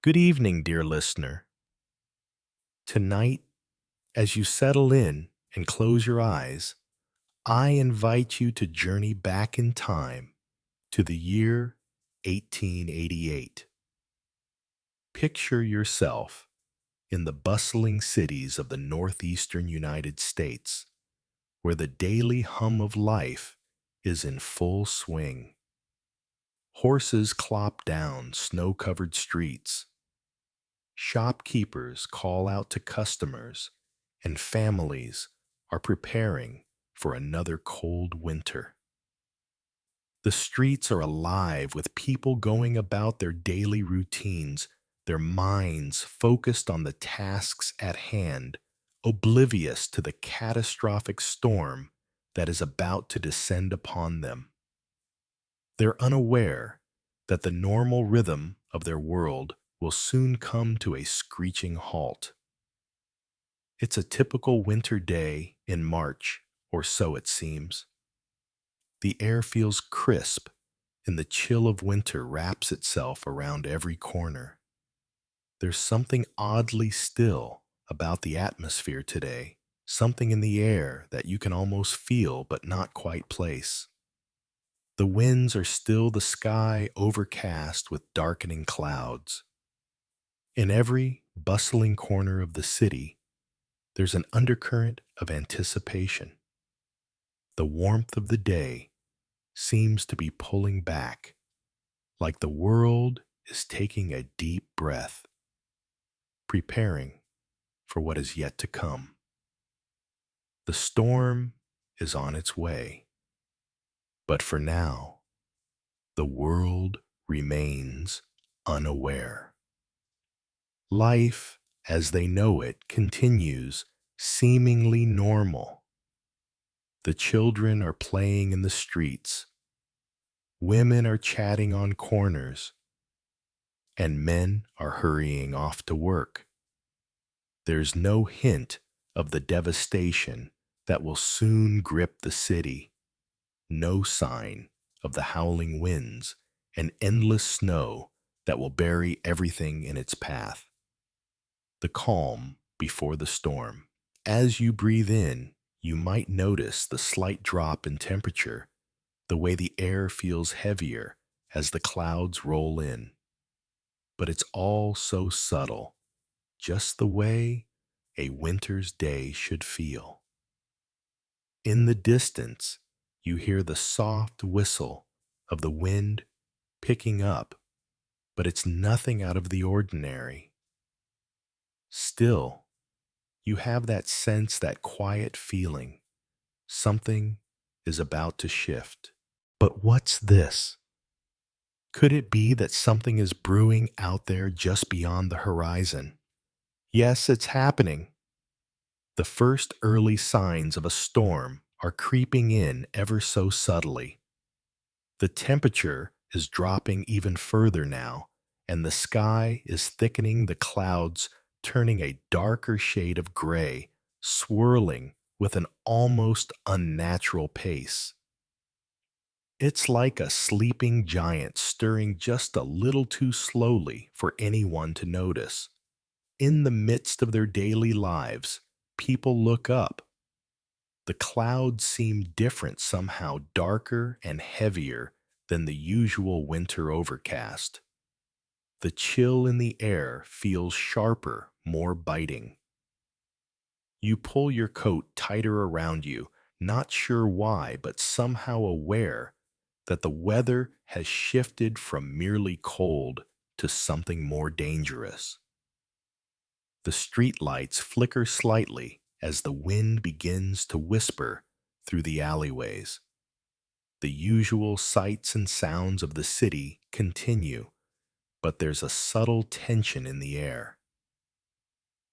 Good evening, dear listener. Tonight, as you settle in and close your eyes, I invite you to journey back in time to the year 1888. Picture yourself in the bustling cities of the northeastern United States, where the daily hum of life is in full swing. Horses clop down snow-covered streets. Shopkeepers call out to customers, and families are preparing for another cold winter. The streets are alive with people going about their daily routines, their minds focused on the tasks at hand, oblivious to the catastrophic storm that is about to descend upon them. They're unaware that the normal rhythm of their world will soon come to a screeching halt. It's a typical winter day in March, or so it seems. The air feels crisp, and the chill of winter wraps itself around every corner. There's something oddly still about the atmosphere today, something in the air that you can almost feel but not quite place. The winds are still the sky overcast with darkening clouds. In every bustling corner of the city, there's an undercurrent of anticipation. The warmth of the day seems to be pulling back, like the world is taking a deep breath, preparing for what is yet to come. The storm is on its way, but for now, the world remains unaware. Life, as they know it, continues seemingly normal. The children are playing in the streets, women are chatting on corners, and men are hurrying off to work. There's no hint of the devastation that will soon grip the city, no sign of the howling winds and endless snow that will bury everything in its path. The calm before the storm. As you breathe in, you might notice the slight drop in temperature, the way the air feels heavier as the clouds roll in. But it's all so subtle, just the way a winter's day should feel. In the distance, you hear the soft whistle of the wind picking up, but it's nothing out of the ordinary. Still, you have that sense, that quiet feeling. Something is about to shift. But what's this? Could it be that something is brewing out there just beyond the horizon? Yes, it's happening. The first early signs of a storm are creeping in ever so subtly. The temperature is dropping even further now, and the sky is thickening, the clouds turning a darker shade of gray, swirling with an almost unnatural pace. It's like a sleeping giant stirring just a little too slowly for anyone to notice. In the midst of their daily lives, people look up. The clouds seem different, somehow darker and heavier than the usual winter overcast. The chill in the air feels sharper, more biting. You pull your coat tighter around you, not sure why, but somehow aware that the weather has shifted from merely cold to something more dangerous. The street lights flicker slightly as the wind begins to whisper through the alleyways. The usual sights and sounds of the city continue, but there's a subtle tension in the air.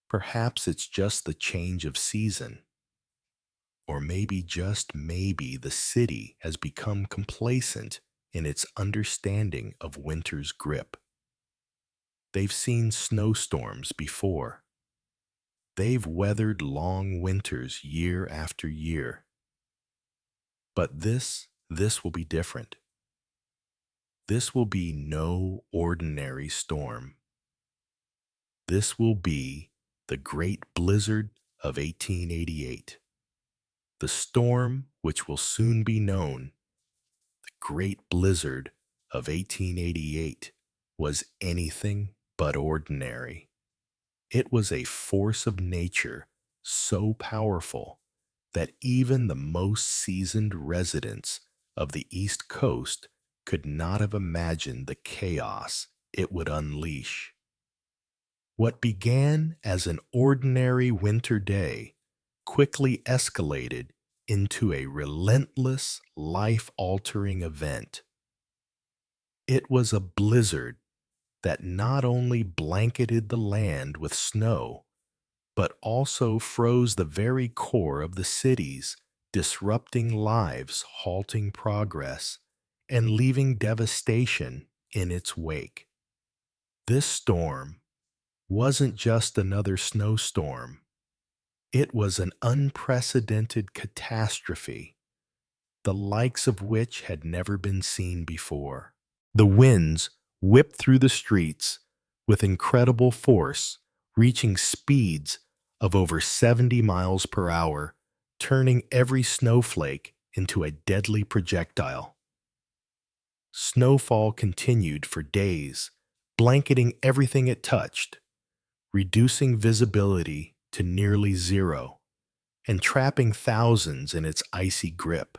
Perhaps it's just the change of season, or maybe, just maybe, the city has become complacent in its understanding of winter's grip. They've seen snowstorms before. They've weathered long winters year after year. But this will be different. This will be no ordinary storm. this will be the Great Blizzard of 1888. The storm, which will soon be known, the Great Blizzard of 1888, was anything but ordinary. It was a force of nature so powerful that even the most seasoned residents of the East Coast could not have imagined the chaos it would unleash. What began as an ordinary winter day quickly escalated into a relentless, life-altering event. It was a blizzard that not only blanketed the land with snow, but also froze the very core of the cities, disrupting lives, halting progress, and leaving devastation in its wake. This storm wasn't just another snowstorm. It was an unprecedented catastrophe, the likes of which had never been seen before. The winds whipped through the streets with incredible force, reaching speeds of over 70 miles per hour, turning every snowflake into a deadly projectile. Snowfall continued for days, blanketing everything it touched, reducing visibility to nearly zero, and trapping thousands in its icy grip.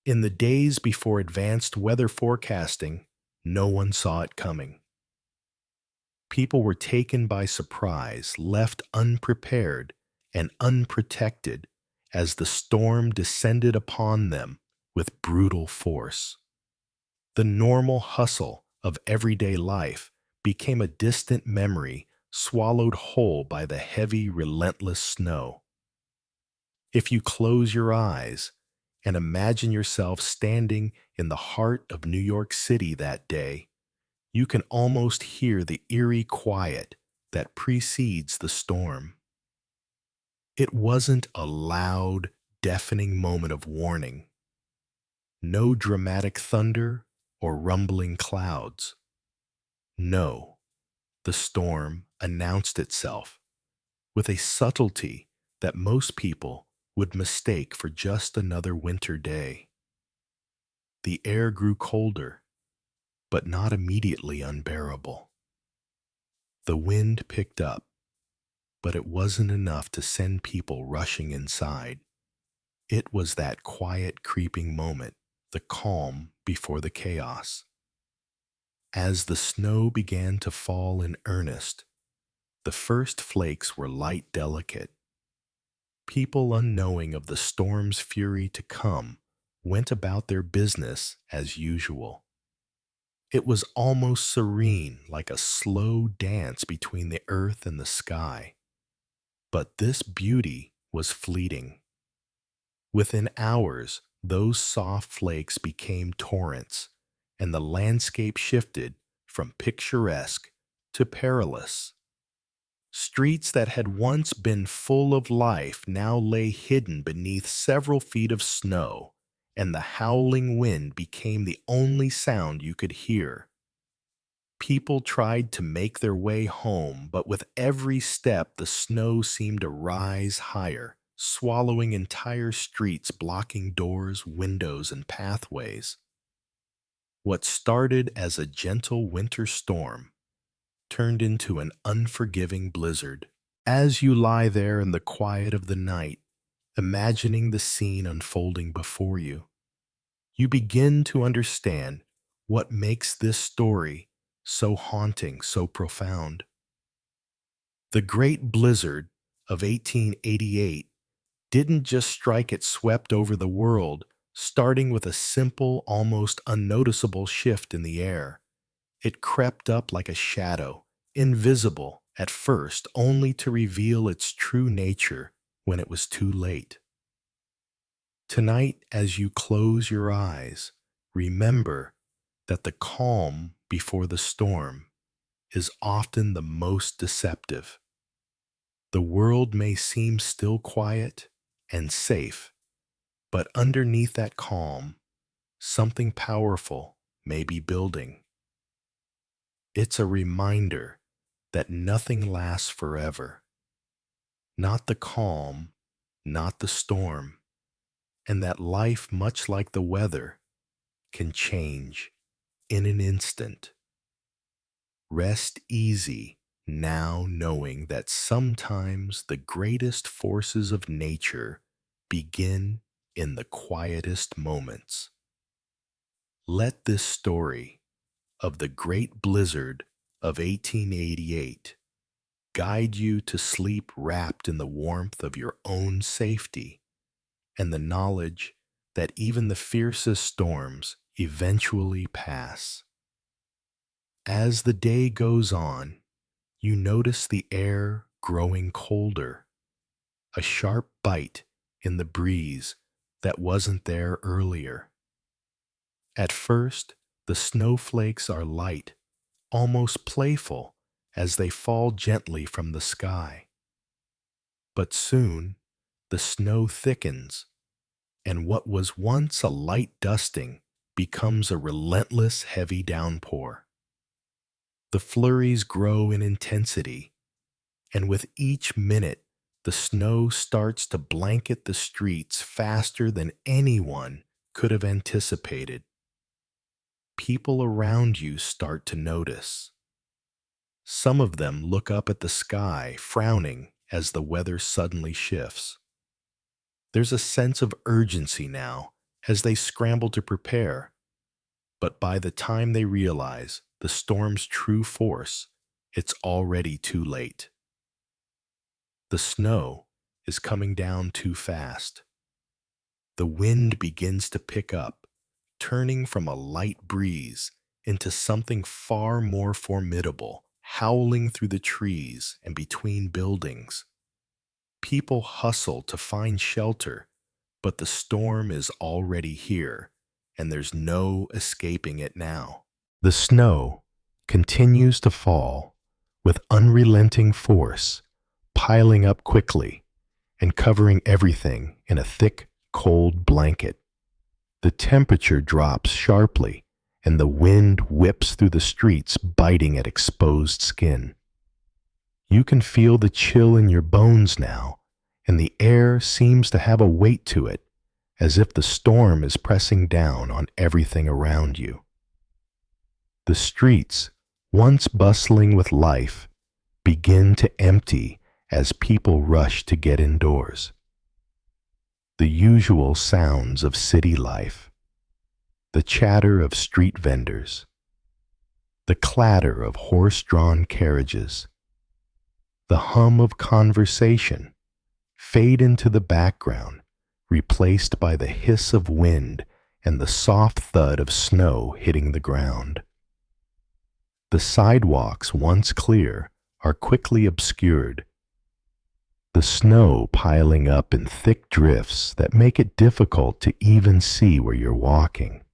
In the days before advanced weather forecasting, no one saw it coming. People were taken by surprise, left unprepared and unprotected as the storm descended upon them with brutal force. The normal hustle of everyday life became a distant memory swallowed whole by the heavy, relentless snow. If you close your eyes and imagine yourself standing in the heart of New York City that day, you can almost hear the eerie quiet that precedes the storm. It wasn't a loud, deafening moment of warning. No dramatic thunder or rumbling clouds. No, the storm announced itself with a subtlety that most people would mistake for just another winter day. The air grew colder, but not immediately unbearable. The wind picked up, but it wasn't enough to send people rushing inside. It was that quiet, creeping moment, the calm before the chaos. As the snow began to fall in earnest, the first flakes were light, delicate. People unknowing of the storm's fury to come went about their business as usual. It was almost serene, like a slow dance between the earth and the sky. But this beauty was fleeting. Within hours, those soft flakes became torrents, and the landscape shifted from picturesque to perilous. Streets that had once been full of life now lay hidden beneath several feet of snow, and the howling wind became the only sound you could hear. People tried to make their way home, but with every step the snow seemed to rise higher, swallowing entire streets, blocking doors, windows, and pathways. What started as a gentle winter storm turned into an unforgiving blizzard. As you lie there in the quiet of the night, imagining the scene unfolding before you, you begin to understand what makes this story so haunting, so profound. The Great Blizzard of 1888 didn't just strike, it swept over the world, starting with a simple, almost unnoticeable shift in the air. It crept up like a shadow, invisible at first, only to reveal its true nature when it was too late. Tonight, as you close your eyes, remember that the calm before the storm is often the most deceptive. The world may seem still quiet and safe, but underneath that calm, something powerful may be building. It's a reminder that nothing lasts forever. Not the calm, not the storm, and that life, much like the weather, can change in an instant. Rest easy now knowing that sometimes the greatest forces of nature begin in the quietest moments. Let this story of the great blizzard of 1888 guide you to sleep wrapped in the warmth of your own safety and the knowledge that even the fiercest storms eventually pass. As the day goes on, you notice the air growing colder, a sharp bite in the breeze that wasn't there earlier. At first, the snowflakes are light, almost playful, as they fall gently from the sky. But soon, the snow thickens, and what was once a light dusting becomes a relentless heavy downpour. The flurries grow in intensity, and with each minute, the snow starts to blanket the streets faster than anyone could have anticipated. People around you start to notice. Some of them look up at the sky, frowning as the weather suddenly shifts. There's a sense of urgency now as they scramble to prepare, but by the time they realize the storm's true force, it's already too late. The snow is coming down too fast. The wind begins to pick up, turning from a light breeze into something far more formidable, howling through the trees and between buildings. People hustle to find shelter, but the storm is already here, and there's no escaping it now. The snow continues to fall with unrelenting force, piling up quickly and covering everything in a thick, cold blanket. The temperature drops sharply, and the wind whips through the streets, biting at exposed skin. You can feel the chill in your bones now, and the air seems to have a weight to it, as if the storm is pressing down on everything around you. The streets, once bustling with life, begin to empty as people rush to get indoors. The usual sounds of city life, the chatter of street vendors, the clatter of horse-drawn carriages, the hum of conversation fade into the background, replaced by the hiss of wind and the soft thud of snow hitting the ground. The sidewalks, once clear, are quickly obscured, the snow piling up in thick drifts that make it difficult to even see where you're walking.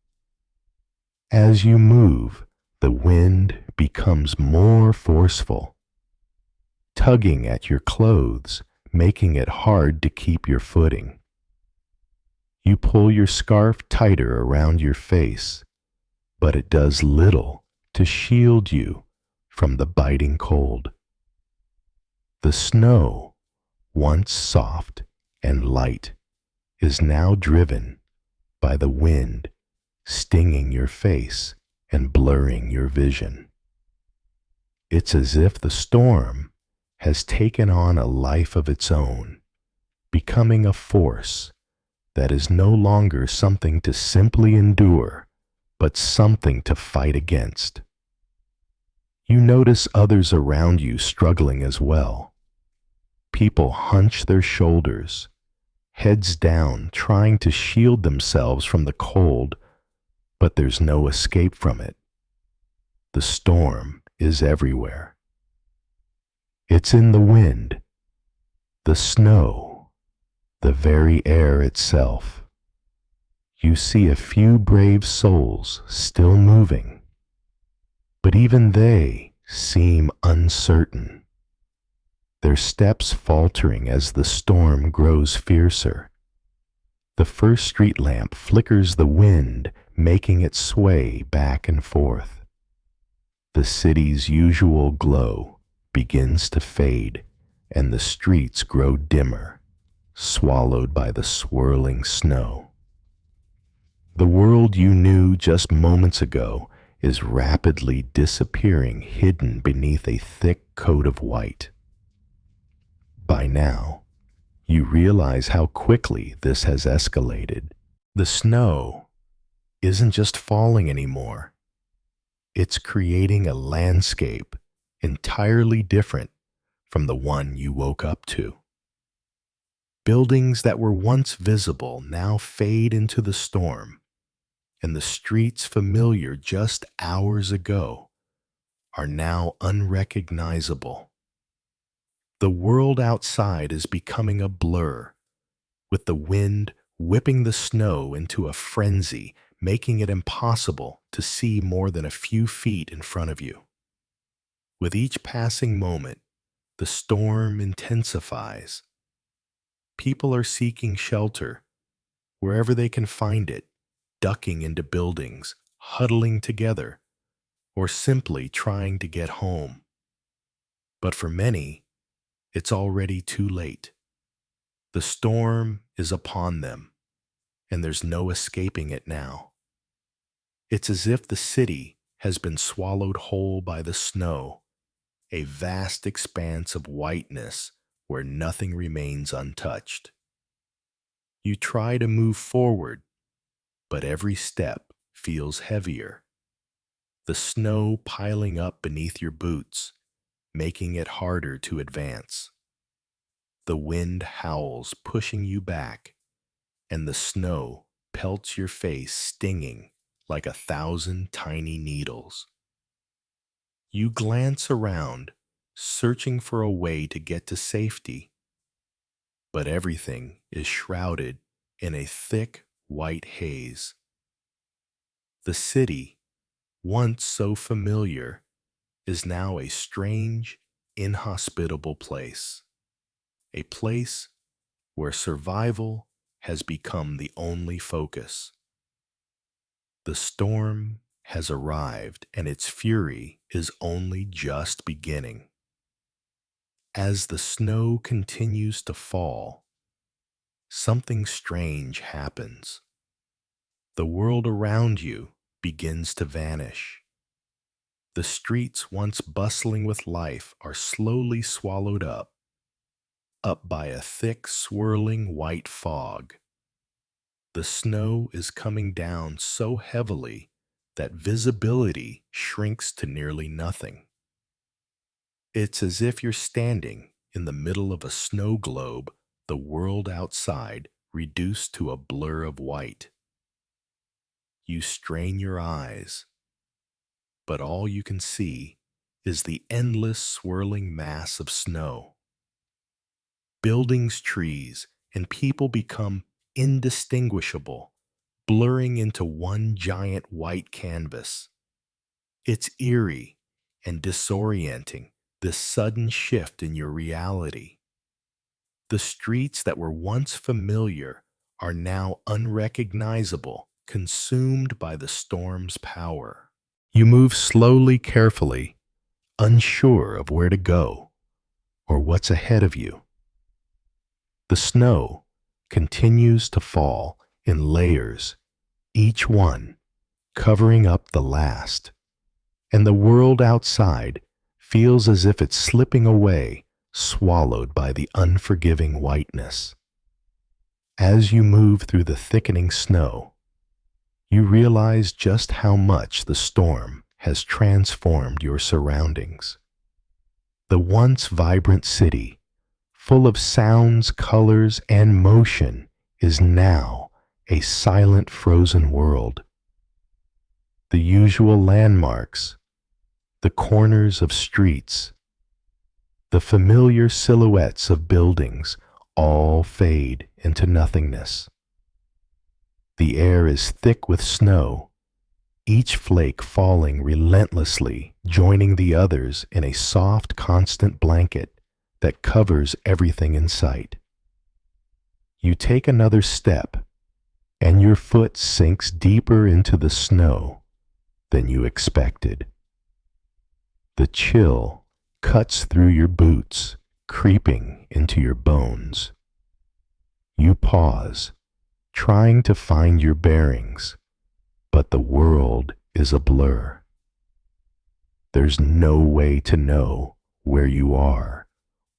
As you move, the wind becomes more forceful, tugging at your clothes, making it hard to keep your footing. You pull your scarf tighter around your face, but it does little to shield you from the biting cold. The snow, once soft and light, is now driven by the wind, stinging your face and blurring your vision. It's as if the storm has taken on a life of its own, becoming a force that is no longer something to simply endure, but something to fight against. You notice others around you struggling as well. People hunch their shoulders, heads down, trying to shield themselves from the cold, but there's no escape from it. The storm is everywhere. It's in the wind, the snow, the very air itself. You see a few brave souls still moving, but even they seem uncertain, their steps faltering as the storm grows fiercer. The first street lamp flickers the wind, making it sway back and forth. The city's usual glow begins to fade, and the streets grow dimmer, swallowed by the swirling snow. The world you knew just moments ago is rapidly disappearing, hidden beneath a thick coat of white. By now, you realize how quickly this has escalated. The snow isn't just falling anymore. It's creating a landscape entirely different from the one you woke up to. Buildings that were once visible now fade into the storm, and the streets familiar just hours ago are now unrecognizable. The world outside is becoming a blur, with the wind whipping the snow into a frenzy, making it impossible to see more than a few feet in front of you. With each passing moment, the storm intensifies. People are seeking shelter wherever they can find it, ducking into buildings, huddling together, or simply trying to get home. But for many, it's already too late. The storm is upon them, and there's no escaping it now. It's as if the city has been swallowed whole by the snow, a vast expanse of whiteness where nothing remains untouched. You try to move forward, but every step feels heavier. The snow piling up beneath your boots, making it harder to advance. The wind howls, pushing you back, and the snow pelts your face, stinging like 1,000 tiny needles. You glance around, searching for a way to get to safety, but everything is shrouded in a thick white haze. The city, once so familiar, is now a strange, inhospitable place. A place where survival has become the only focus. The storm has arrived, and its fury is only just beginning. As the snow continues to fall, something strange happens. The world around you begins to vanish. The streets once bustling with life are slowly swallowed up by a thick, swirling white fog. The snow is coming down so heavily that visibility shrinks to nearly nothing. It's as if you're standing in the middle of a snow globe, the world outside reduced to a blur of white. You strain your eyes, but all you can see is the endless swirling mass of snow. Buildings, trees, and people become indistinguishable, blurring into one giant white canvas. It's eerie and disorienting, this sudden shift in your reality. The streets that were once familiar are now unrecognizable, consumed by the storm's power. You move slowly, carefully, unsure of where to go or what's ahead of you. The snow continues to fall in layers, each one covering up the last, and the world outside feels as if it's slipping away, swallowed by the unforgiving whiteness. As you move through the thickening snow, you realize just how much the storm has transformed your surroundings. The once vibrant city, full of sounds, colors, and motion, is now a silent, frozen world. The usual landmarks, the corners of streets, the familiar silhouettes of buildings all fade into nothingness. The air is thick with snow, each flake falling relentlessly, joining the others in a soft, constant blanket that covers everything in sight. You take another step, and your foot sinks deeper into the snow than you expected. The chill cuts through your boots, creeping into your bones. You pause, trying to find your bearings, but the world is a blur. There's no way to know where you are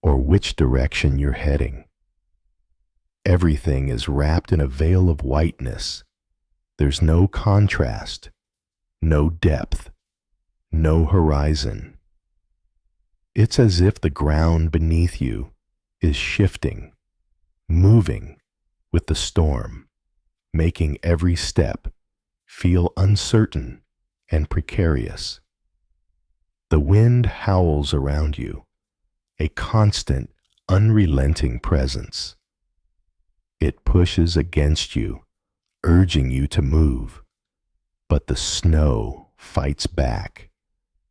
or which direction you're heading. Everything is wrapped in a veil of whiteness. There's no contrast, no depth, no horizon. It's as if the ground beneath you is shifting, moving with the storm, making every step feel uncertain and precarious. The wind howls around you, a constant, unrelenting presence. It pushes against you, urging you to move, but the snow fights back,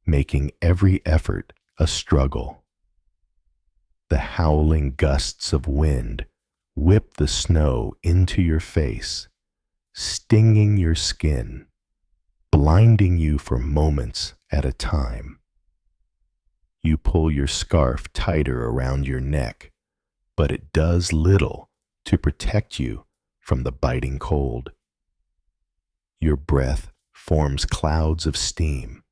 making every effort a struggle. The howling gusts of wind whip the snow into your face, stinging your skin, blinding you for moments at a time. You pull your scarf tighter around your neck, but it does little to protect you from the biting cold. Your breath forms clouds of steam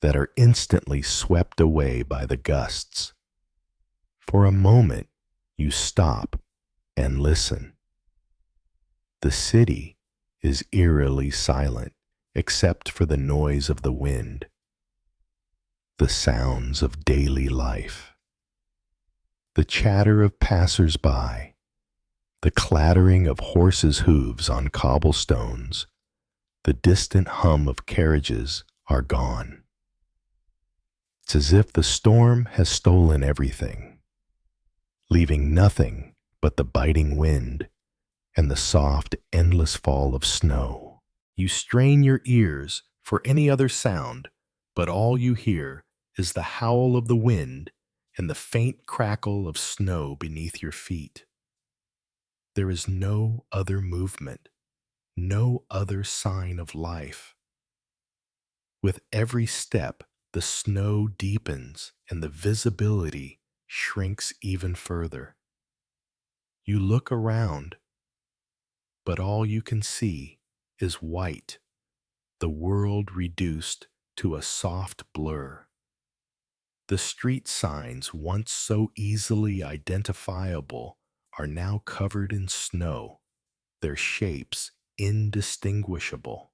that are instantly swept away by the gusts. For a moment, you stop and listen. The city is eerily silent except for the noise of the wind, the sounds of daily life, the chatter of passers-by, the clattering of horses' hooves on cobblestones, the distant hum of carriages are gone. It's as if the storm has stolen everything, leaving nothing but the biting wind and the soft, endless fall of snow. You strain your ears for any other sound, but all you hear is the howl of the wind and the faint crackle of snow beneath your feet. There is no other movement, no other sign of life. With every step, the snow deepens and the visibility shrinks even further. You look around, but all you can see is white, the world reduced to a soft blur. The street signs, once so easily identifiable, are now covered in snow, their shapes indistinguishable.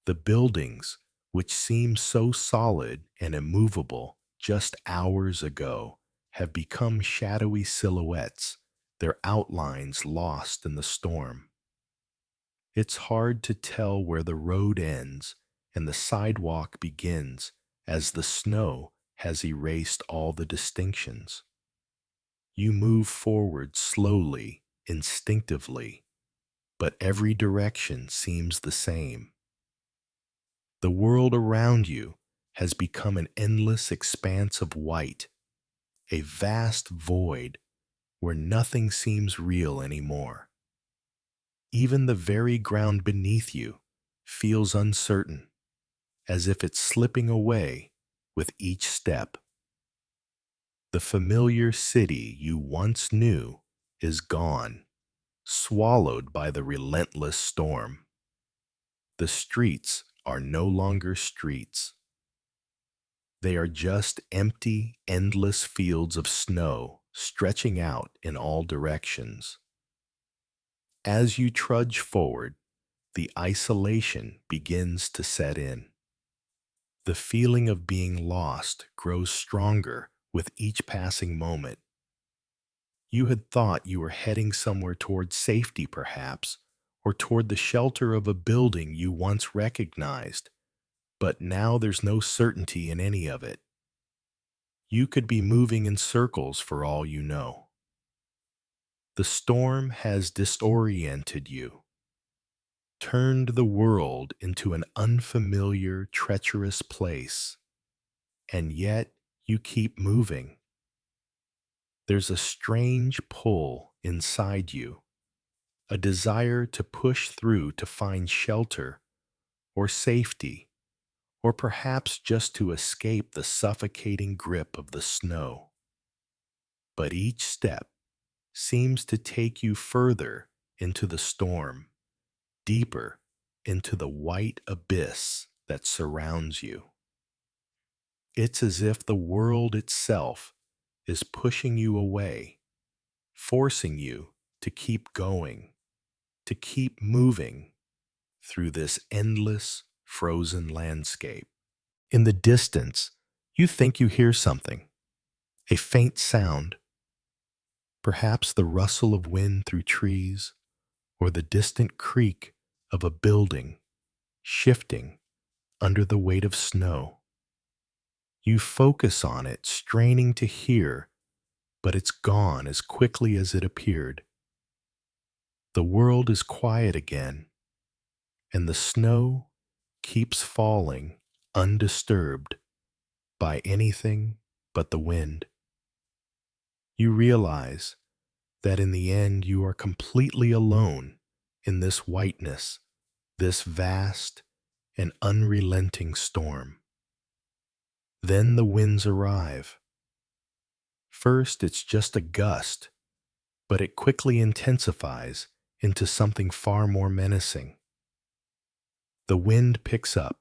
The buildings, which seemed so solid and immovable just hours ago, have become shadowy silhouettes, their outlines lost in the storm. It's hard to tell where the road ends and the sidewalk begins, as the snow has erased all the distinctions. You move forward slowly, instinctively, but every direction seems the same. The world around you has become an endless expanse of white, a vast void where nothing seems real anymore. Even the very ground beneath you feels uncertain, as if it's slipping away with each step. The familiar city you once knew is gone, swallowed by the relentless storm. The streets are no longer streets. They are just empty, endless fields of snow stretching out in all directions. As you trudge forward, the isolation begins to set in. The feeling of being lost grows stronger with each passing moment. You had thought you were heading somewhere toward safety, perhaps, or toward the shelter of a building you once recognized, but now there's no certainty in any of it. You could be moving in circles for all you know. The storm has disoriented you, turned the world into an unfamiliar, treacherous place, and yet you keep moving. There's a strange pull inside you, a desire to push through to find shelter or safety or perhaps just to escape the suffocating grip of the snow. But each step seems to take you further into the storm, deeper into the white abyss that surrounds you. It's as if the world itself is pushing you away, forcing you to keep going, to keep moving through this endless frozen landscape. In the distance, you think you hear something, a faint sound, perhaps the rustle of wind through trees or the distant creak of a building shifting under the weight of snow. You focus on it, straining to hear, but it's gone as quickly as it appeared. The world is quiet again, and the snow keeps falling undisturbed by anything but the wind. You realize that in the end you are completely alone in this whiteness, this vast and unrelenting storm. Then the winds arrive. First, it's just a gust, but it quickly intensifies into something far more menacing. The wind picks up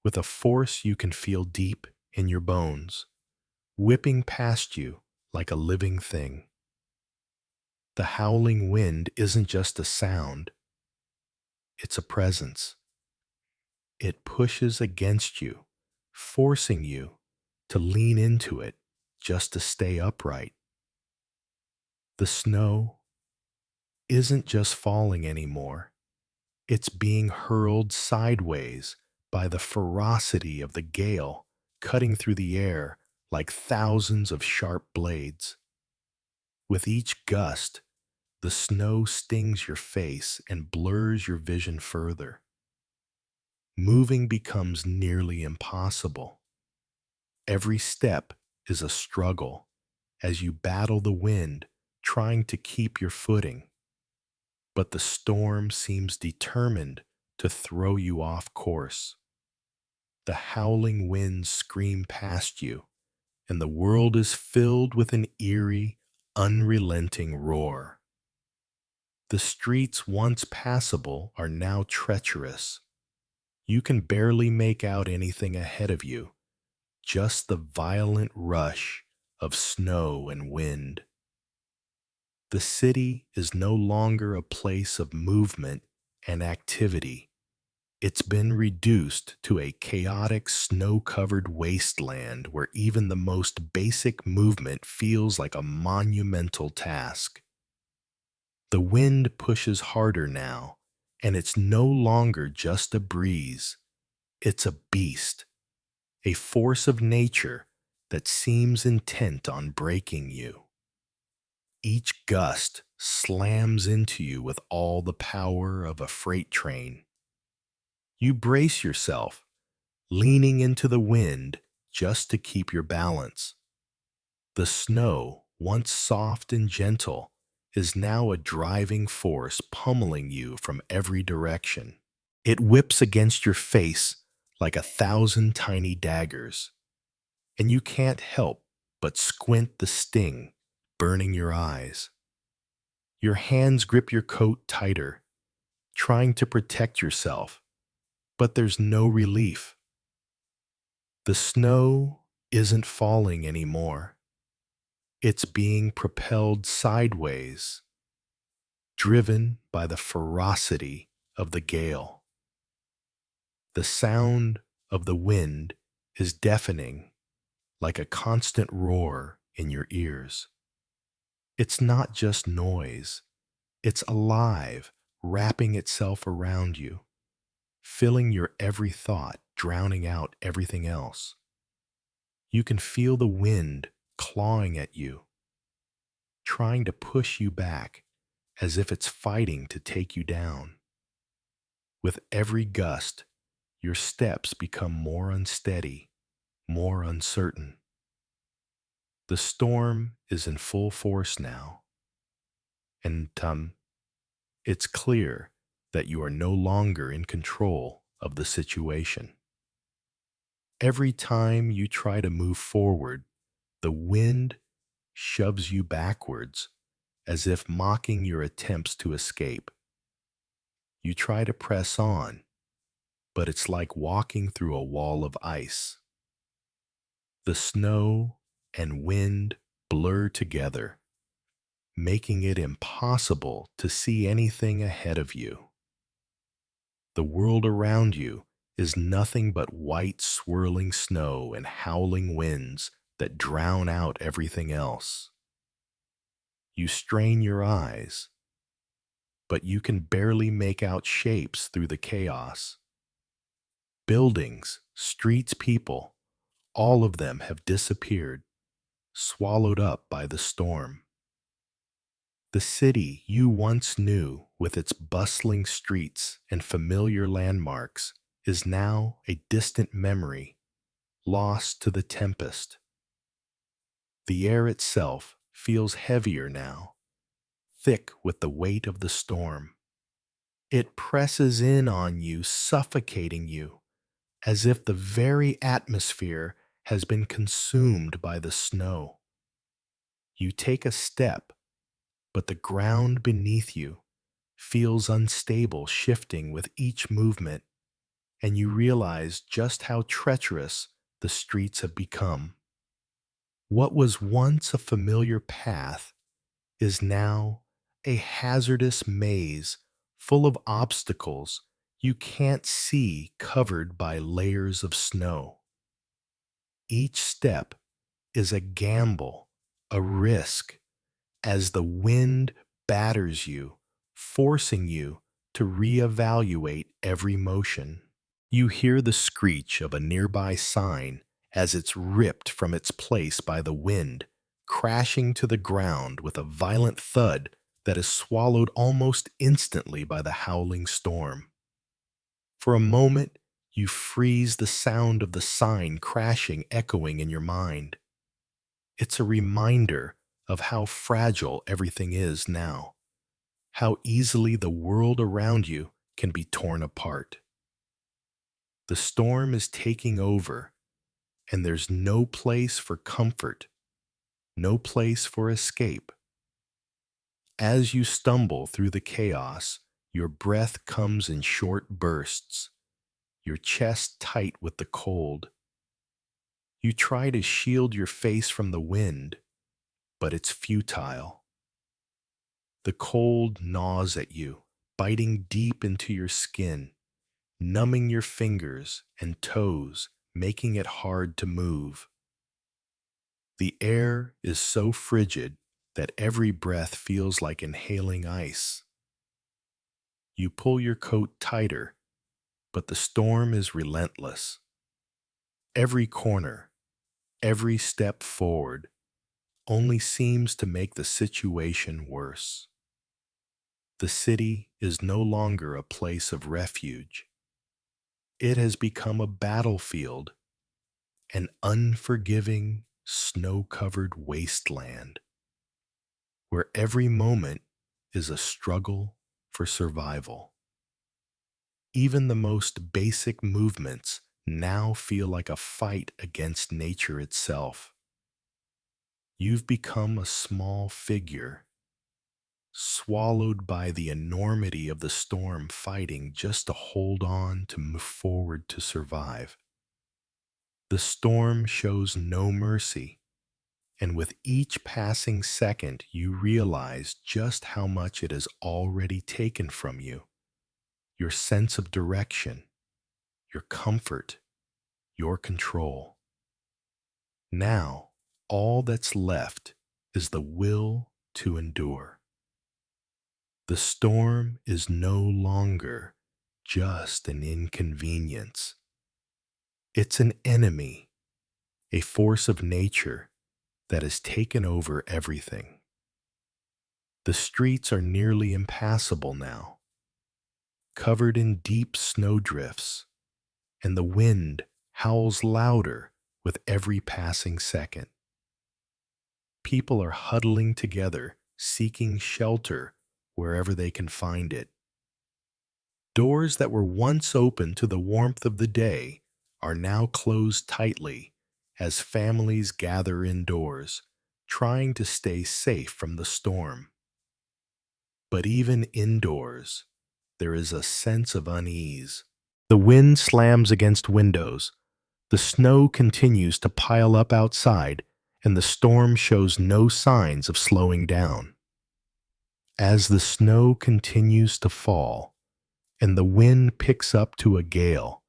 with a force you can feel deep in your bones, whipping past you like a living thing. The howling wind isn't just a sound, it's a presence. It pushes against you, forcing you to lean into it just to stay upright. The snow isn't just falling anymore, it's being hurled sideways by the ferocity of the gale, cutting through the air like thousands of sharp blades. With each gust, the snow stings your face and blurs your vision further. Moving becomes nearly impossible. Every step is a struggle as you battle the wind, trying to keep your footing. But the storm seems determined to throw you off course. The howling winds scream past you, and the world is filled with an eerie, unrelenting roar. The streets once passable are now treacherous. You can barely make out anything ahead of you, just the violent rush of snow and wind. The city is no longer a place of movement and activity. It's been reduced to a chaotic, snow-covered wasteland where even the most basic movement feels like a monumental task. The wind pushes harder now, and it's no longer just a breeze. It's a beast, a force of nature that seems intent on breaking you. Each gust slams into you with all the power of a freight train. You brace yourself, leaning into the wind just to keep your balance. The snow, once soft and gentle, is now a driving force pummeling you from every direction. It whips against your face like 1,000 tiny daggers, and you can't help but squint the sting, burning your eyes. Your hands grip your coat tighter, trying to protect yourself, but there's no relief. The snow isn't falling anymore. It's being propelled sideways, driven by the ferocity of the gale. The sound of the wind is deafening, like a constant roar in your ears. It's not just noise, it's alive, wrapping itself around you, filling your every thought, drowning out everything else. You can feel the wind clawing at you, trying to push you back as if it's fighting to take you down. With every gust, your steps become more unsteady, more uncertain. The storm is in full force now, and it's clear that you are no longer in control of the situation. Every time you try to move forward, the wind shoves you backwards, as if mocking your attempts to escape. You try to press on, but it's like walking through a wall of ice. The snow and wind blur together, making it impossible to see anything ahead of you. The world around you is nothing but white swirling snow and howling winds that drown out everything else. You strain your eyes, but you can barely make out shapes through the chaos. Buildings, streets, people, all of them have disappeared, swallowed up by the storm. The city you once knew, with its bustling streets and familiar landmarks, is now a distant memory, lost to the tempest. The air itself feels heavier now, thick with the weight of the storm. It presses in on you, suffocating you, as if the very atmosphere has been consumed by the snow. You take a step, but the ground beneath you feels unstable, shifting with each movement, and you realize just how treacherous the streets have become. What was once a familiar path is now a hazardous maze full of obstacles you can't see, covered by layers of snow. Each step is a gamble, a risk, as the wind batters you, forcing you to reevaluate every motion. You hear the screech of a nearby sign as it's ripped from its place by the wind, crashing to the ground with a violent thud that is swallowed almost instantly by the howling storm. For a moment, you freeze, the sound of the sign crashing echoing in your mind. It's a reminder of how fragile everything is now, how easily the world around you can be torn apart. The storm is taking over, and there's no place for comfort, no place for escape. As you stumble through the chaos, your breath comes in short bursts, your chest tight with the cold. You try to shield your face from the wind, but it's futile. The cold gnaws at you, biting deep into your skin, numbing your fingers and toes, making it hard to move. The air is so frigid that every breath feels like inhaling ice. You pull your coat tighter, but the storm is relentless. Every corner, every step forward, only seems to make the situation worse. The city is no longer a place of refuge. It has become a battlefield, an unforgiving, snow-covered wasteland, where every moment is a struggle for survival. Even the most basic movements now feel like a fight against nature itself. You've become a small figure, swallowed by the enormity of the storm, fighting just to hold on, to move forward, to survive. The storm shows no mercy, and with each passing second, you realize just how much it has already taken from you. Your sense of direction, your comfort, your control. Now, all that's left is the will to endure. The storm is no longer just an inconvenience. It's an enemy, a force of nature that has taken over everything. The streets are nearly impassable now, covered in deep snowdrifts, and the wind howls louder with every passing second. People are huddling together, seeking shelter wherever they can find it. Doors that were once open to the warmth of the day are now closed tightly as families gather indoors, trying to stay safe from the storm. But even indoors, there is a sense of unease. The wind slams against windows, the snow continues to pile up outside, and the storm shows no signs of slowing down. As the snow continues to fall and the wind picks up to a gale,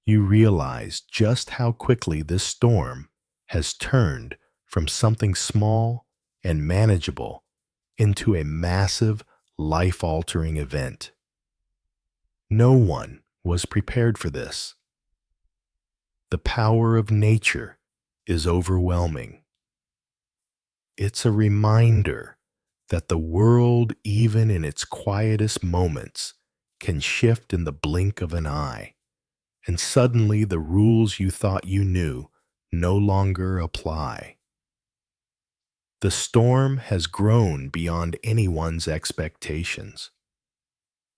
you realize just how quickly this storm has turned from something small and manageable into a massive, life-altering event. No one was prepared for this. The power of nature is overwhelming. It's a reminder that the world, even in its quietest moments, can shift in the blink of an eye, and suddenly the rules you thought you knew no longer apply. The storm has grown beyond anyone's expectations.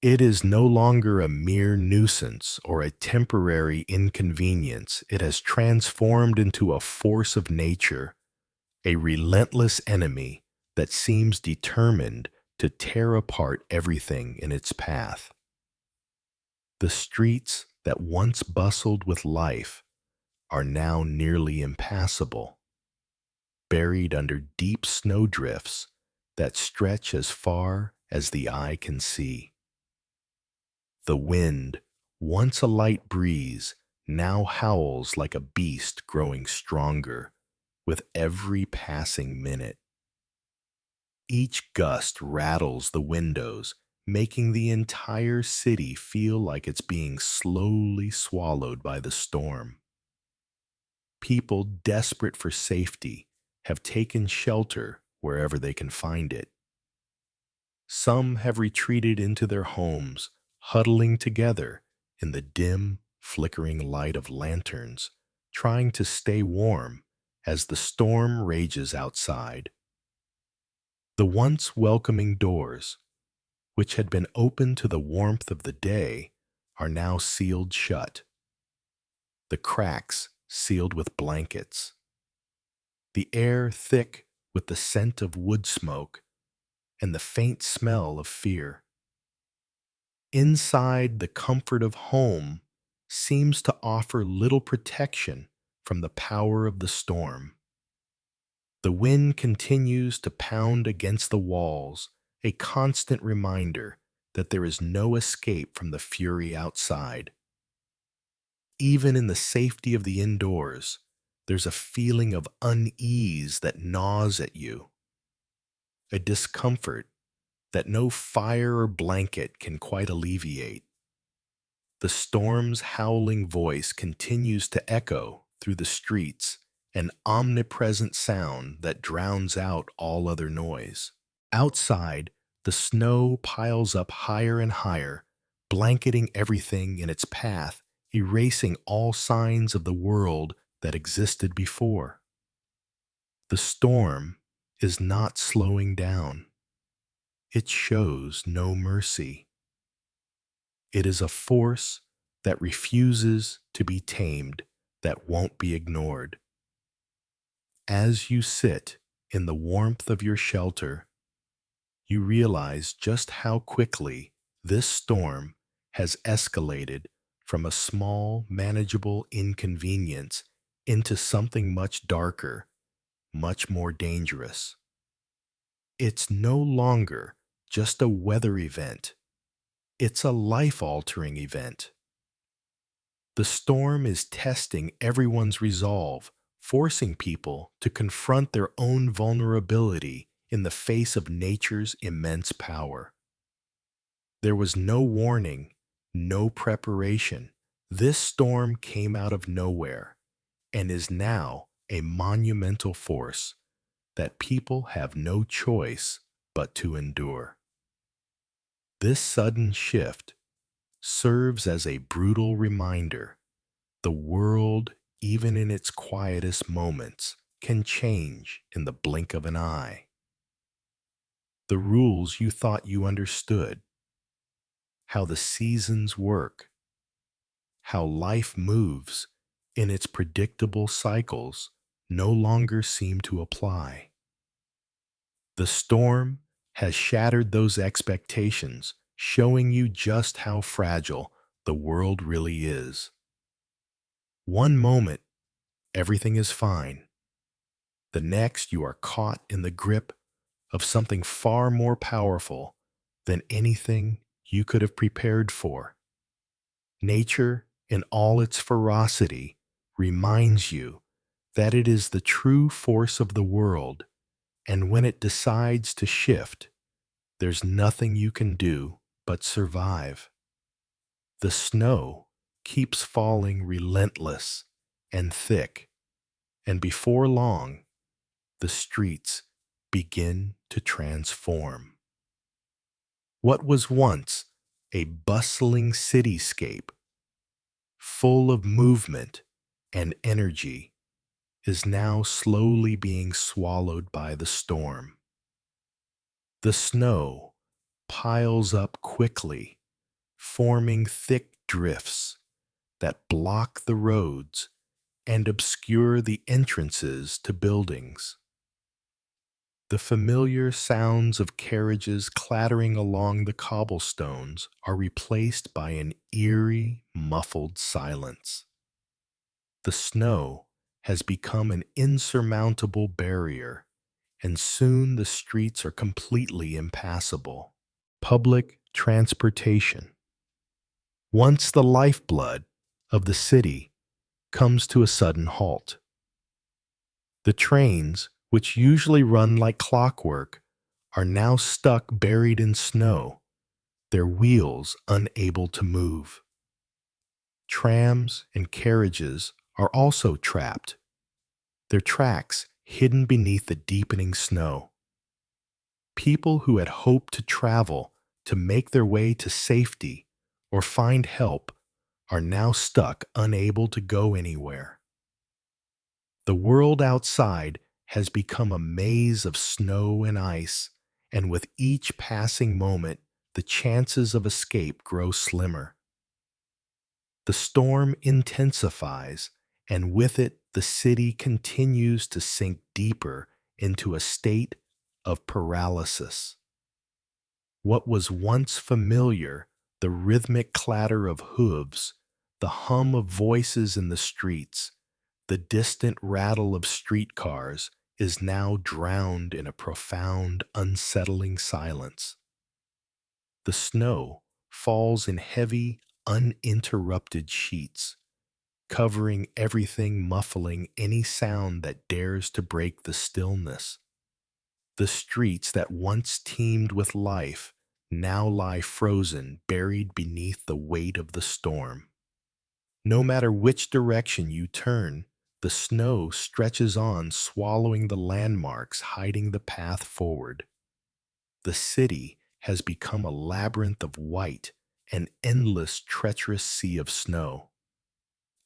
It is no longer a mere nuisance or a temporary inconvenience. It has transformed into a force of nature, a relentless enemy that seems determined to tear apart everything in its path. The streets that once bustled with life are now nearly impassable, buried under deep snowdrifts that stretch as far as the eye can see. The wind, once a light breeze, now howls like a beast growing stronger with every passing minute. Each gust rattles the windows, making the entire city feel like it's being slowly swallowed by the storm. People desperate for safety have taken shelter wherever they can find it. Some have retreated into their homes, huddling together in the dim, flickering light of lanterns, trying to stay warm as the storm rages outside. The once welcoming doors, which had been open to the warmth of the day, are now sealed shut, the cracks sealed with blankets, the air thick with the scent of wood smoke and the faint smell of fear. Inside, the comfort of home seems to offer little protection from the power of the storm. The wind continues to pound against the walls, a constant reminder that there is no escape from the fury outside. Even in the safety of the indoors, there's a feeling of unease that gnaws at you, a discomfort that no fire or blanket can quite alleviate. The storm's howling voice continues to echo through the streets, an omnipresent sound that drowns out all other noise. Outside, the snow piles up higher and higher, blanketing everything in its path, erasing all signs of the world that existed before. The storm is not slowing down. It shows no mercy. It is a force that refuses to be tamed, that won't be ignored. As you sit in the warmth of your shelter, you realize just how quickly this storm has escalated from a small, manageable inconvenience into something much darker, much more dangerous. It's no longer just a weather event. It's a life-altering event. The storm is testing everyone's resolve, forcing people to confront their own vulnerability in the face of nature's immense power. There was no warning, no preparation. This storm came out of nowhere and is now a monumental force that people have no choice but to endure. This sudden shift serves as a brutal reminder: the world, even in its quietest moments, can change in the blink of an eye. The rules you thought you understood, how the seasons work, how life moves, in its predictable cycles no longer seem to apply. The storm has shattered those expectations, showing you just how fragile the world really is. One moment, everything is fine. The next, you are caught in the grip of something far more powerful than anything you could have prepared for. Nature, in all its ferocity, reminds you that it is the true force of the world, and when it decides to shift, there's nothing you can do but survive. The snow keeps falling relentless and thick, and before long, the streets begin to transform. What was once a bustling cityscape, full of movement and energy, is now slowly being swallowed by the storm. The snow piles up quickly, forming thick drifts that block the roads and obscure the entrances to buildings. The familiar sounds of carriages clattering along the cobblestones are replaced by an eerie, muffled silence. The snow has become an insurmountable barrier, and soon the streets are completely impassable. Public transportation, once the lifeblood of the city, comes to a sudden halt. The trains, which usually run like clockwork, are now stuck buried in snow, their wheels unable to move. Trams and carriages are also trapped, their tracks hidden beneath the deepening snow. People who had hoped to travel to make their way to safety or find help are now stuck, unable to go anywhere. The world outside has become a maze of snow and ice, and with each passing moment, the chances of escape grow slimmer. The storm intensifies, and with it, the city continues to sink deeper into a state of paralysis. What was once familiar, the rhythmic clatter of hooves, the hum of voices in the streets, the distant rattle of streetcars, is now drowned in a profound, unsettling silence. The snow falls in heavy, uninterrupted sheets, covering everything, muffling any sound that dares to break the stillness. The streets that once teemed with life now lie frozen, buried beneath the weight of the storm. No matter which direction you turn, the snow stretches on, swallowing the landmarks, hiding the path forward. The city has become a labyrinth of white, an endless, treacherous sea of snow.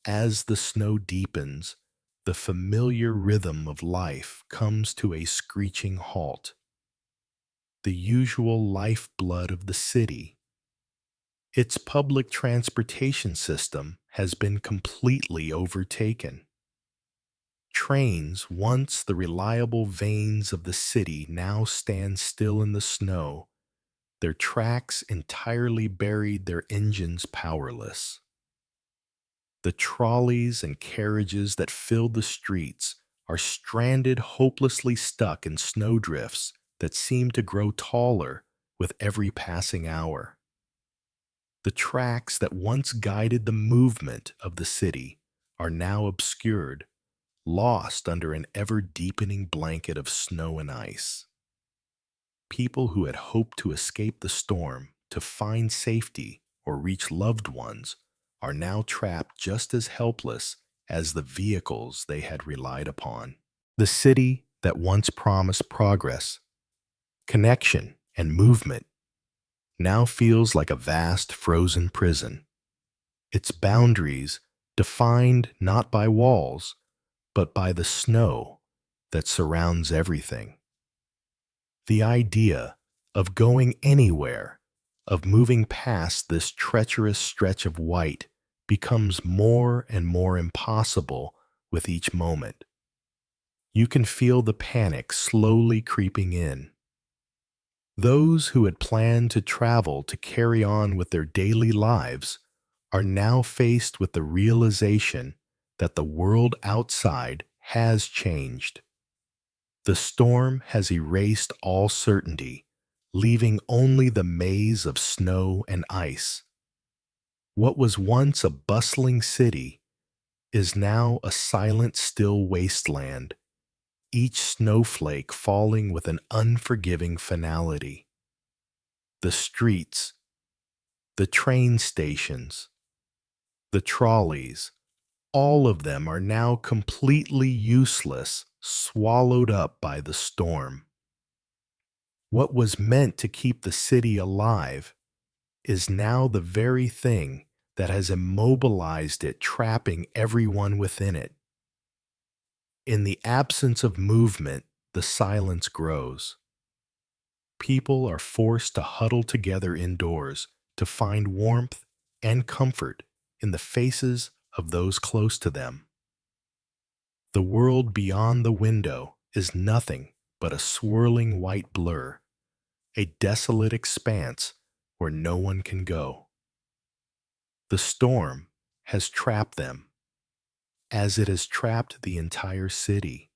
As the snow deepens, the familiar rhythm of life comes to a screeching halt. The usual lifeblood of the city. Its public transportation system has been completely overtaken. Trains, once the reliable veins of the city, now stand still in the snow, their tracks entirely buried, their engines powerless. The trolleys and carriages that fill the streets are stranded, hopelessly stuck in snowdrifts that seem to grow taller with every passing hour. The tracks that once guided the movement of the city are now obscured, lost under an ever-deepening blanket of snow and ice. People who had hoped to escape the storm, to find safety, or reach loved ones are now trapped just as helpless as the vehicles they had relied upon. The city that once promised progress, connection, and movement now feels like a vast frozen prison. Its boundaries defined not by walls, but by the snow that surrounds everything. The idea of going anywhere, of moving past this treacherous stretch of white, becomes more and more impossible with each moment. You can feel the panic slowly creeping in. Those who had planned to travel to carry on with their daily lives are now faced with the realization that the world outside has changed. The storm has erased all certainty, leaving only the maze of snow and ice. What was once a bustling city is now a silent, still wasteland, each snowflake falling with an unforgiving finality. The streets, the train stations, the trolleys, all of them are now completely useless, swallowed up by the storm. What was meant to keep the city alive is now the very thing that has immobilized it, trapping everyone within it. In the absence of movement, the silence grows. People are forced to huddle together indoors to find warmth and comfort in the faces of those close to them. The world beyond the window is nothing but a swirling white blur, a desolate expanse where no one can go. The storm has trapped them, as it has trapped the entire city.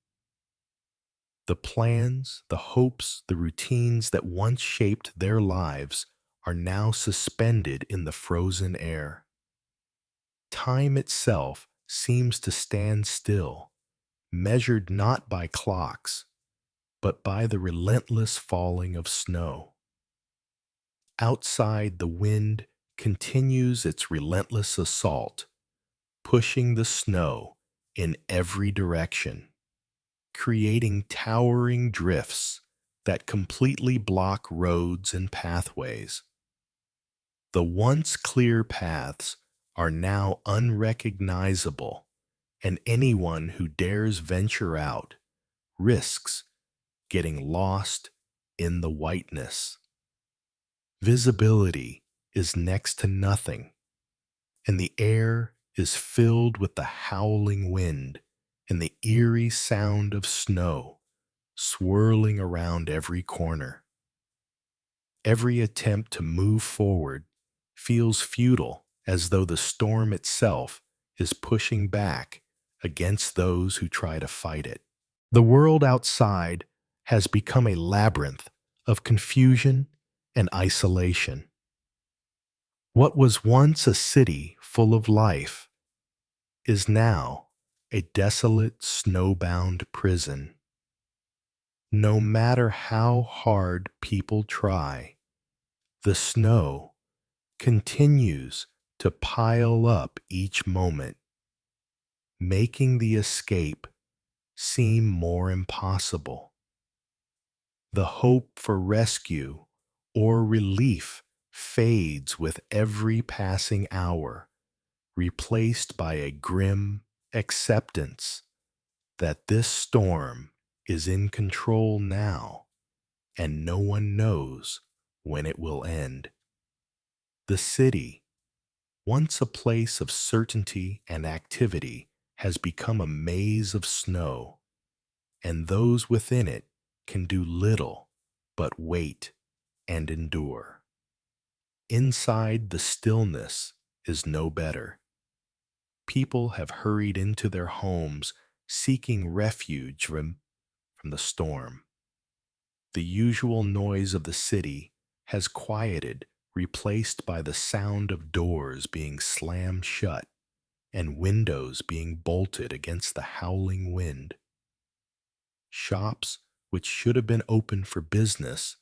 The plans, the hopes, the routines that once shaped their lives are now suspended in the frozen air. Time itself seems to stand still, measured not by clocks, but by the relentless falling of snow. Outside, the wind continues its relentless assault, pushing the snow in every direction, creating towering drifts that completely block roads and pathways. The once clear paths are now unrecognizable, and anyone who dares venture out risks getting lost in the whiteness. Visibility is next to nothing, and the air is filled with the howling wind and the eerie sound of snow swirling around every corner. Every attempt to move forward feels futile, as though the storm itself is pushing back against those who try to fight it. The world outside has become a labyrinth of confusion and isolation. What was once a city full of life is now a desolate, snowbound prison. No matter how hard people try, the snow continues to pile up each moment, making the escape seem more impossible. The hope for rescue or relief fades with every passing hour, replaced by a grim acceptance that this storm is in control now and no one knows when it will end. The city, once a place of certainty and activity, has become a maze of snow, and those within it can do little but wait and endure. Inside, the stillness is no better. People have hurried into their homes seeking refuge from the storm. The usual noise of the city has quieted, replaced by the sound of doors being slammed shut and windows being bolted against the howling wind. Shops, which should have been open for business,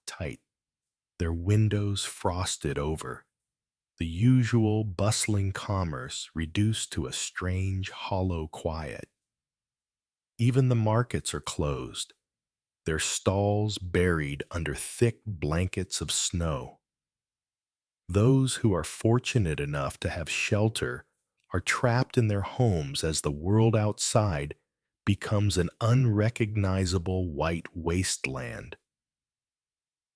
tight, their windows frosted over, the usual bustling commerce reduced to a strange, hollow quiet. Even the markets are closed, their stalls buried under thick blankets of snow. Those who are fortunate enough to have shelter are trapped in their homes as the world outside becomes an unrecognizable white wasteland.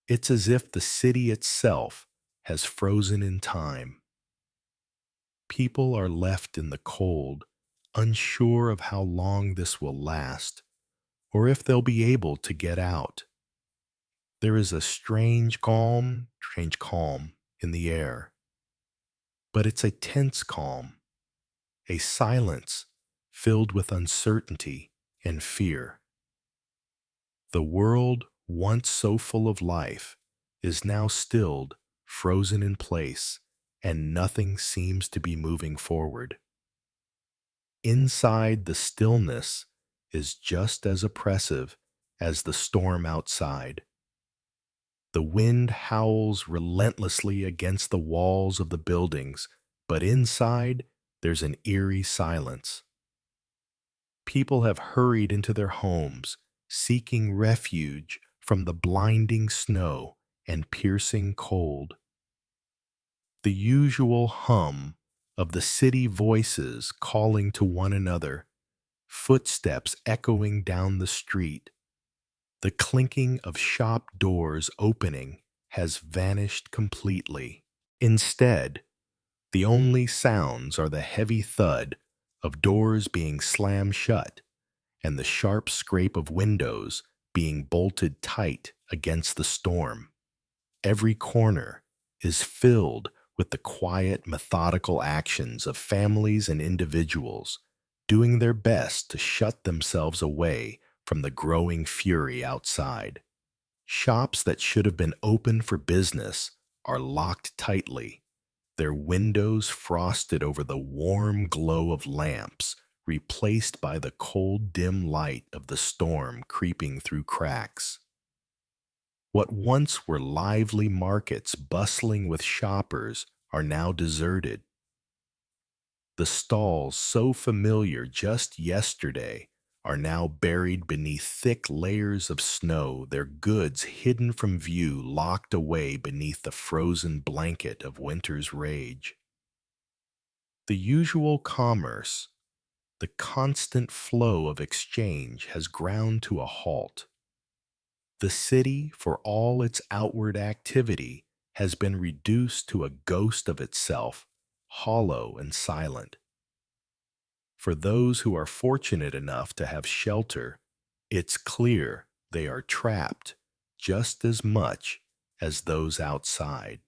It's as if the city itself has frozen in time. People are left in the cold, unsure of how long this will last or if they'll be able to get out. There is a strange calm in the air, but it's a tense calm, a silence filled with uncertainty and fear. The world, once so full of life, is now stilled, frozen in place, and nothing seems to be moving forward. Inside, the stillness is just as oppressive as the storm outside. The wind howls relentlessly against the walls of the buildings, but inside, there's an eerie silence. People have hurried into their homes, seeking refuge from the blinding snow and piercing cold. The usual hum of the city voices calling to one another, footsteps echoing down the street, the clinking of shop doors opening has vanished completely. Instead, the only sounds are the heavy thud of doors being slammed shut and the sharp scrape of windows being bolted tight against the storm. Every corner is filled with the quiet, methodical actions of families and individuals doing their best to shut themselves away from the growing fury outside. Shops that should have been open for business are locked tightly, their windows frosted over the warm glow of lamps, replaced by the cold, dim light of the storm creeping through cracks. What once were lively markets bustling with shoppers are now deserted. The stalls so familiar just yesterday are now buried beneath thick layers of snow, their goods hidden from view, locked away beneath the frozen blanket of winter's rage. The usual commerce, the constant flow of exchange has ground to a halt. The city, for all its outward activity, has been reduced to a ghost of itself, hollow and silent. For those who are fortunate enough to have shelter, it's clear they are trapped just as much as those outside.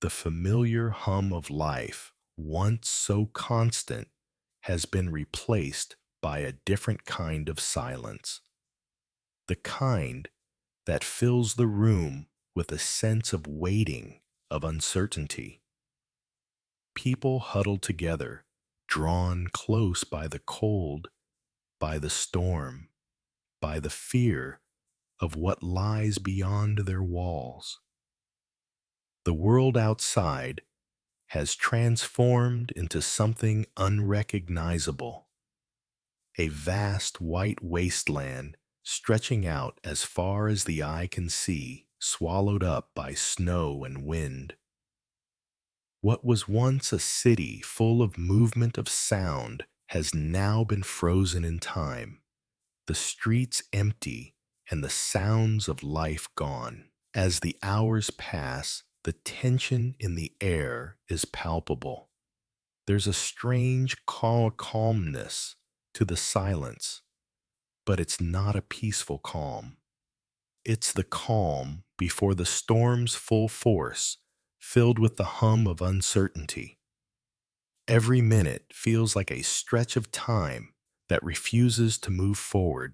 The familiar hum of life, once so constant, has been replaced by a different kind of silence. The kind that fills the room with a sense of waiting, of uncertainty. People huddle together, drawn close by the cold, by the storm, by the fear of what lies beyond their walls. The world outside has transformed into something unrecognizable, a vast white wasteland stretching out as far as the eye can see, swallowed up by snow and wind. What was once a city full of movement of sound has now been frozen in time, the streets empty and the sounds of life gone. As the hours pass, the tension in the air is palpable. There's a strange calmness to the silence, but it's not a peaceful calm. It's the calm before the storm's full force, filled with the hum of uncertainty. Every minute feels like a stretch of time that refuses to move forward,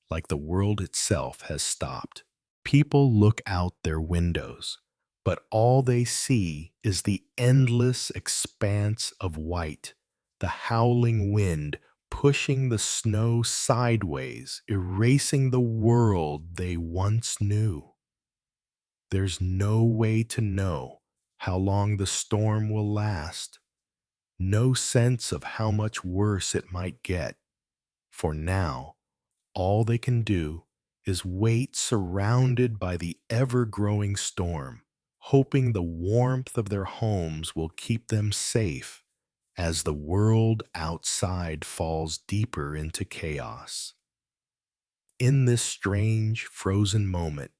like the world itself has stopped. People look out their windows, but all they see is the endless expanse of white, the howling wind pushing the snow sideways, erasing the world they once knew. There's no way to know how long the storm will last, no sense of how much worse it might get, for now all they can do is wait surrounded by the ever-growing storm, hoping the warmth of their homes will keep them safe as the world outside falls deeper into chaos. In this strange, frozen moment,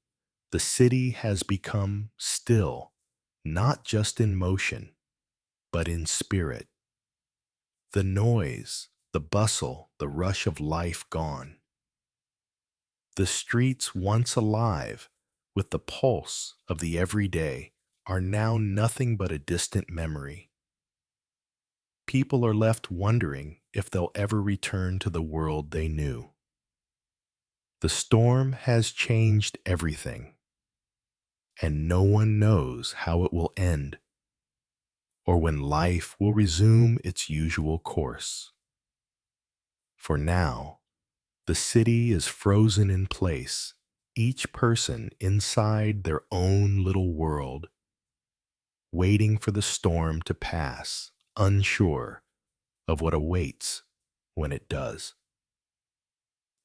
the city has become still, not just in motion, but in spirit. The noise, the bustle, the rush of life gone. The streets once alive with the pulse of the everyday are now nothing but a distant memory. People are left wondering if they'll ever return to the world they knew. The storm has changed everything, and no one knows how it will end or when life will resume its usual course. For now, the city is frozen in place, each person inside their own little world, waiting for the storm to pass, unsure of what awaits when it does.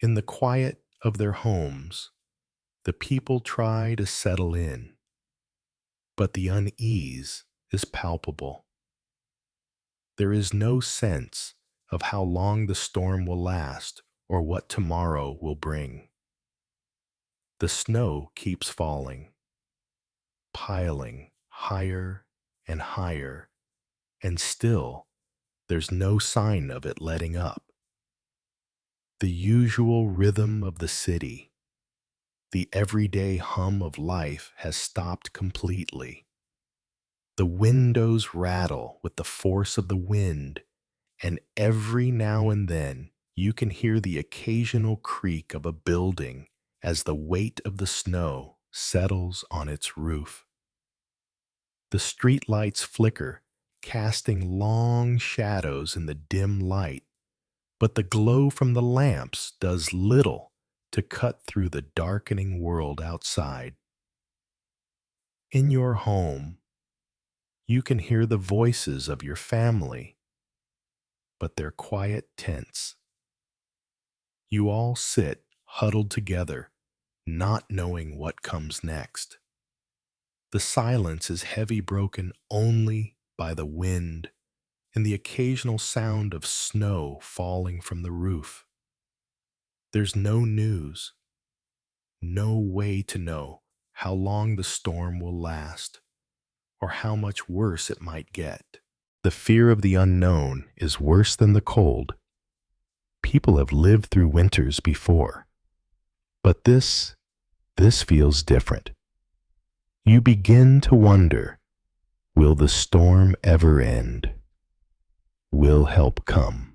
In the quiet of their homes, the people try to settle in, but the unease is palpable. There is no sense of how long the storm will last or what tomorrow will bring. The snow keeps falling, piling higher and higher, and still there's no sign of it letting up. The usual rhythm of the city, the everyday hum of life has stopped completely. The windows rattle with the force of the wind, and every now and then you can hear the occasional creak of a building as the weight of the snow settles on its roof. The streetlights flicker, casting long shadows in the dim light, but the glow from the lamps does little to cut through the darkening world outside. In your home, you can hear the voices of your family, but they're quiet tents. You all sit huddled together, not knowing what comes next. The silence is heavy, broken only by the wind and the occasional sound of snow falling from the roof. There's no news, no way to know how long the storm will last or how much worse it might get. The fear of the unknown is worse than the cold. People have lived through winters before, but this feels different. You begin to wonder, will the storm ever end? Will help come?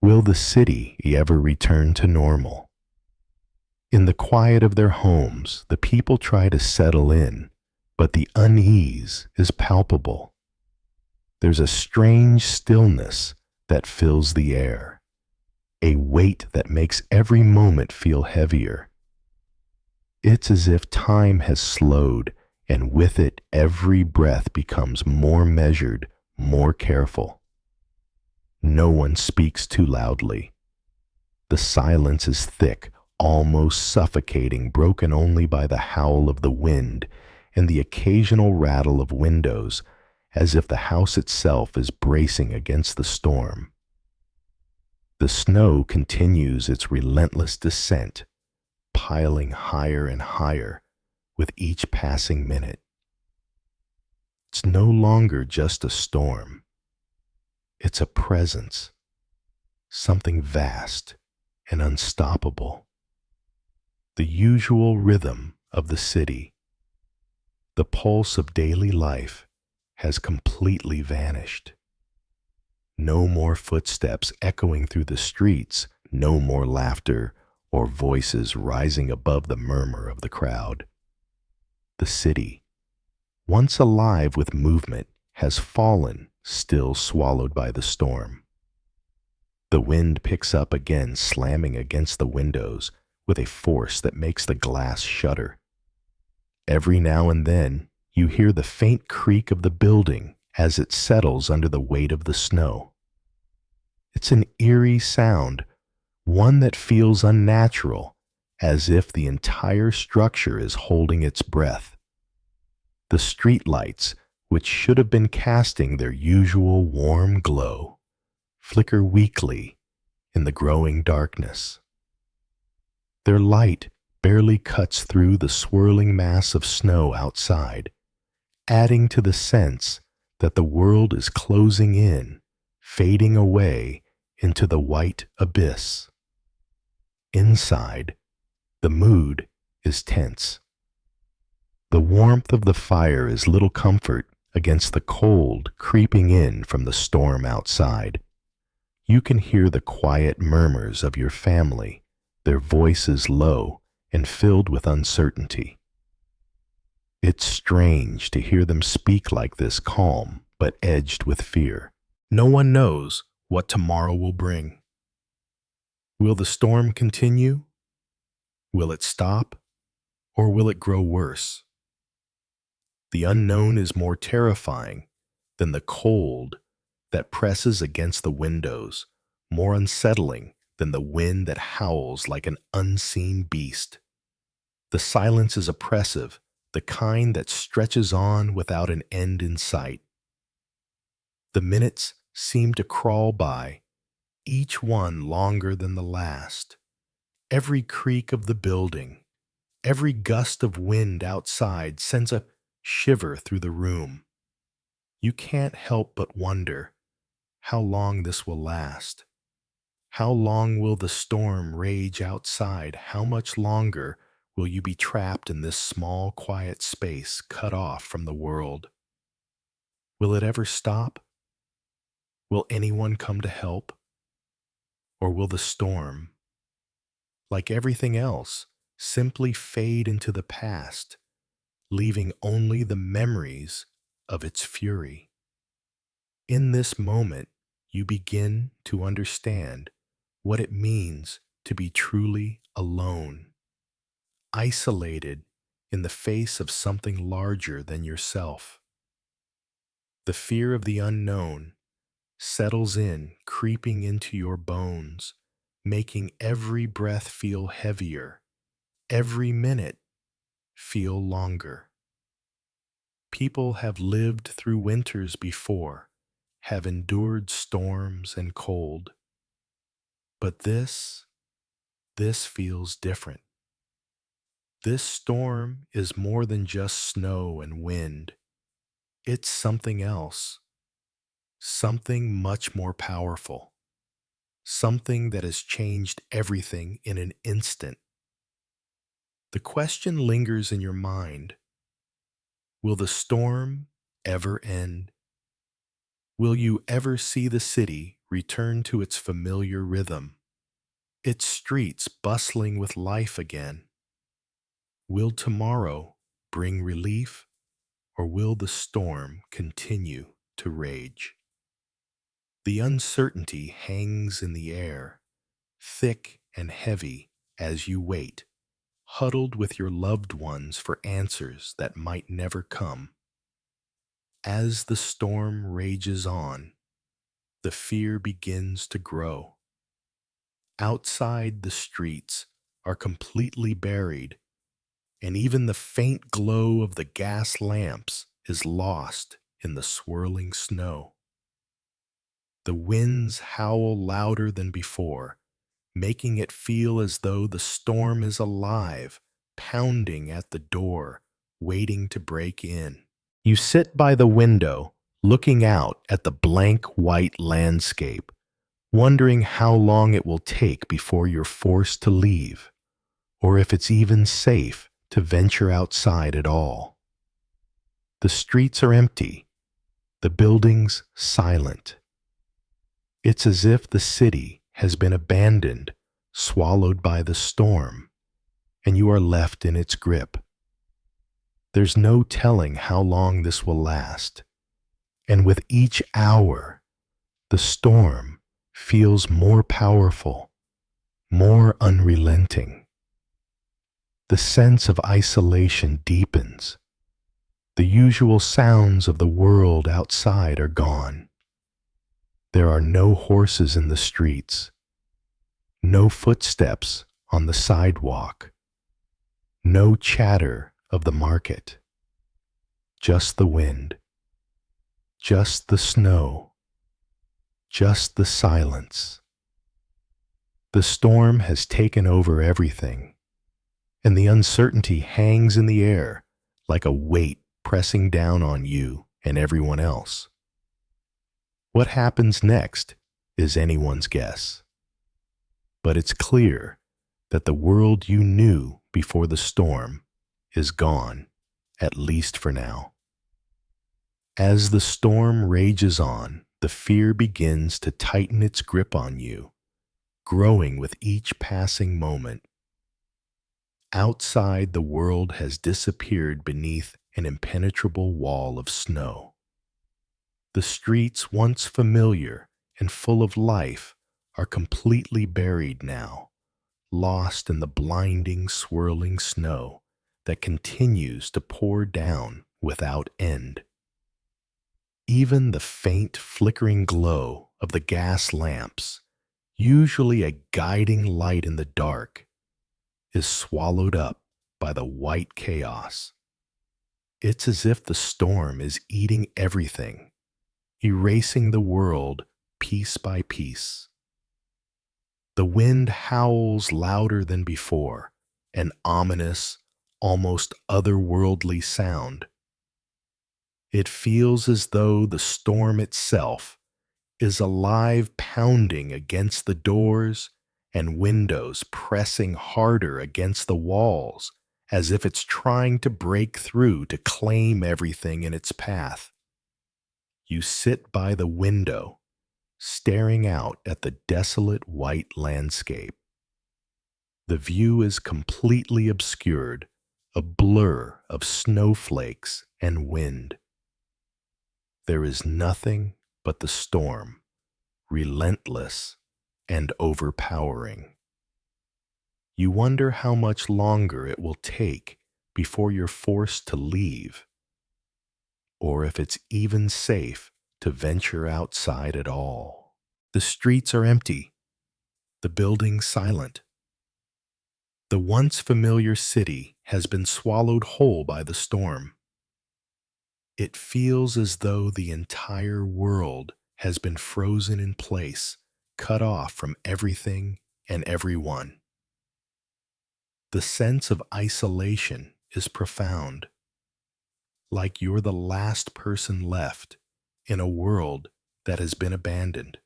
Will the city ever return to normal? In the quiet of their homes, the people try to settle in, but the unease is palpable. There's a strange stillness that fills the air, a weight that makes every moment feel heavier. It's as if time has slowed, and with it every breath becomes more measured, more careful. No one speaks too loudly. The silence is thick, almost suffocating, broken only by the howl of the wind and the occasional rattle of windows, as if the house itself is bracing against the storm. The snow continues its relentless descent, piling higher and higher with each passing minute. It's no longer just a storm. It's a presence, something vast and unstoppable. The usual rhythm of the city, the pulse of daily life, has completely vanished. No more footsteps echoing through the streets, no more laughter or voices rising above the murmur of the crowd. The city, once alive with movement, has fallen, still swallowed by the storm. The wind picks up again, slamming against the windows with a force that makes the glass shudder. Every now and then, you hear the faint creak of the building as it settles under the weight of the snow. It's an eerie sound, one that feels unnatural, as if the entire structure is holding its breath. The streetlights, which should have been casting their usual warm glow, flicker weakly in the growing darkness. Their light barely cuts through the swirling mass of snow outside, adding to the sense that the world is closing in, fading away into the white abyss. Inside, the mood is tense. The warmth of the fire is little comfort against the cold creeping in from the storm outside. You can hear the quiet murmurs of your family, their voices low and filled with uncertainty. It's strange to hear them speak like this, calm but edged with fear. No one knows what tomorrow will bring. Will the storm continue? Will it stop? Or will it grow worse? The unknown is more terrifying than the cold that presses against the windows, more unsettling than the wind that howls like an unseen beast. The silence is oppressive, the kind that stretches on without an end in sight. The minutes seem to crawl by, each one longer than the last. Every creak of the building, every gust of wind outside sends a shiver through the room. You can't help but wonder how long this will last. How long will the storm rage outside? How much longer will you be trapped in this small, quiet space, cut off from the world? Will it ever stop? Will anyone come to help? Or will the storm, like everything else, simply fade into the past, leaving only the memories of its fury? In this moment, you begin to understand what it means to be truly alone, isolated in the face of something larger than yourself. The fear of the unknown settles in, creeping into your bones, making every breath feel heavier, every minute feel longer. People have lived through winters before, have endured storms and cold. But this feels different. This storm is more than just snow and wind. It's something else, something much more powerful, something that has changed everything in an instant. The question lingers in your mind: will the storm ever end? Will you ever see the city return to its familiar rhythm, its streets bustling with life again? Will tomorrow bring relief, or will the storm continue to rage? The uncertainty hangs in the air, thick and heavy as you wait, huddled with your loved ones for answers that might never come. As the storm rages on, the fear begins to grow. Outside, the streets are completely buried, and even the faint glow of the gas lamps is lost in the swirling snow. The winds howl louder than before, making it feel as though the storm is alive, pounding at the door, waiting to break in. You sit by the window, looking out at the blank white landscape, wondering how long it will take before you're forced to leave, or if it's even safe to venture outside at all. The streets are empty, the buildings silent. It's as if the city has been abandoned, swallowed by the storm, and you are left in its grip. There's no telling how long this will last, and with each hour, the storm feels more powerful, more unrelenting. The sense of isolation deepens. The usual sounds of the world outside are gone. There are no horses in the streets, no footsteps on the sidewalk, no chatter of the market, just the wind, just the snow, just the silence. The storm has taken over everything, and the uncertainty hangs in the air like a weight pressing down on you and everyone else. What happens next is anyone's guess, but it's clear that the world you knew before the storm is gone, at least for now. As the storm rages on, the fear begins to tighten its grip on you, growing with each passing moment. Outside, the world has disappeared beneath an impenetrable wall of snow. The streets, once familiar and full of life, are completely buried now, lost in the blinding, swirling snow that continues to pour down without end. Even the faint, flickering glow of the gas lamps, usually a guiding light in the dark, is swallowed up by the white chaos. It's as if the storm is eating everything, erasing the world piece by piece. The wind howls louder than before, an ominous, almost otherworldly sound. It feels as though the storm itself is alive, pounding against the doors and windows, pressing harder against the walls, as if it's trying to break through to claim everything in its path. You sit by the window, staring out at the desolate white landscape. The view is completely obscured, a blur of snowflakes and wind. There is nothing but the storm, relentless and overpowering. You wonder how much longer it will take before you're forced to leave, or if it's even safe to venture outside at all. The streets are empty, the buildings silent. The once familiar city has been swallowed whole by the storm. It feels as though the entire world has been frozen in place, cut off from everything and everyone. The sense of isolation is profound, like you're the last person left in a world that has been abandoned.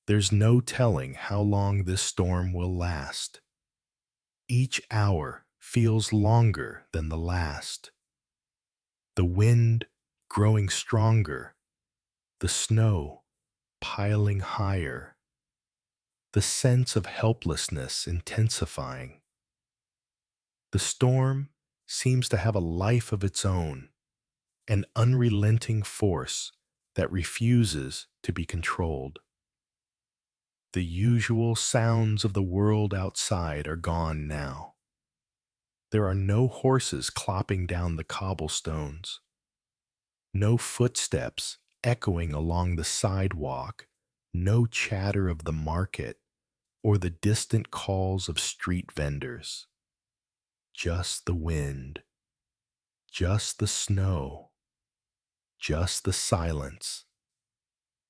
There's no telling how long this storm will last. Each hour feels longer than the last. The wind growing stronger, the snow piling higher, the sense of helplessness intensifying. The storm seems to have a life of its own, an unrelenting force that refuses to be controlled. The usual sounds of the world outside are gone now. There are no horses clopping down the cobblestones, no footsteps echoing along the sidewalk, no chatter of the market or the distant calls of street vendors. Just the wind, just the snow, just the silence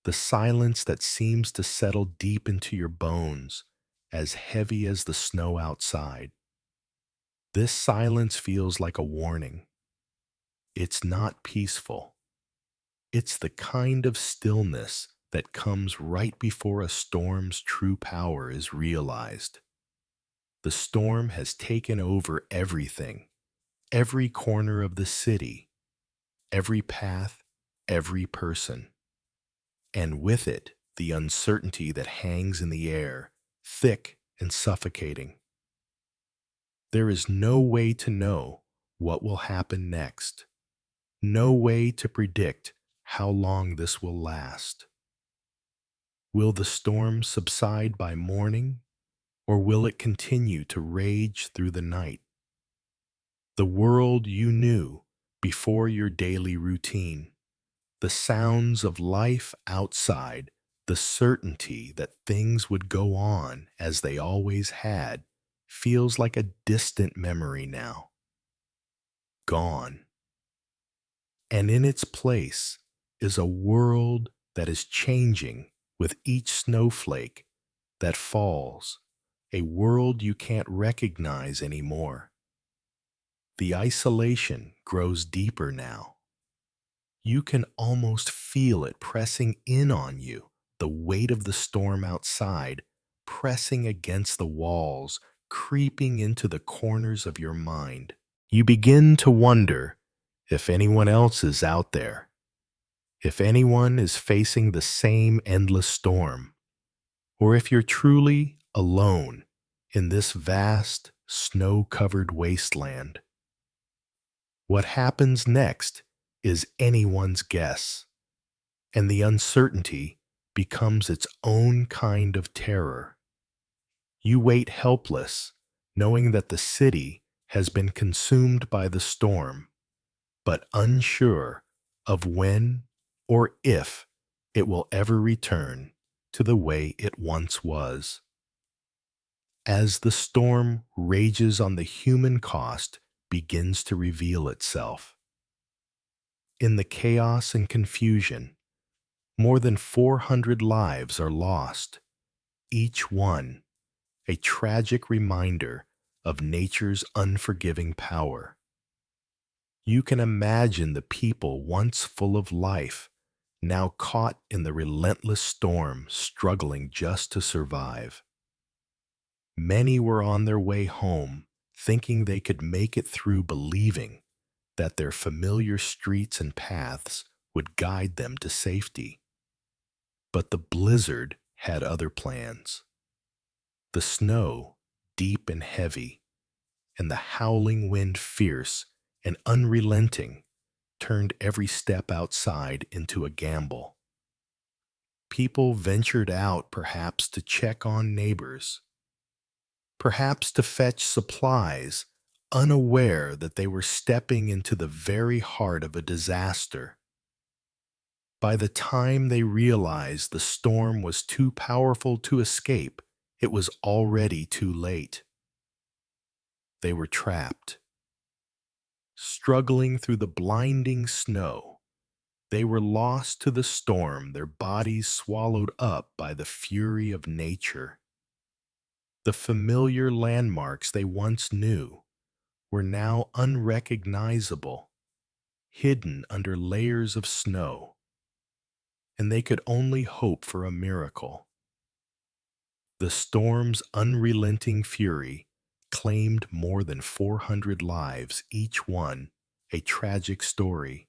that seems to settle deep into your bones, as heavy as the snow outside. This silence feels like a warning. It's not peaceful. It's the kind of stillness that comes right before a storm's true power is realized. The storm has taken over everything, every corner of the city, every path, every person. And with it, the uncertainty that hangs in the air, thick and suffocating. There is no way to know what will happen next, no way to predict how long this will last. Will the storm subside by morning, or will it continue to rage through the night? The world you knew before your daily routine, the sounds of life outside, the certainty that things would go on as they always had, feels like a distant memory now. Gone. And in its place is a world that is changing with each snowflake that falls, a world you can't recognize anymore. The isolation grows deeper now. You can almost feel it pressing in on you, the weight of the storm outside, pressing against the walls, creeping into the corners of your mind. You begin to wonder if anyone else is out there, if anyone is facing the same endless storm, or if you're truly alone in this vast, snow-covered wasteland. What happens next is anyone's guess, and the uncertainty becomes its own kind of terror. You wait helpless, knowing that the city has been consumed by the storm, but unsure of when or if it will ever return to the way it once was. As the storm rages on, the human cost begins to reveal itself. In the chaos and confusion, more than 400 lives are lost, each one a tragic reminder of nature's unforgiving power. You can imagine the people once full of life, now caught in the relentless storm, struggling just to survive. Many were on their way home, thinking they could make it through, believing that their familiar streets and paths would guide them to safety. But the blizzard had other plans. The snow, deep and heavy, and the howling wind, fierce and unrelenting, turned every step outside into a gamble. People ventured out, perhaps to check on neighbors, perhaps to fetch supplies, unaware that they were stepping into the very heart of a disaster. By the time they realized the storm was too powerful to escape, it was already too late. They were trapped. Struggling through the blinding snow, they were lost to the storm, their bodies swallowed up by the fury of nature. The familiar landmarks they once knew were now unrecognizable, hidden under layers of snow, and they could only hope for a miracle. The storm's unrelenting fury claimed more than 400 lives, each one a tragic story,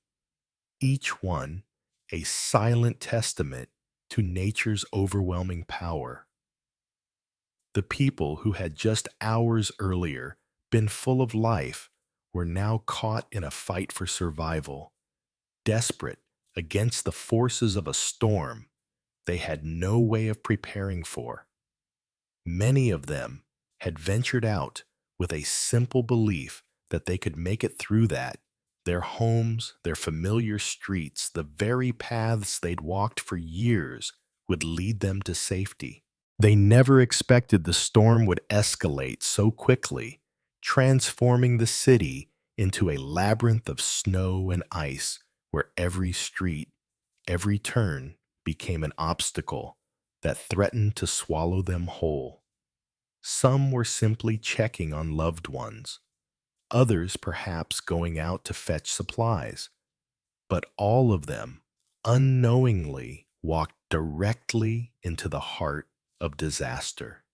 each one a silent testament to nature's overwhelming power. The people who had just hours earlier been full of life were now caught in a fight for survival, desperate against the forces of a storm they had no way of preparing for. Many of them had ventured out with a simple belief that they could make it through that. Their homes, their familiar streets, the very paths they'd walked for years would lead them to safety. They never expected the storm would escalate so quickly, transforming the city into a labyrinth of snow and ice where every street, every turn became an obstacle that threatened to swallow them whole. Some were simply checking on loved ones, others perhaps going out to fetch supplies, but all of them unknowingly walked directly into the heart of disaster.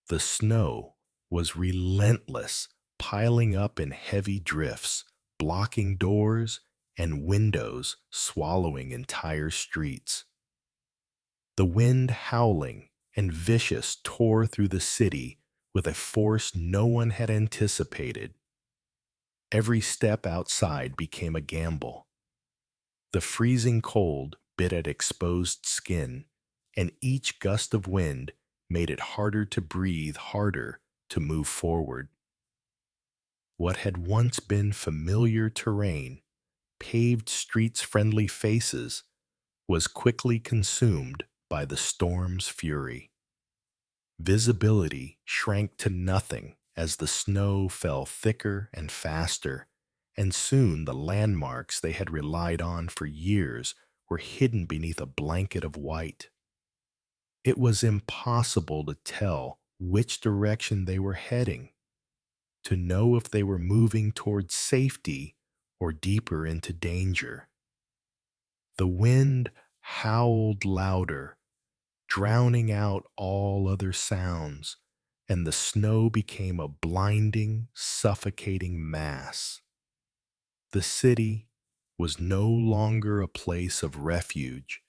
The snow was relentless, piling up in heavy drifts, blocking doors and windows, swallowing entire streets. The wind, howling and vicious, tore through the city with a force no one had anticipated. Every step outside became a gamble. The freezing cold bit at exposed skin, and each gust of wind made it harder to breathe, harder to move forward. What had once been familiar terrain, paved streets, friendly faces, was quickly consumed by the storm's fury. Visibility shrank to nothing as the snow fell thicker and faster, and soon the landmarks they had relied on for years were hidden beneath a blanket of white. It was impossible to tell which direction they were heading, to know if they were moving towards safety or deeper into danger. The wind howled louder, drowning out all other sounds, and the snow became a blinding, suffocating mass. The city was no longer a place of refuge,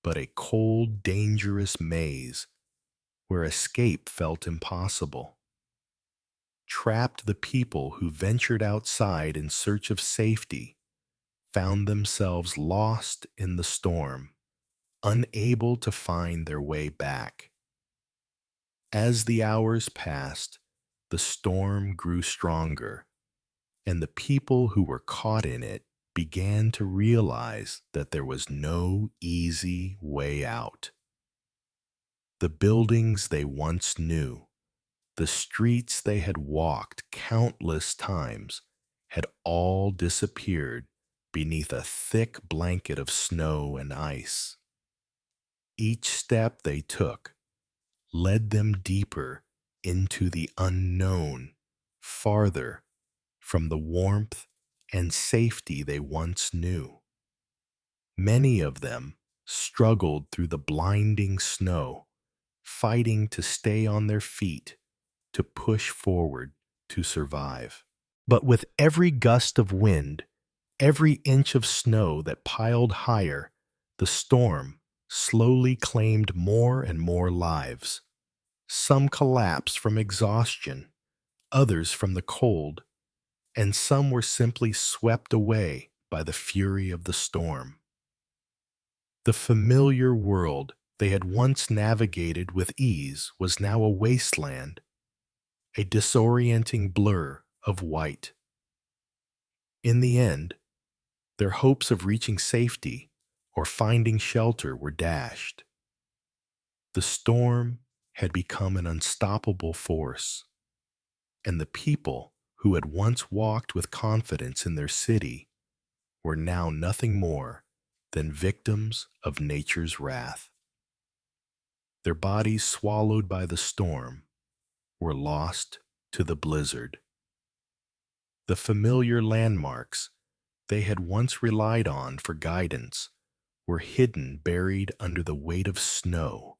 but a cold, dangerous maze where escape felt impossible. Trapped, the people who ventured outside in search of safety found themselves lost in the storm, unable to find their way back. As the hours passed, the storm grew stronger, and the people who were caught in it began to realize that there was no easy way out. The buildings they once knew, the streets they had walked countless times, had all disappeared beneath a thick blanket of snow and ice. Each step they took led them deeper into the unknown, farther from the warmth and safety they once knew. Many of them struggled through the blinding snow, fighting to stay on their feet, to push forward, to survive. But with every gust of wind, every inch of snow that piled higher, the storm slowly claimed more and more lives. Some collapsed from exhaustion, others from the cold, and some were simply swept away by the fury of the storm. The familiar world they had once navigated with ease was now a wasteland, a disorienting blur of white. In the end, their hopes of reaching safety or finding shelter were dashed. The storm had become an unstoppable force, and the people who had once walked with confidence in their city were now nothing more than victims of nature's wrath. Their bodies, swallowed by the storm, were lost to the blizzard. The familiar landmarks they had once relied on for guidance were hidden, buried under the weight of snow,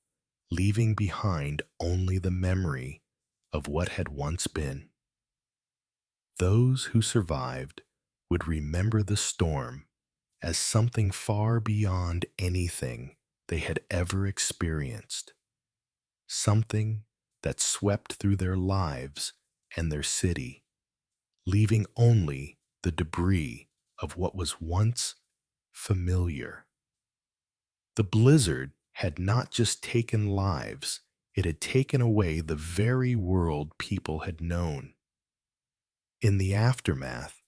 leaving behind only the memory of what had once been. Those who survived would remember the storm as something far beyond anything they had ever experienced, something that swept through their lives and their city, leaving only the debris of what was once familiar. The blizzard had not just taken lives, it had taken away the very world people had known. In the aftermath,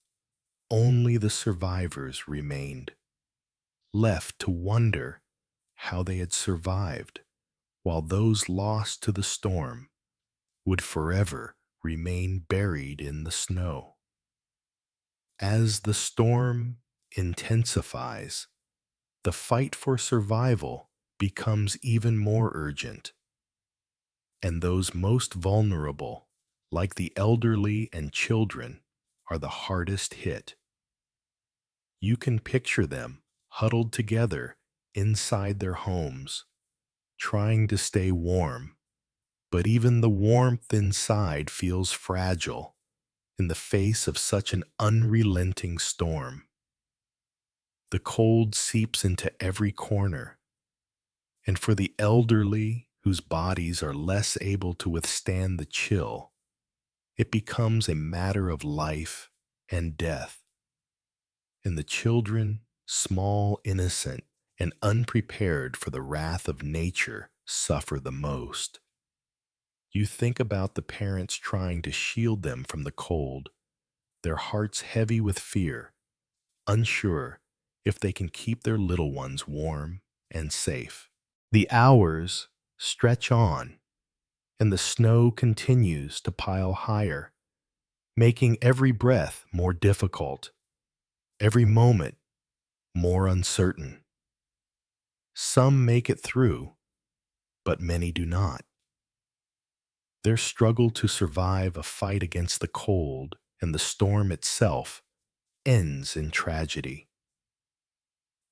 only the survivors remained, left to wonder how they had survived, while those lost to the storm would forever remain buried in the snow. As the storm intensifies, the fight for survival becomes even more urgent, and those most vulnerable, like the elderly and children, are the hardest hit. You can picture them huddled together inside their homes, trying to stay warm, but even the warmth inside feels fragile in the face of such an unrelenting storm. The cold seeps into every corner, and for the elderly whose bodies are less able to withstand the chill, it becomes a matter of life and death. And the children, small, innocent, and unprepared for the wrath of nature, suffer the most. You think about the parents trying to shield them from the cold, their hearts heavy with fear, unsure if they can keep their little ones warm and safe. The hours stretch on, and the snow continues to pile higher, making every breath more difficult, every moment more uncertain. Some make it through, but many do not. Their struggle to survive a fight against the cold and the storm itself ends in tragedy.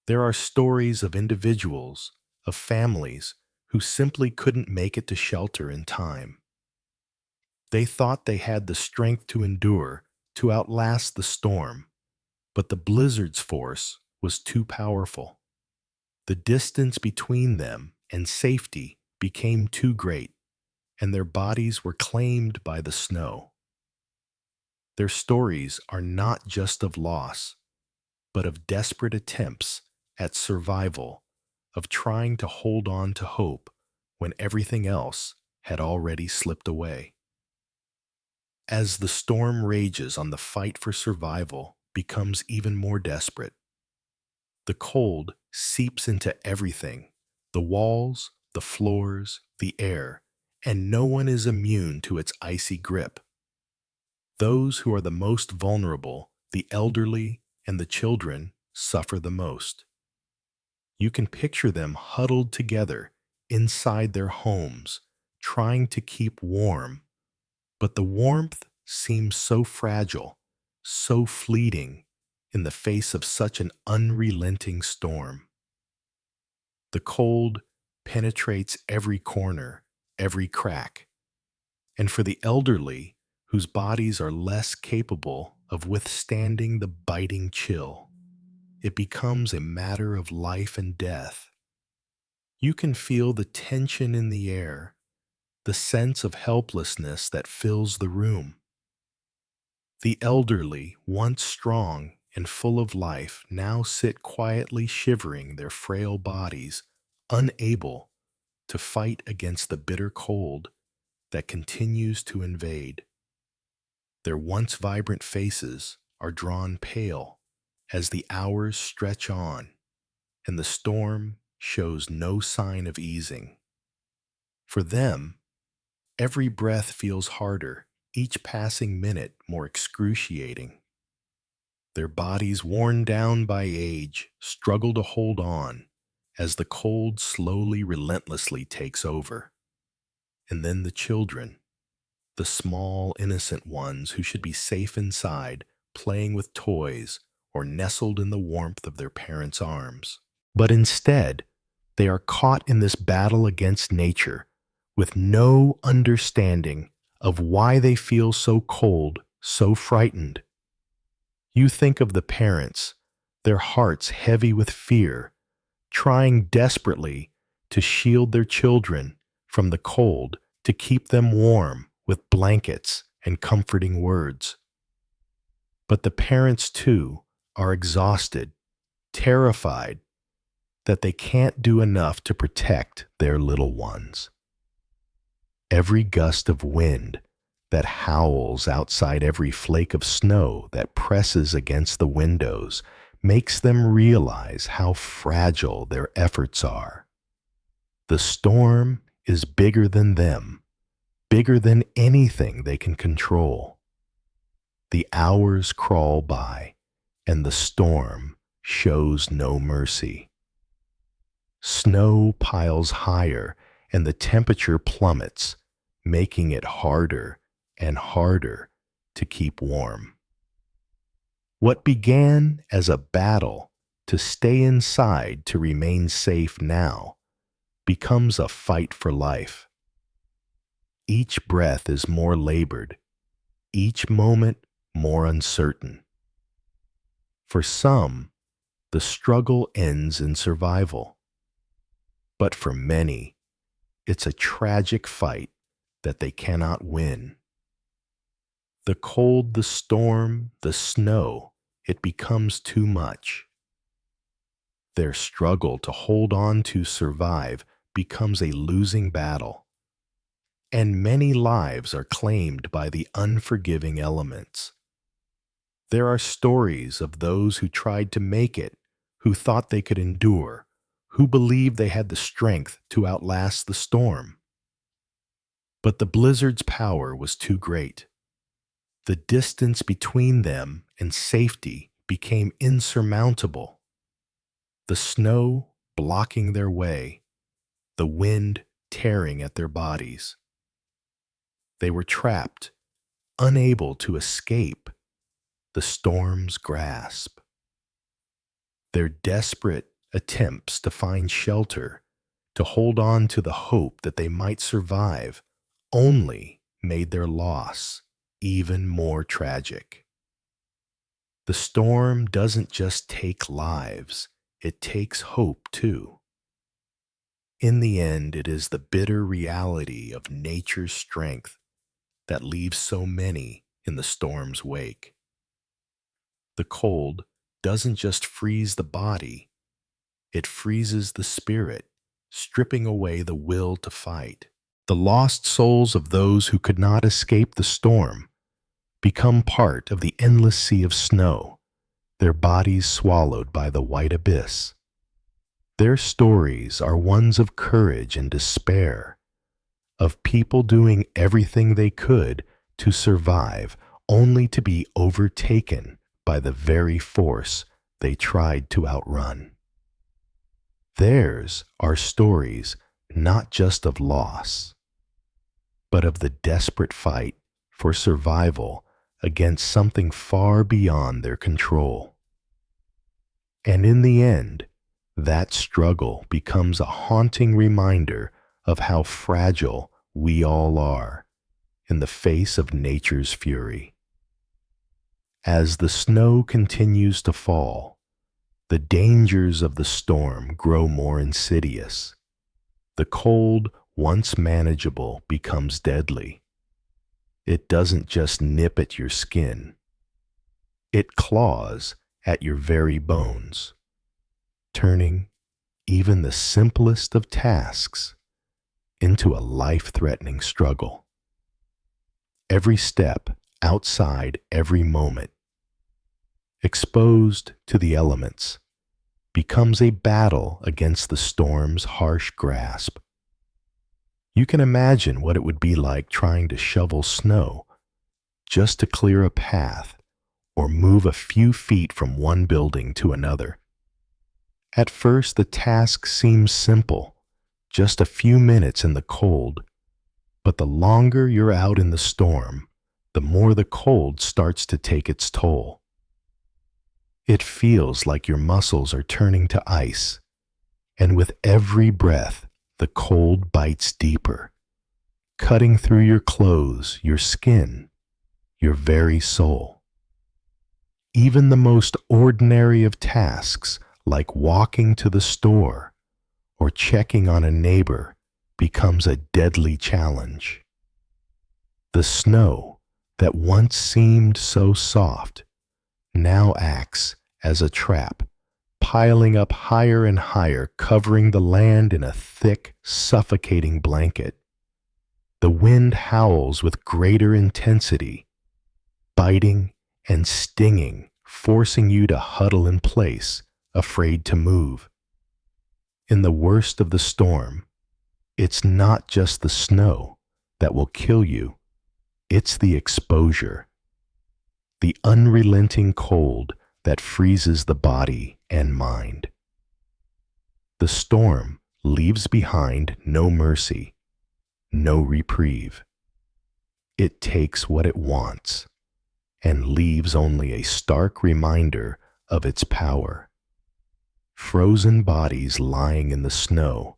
There are stories of individuals, of families, who simply couldn't make it to shelter in time. They thought they had the strength to endure, to outlast the storm, but the blizzard's force was too powerful. The distance between them and safety became too great, and their bodies were claimed by the snow. Their stories are not just of loss, but of desperate attempts at survival, of trying to hold on to hope when everything else had already slipped away. As the storm rages on, the fight for survival becomes even more desperate. The cold seeps into everything: the walls, the floors, the air, and no one is immune to its icy grip. Those who are the most vulnerable, the elderly and the children, suffer the most. You can picture them huddled together inside their homes, trying to keep warm, but the warmth seems so fragile, so fleeting, in the face of such an unrelenting storm. The cold penetrates every corner, every crack, and for the elderly, whose bodies are less capable of withstanding the biting chill, it becomes a matter of life and death. You can feel the tension in the air, the sense of helplessness that fills the room. The elderly, once strong and full of life, now sit quietly shivering their frail bodies, unable to fight against the bitter cold that continues to invade. Their once vibrant faces are drawn pale as the hours stretch on, and the storm shows no sign of easing. For them, every breath feels harder, each passing minute more excruciating. Their bodies, worn down by age, struggle to hold on as the cold slowly, relentlessly takes over. And then the children, the small, innocent ones who should be safe inside, playing with toys or nestled in the warmth of their parents' arms. But instead, they are caught in this battle against nature with no understanding of why they feel so cold, so frightened. You think of the parents, their hearts heavy with fear, trying desperately to shield their children from the cold, to keep them warm with blankets and comforting words. But the parents, too, are exhausted, terrified that they can't do enough to protect their little ones. Every gust of wind that howls outside, every flake of snow that presses against the windows, makes them realize how fragile their efforts are. The storm is bigger than them, bigger than anything they can control. The hours crawl by, and the storm shows no mercy. Snow piles higher, and the temperature plummets, making it harder and harder to keep warm. What began as a battle to stay inside, to remain safe, now becomes a fight for life. Each breath is more labored, each moment more uncertain. For some, the struggle ends in survival. But for many, it's a tragic fight that they cannot win. The cold, the storm, the snow, it becomes too much. Their struggle to hold on to survive becomes a losing battle. And many lives are claimed by the unforgiving elements. There are stories of those who tried to make it, who thought they could endure, who believed they had the strength to outlast the storm. But the blizzard's power was too great. The distance between them and safety became insurmountable. The snow blocking their way, the wind tearing at their bodies. They were trapped, unable to escape, the storm's grasp. Their desperate attempts to find shelter, to hold on to the hope that they might survive, only made their loss even more tragic. The storm doesn't just take lives, it takes hope too. In the end, it is the bitter reality of nature's strength that leaves so many in the storm's wake. The cold doesn't just freeze the body, it freezes the spirit, stripping away the will to fight. The lost souls of those who could not escape the storm become part of the endless sea of snow, their bodies swallowed by the white abyss. Their stories are ones of courage and despair, of people doing everything they could to survive, only to be overtaken by the very force they tried to outrun. Theirs are stories not just of loss, but of the desperate fight for survival against something far beyond their control. And in the end, that struggle becomes a haunting reminder of how fragile we all are in the face of nature's fury. As the snow continues to fall, the dangers of the storm grow more insidious. The cold, once manageable, becomes deadly. It doesn't just nip at your skin. It claws at your very bones, turning even the simplest of tasks into a life-threatening struggle. Every step outside every moment, exposed to the elements, becomes a battle against the storm's harsh grasp. You can imagine what it would be like trying to shovel snow just to clear a path or move a few feet from one building to another. At first, the task seems simple, just a few minutes in the cold, but the longer you're out in the storm, the more the cold starts to take its toll. It feels like your muscles are turning to ice, and with every breath, the cold bites deeper, cutting through your clothes, your skin, your very soul. Even the most ordinary of tasks, like walking to the store or checking on a neighbor, becomes a deadly challenge. The snow that once seemed so soft now acts as a trap, piling up higher and higher, covering the land in a thick, suffocating blanket. The wind howls with greater intensity, biting and stinging, forcing you to huddle in place, afraid to move. In the worst of the storm, it's not just the snow that will kill you, it's the exposure, the unrelenting cold that freezes the body and mind. The storm leaves behind no mercy, no reprieve. It takes what it wants and leaves only a stark reminder of its power. Frozen bodies lying in the snow,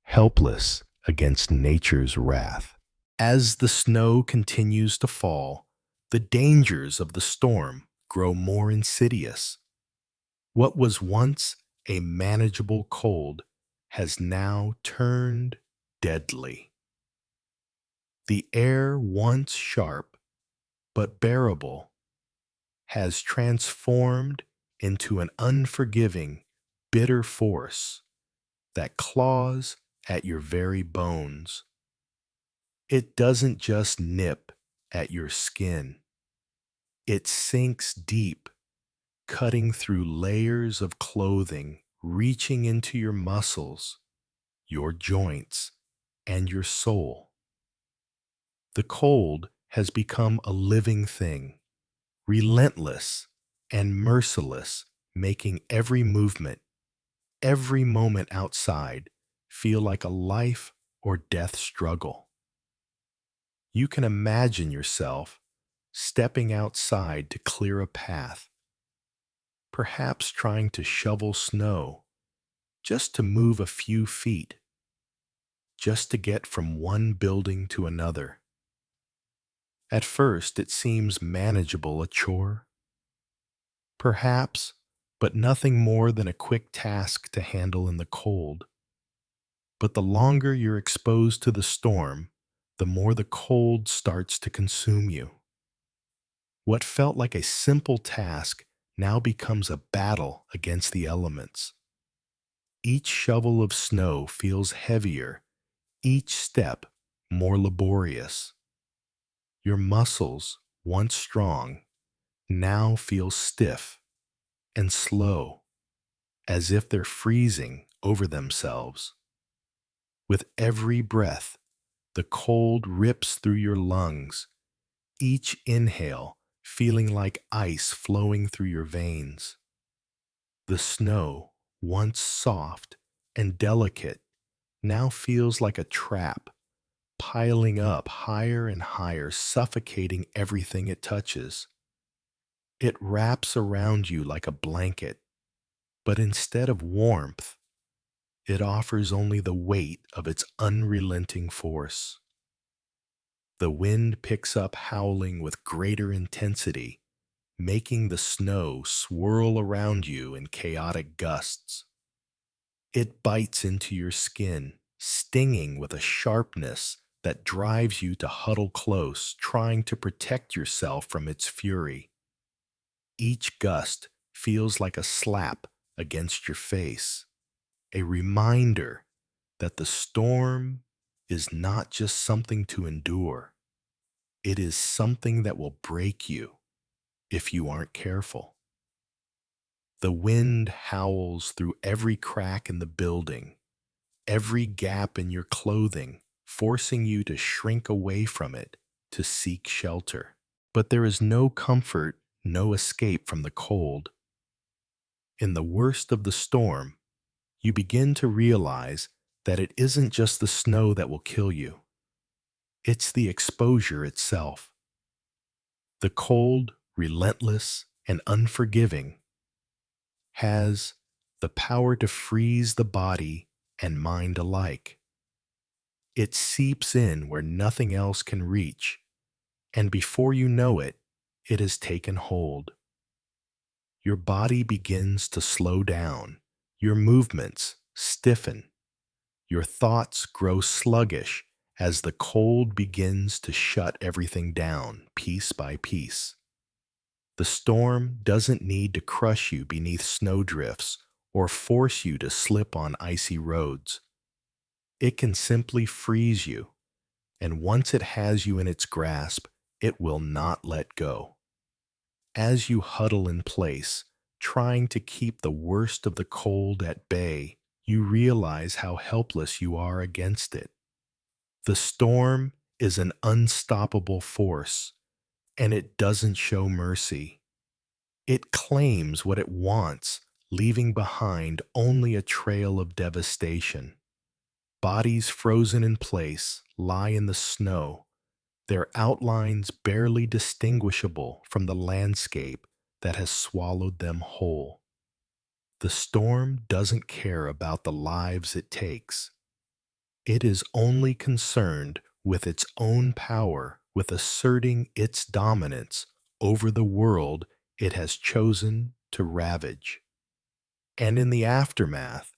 helpless against nature's wrath. As the snow continues to fall, the dangers of the storm grow more insidious. What was once a manageable cold has now turned deadly. The air, once sharp but bearable, has transformed into an unforgiving, bitter force that claws at your very bones. It doesn't just nip at your skin. It sinks deep, cutting through layers of clothing, reaching into your muscles, your joints, and your soul. The cold has become a living thing, relentless and merciless, making every movement, every moment outside feel like a life or death struggle. You can imagine yourself stepping outside to clear a path, perhaps trying to shovel snow just to move a few feet, just to get from one building to another. At first, it seems manageable a chore, perhaps, but nothing more than a quick task to handle in the cold. But the longer you're exposed to the storm, the more the cold starts to consume you. What felt like a simple task now becomes a battle against the elements. Each shovel of snow feels heavier, each step more laborious. Your muscles, once strong, now feel stiff and slow, as if they're freezing over themselves. With every breath, the cold rips through your lungs, each inhale feeling like ice flowing through your veins. The snow, once soft and delicate, now feels like a trap, piling up higher and higher, suffocating everything it touches. It wraps around you like a blanket, but instead of warmth, it offers only the weight of its unrelenting force. The wind picks up howling with greater intensity, making the snow swirl around you in chaotic gusts. It bites into your skin, stinging with a sharpness that drives you to huddle close, trying to protect yourself from its fury. Each gust feels like a slap against your face, a reminder that the storm is not just something to endure, it is something that will break you if you aren't careful. The wind howls through every crack in the building, every gap in your clothing, forcing you to shrink away from it to seek shelter. But there is no comfort, no escape from the cold. In the worst of the storm, you begin to realize that it isn't just the snow that will kill you. It's the exposure itself. The cold, relentless, and unforgiving, has the power to freeze the body and mind alike. It seeps in where nothing else can reach, and before you know it, it has taken hold. Your body begins to slow down, your movements stiffen, your thoughts grow sluggish as the cold begins to shut everything down piece by piece. The storm doesn't need to crush you beneath snowdrifts or force you to slip on icy roads. It can simply freeze you, and once it has you in its grasp, it will not let go. As you huddle in place, trying to keep the worst of the cold at bay, you realize how helpless you are against it. The storm is an unstoppable force, and it doesn't show mercy. It claims what it wants, leaving behind only a trail of devastation. Bodies frozen in place lie in the snow, their outlines barely distinguishable from the landscape that has swallowed them whole. The storm doesn't care about the lives it takes. It is only concerned with its own power, with asserting its dominance over the world it has chosen to ravage. And in the aftermath,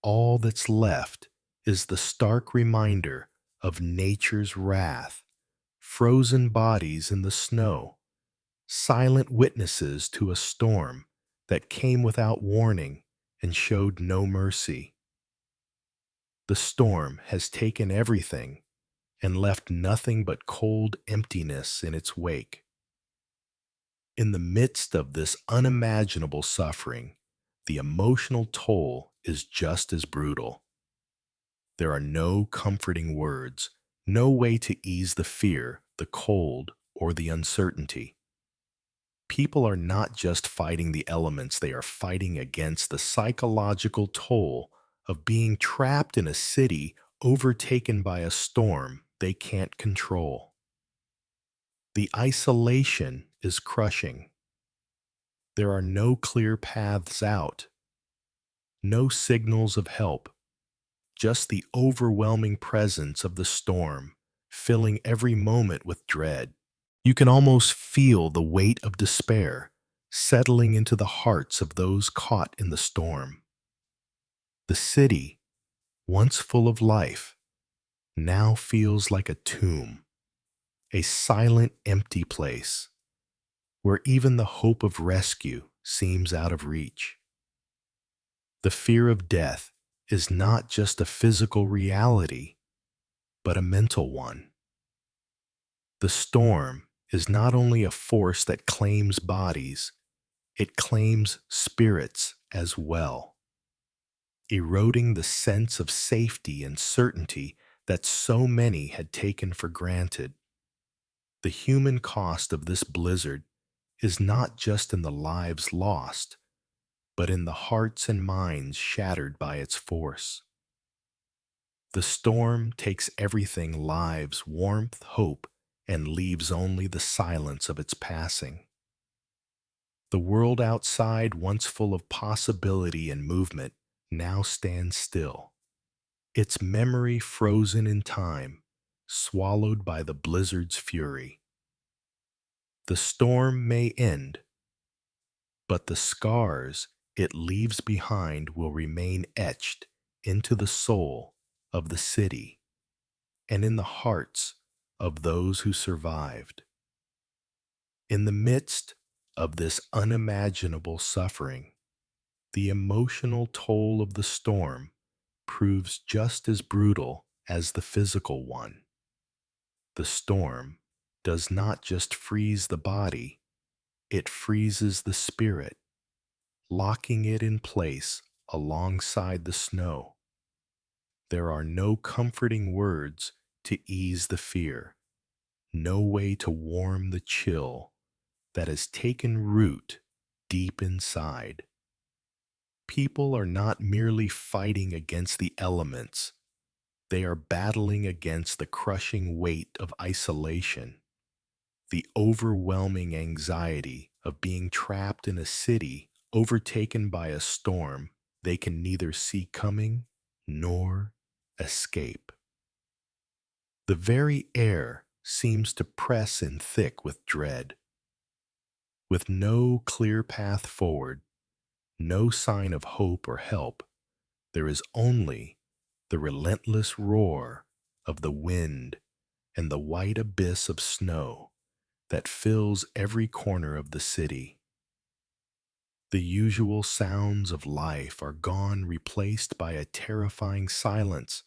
all that's left is the stark reminder of nature's wrath, frozen bodies in the snow, silent witnesses to a storm that came without warning and showed no mercy. The storm has taken everything and left nothing but cold emptiness in its wake. In the midst of this unimaginable suffering, the emotional toll is just as brutal. There are no comforting words, no way to ease the fear, the cold, or the uncertainty. People are not just fighting the elements, they are fighting against the psychological toll of being trapped in a city overtaken by a storm they can't control. The isolation is crushing. There are no clear paths out, no signals of help, just the overwhelming presence of the storm, filling every moment with dread. You can almost feel the weight of despair settling into the hearts of those caught in the storm. The city, once full of life, now feels like a tomb, a silent, empty place where even the hope of rescue seems out of reach. The fear of death is not just a physical reality, but a mental one. The storm is not only a force that claims bodies, it claims spirits as well, eroding the sense of safety and certainty that so many had taken for granted. The human cost of this blizzard is not just in the lives lost, but in the hearts and minds shattered by its force. The storm takes everything lives warmth, hope, and leaves only the silence of its passing. The world outside, once full of possibility and movement, now stands still, its memory frozen in time, swallowed by the blizzard's fury. The storm may end, but the scars it leaves behind will remain etched into the soul of the city and in the hearts of those who survived. In the midst of this unimaginable suffering, the emotional toll of the storm proves just as brutal as the physical one. The storm does not just freeze the body, it freezes the spirit, locking it in place alongside the snow. There are no comforting words to ease the fear, no way to warm the chill that has taken root deep inside. People are not merely fighting against the elements, they are battling against the crushing weight of isolation, the overwhelming anxiety of being trapped in a city overtaken by a storm they can neither see coming nor escape. The very air seems to press in thick with dread. With no clear path forward, no sign of hope or help, there is only the relentless roar of the wind and the white abyss of snow that fills every corner of the city. The usual sounds of life are gone, replaced by a terrifying silence,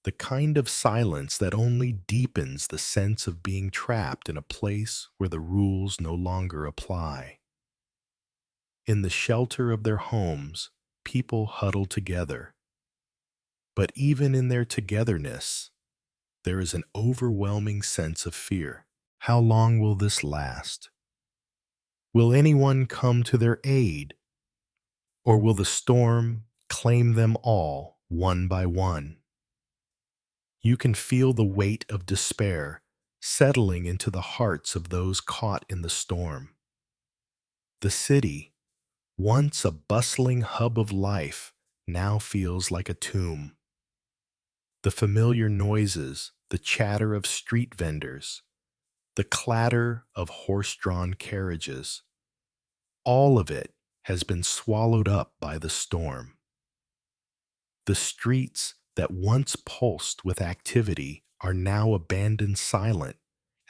the kind of silence that only deepens the sense of being trapped in a place where the rules no longer apply. In the shelter of their homes, people huddle together. But even in their togetherness, there is an overwhelming sense of fear. How long will this last? Will anyone come to their aid? Or will the storm claim them all one by one? You can feel the weight of despair settling into the hearts of those caught in the storm. The city, once a bustling hub of life, now feels like a tomb. The familiar noises, the chatter of street vendors, the clatter of horse-drawn carriages, all of it has been swallowed up by the storm. The streets that once pulsed with activity are now abandoned silent,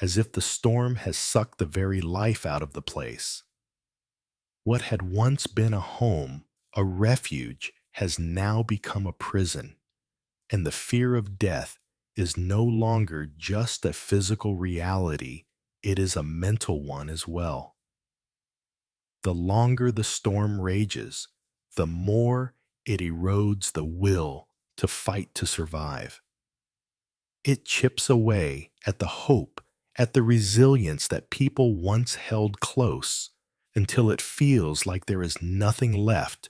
as if the storm has sucked the very life out of the place. What had once been a home, a refuge, has now become a prison, and the fear of death is no longer just a physical reality, it is a mental one as well. The longer the storm rages, the more it erodes the will to fight to survive. It chips away at the hope, at the resilience that people once held close, until it feels like there is nothing left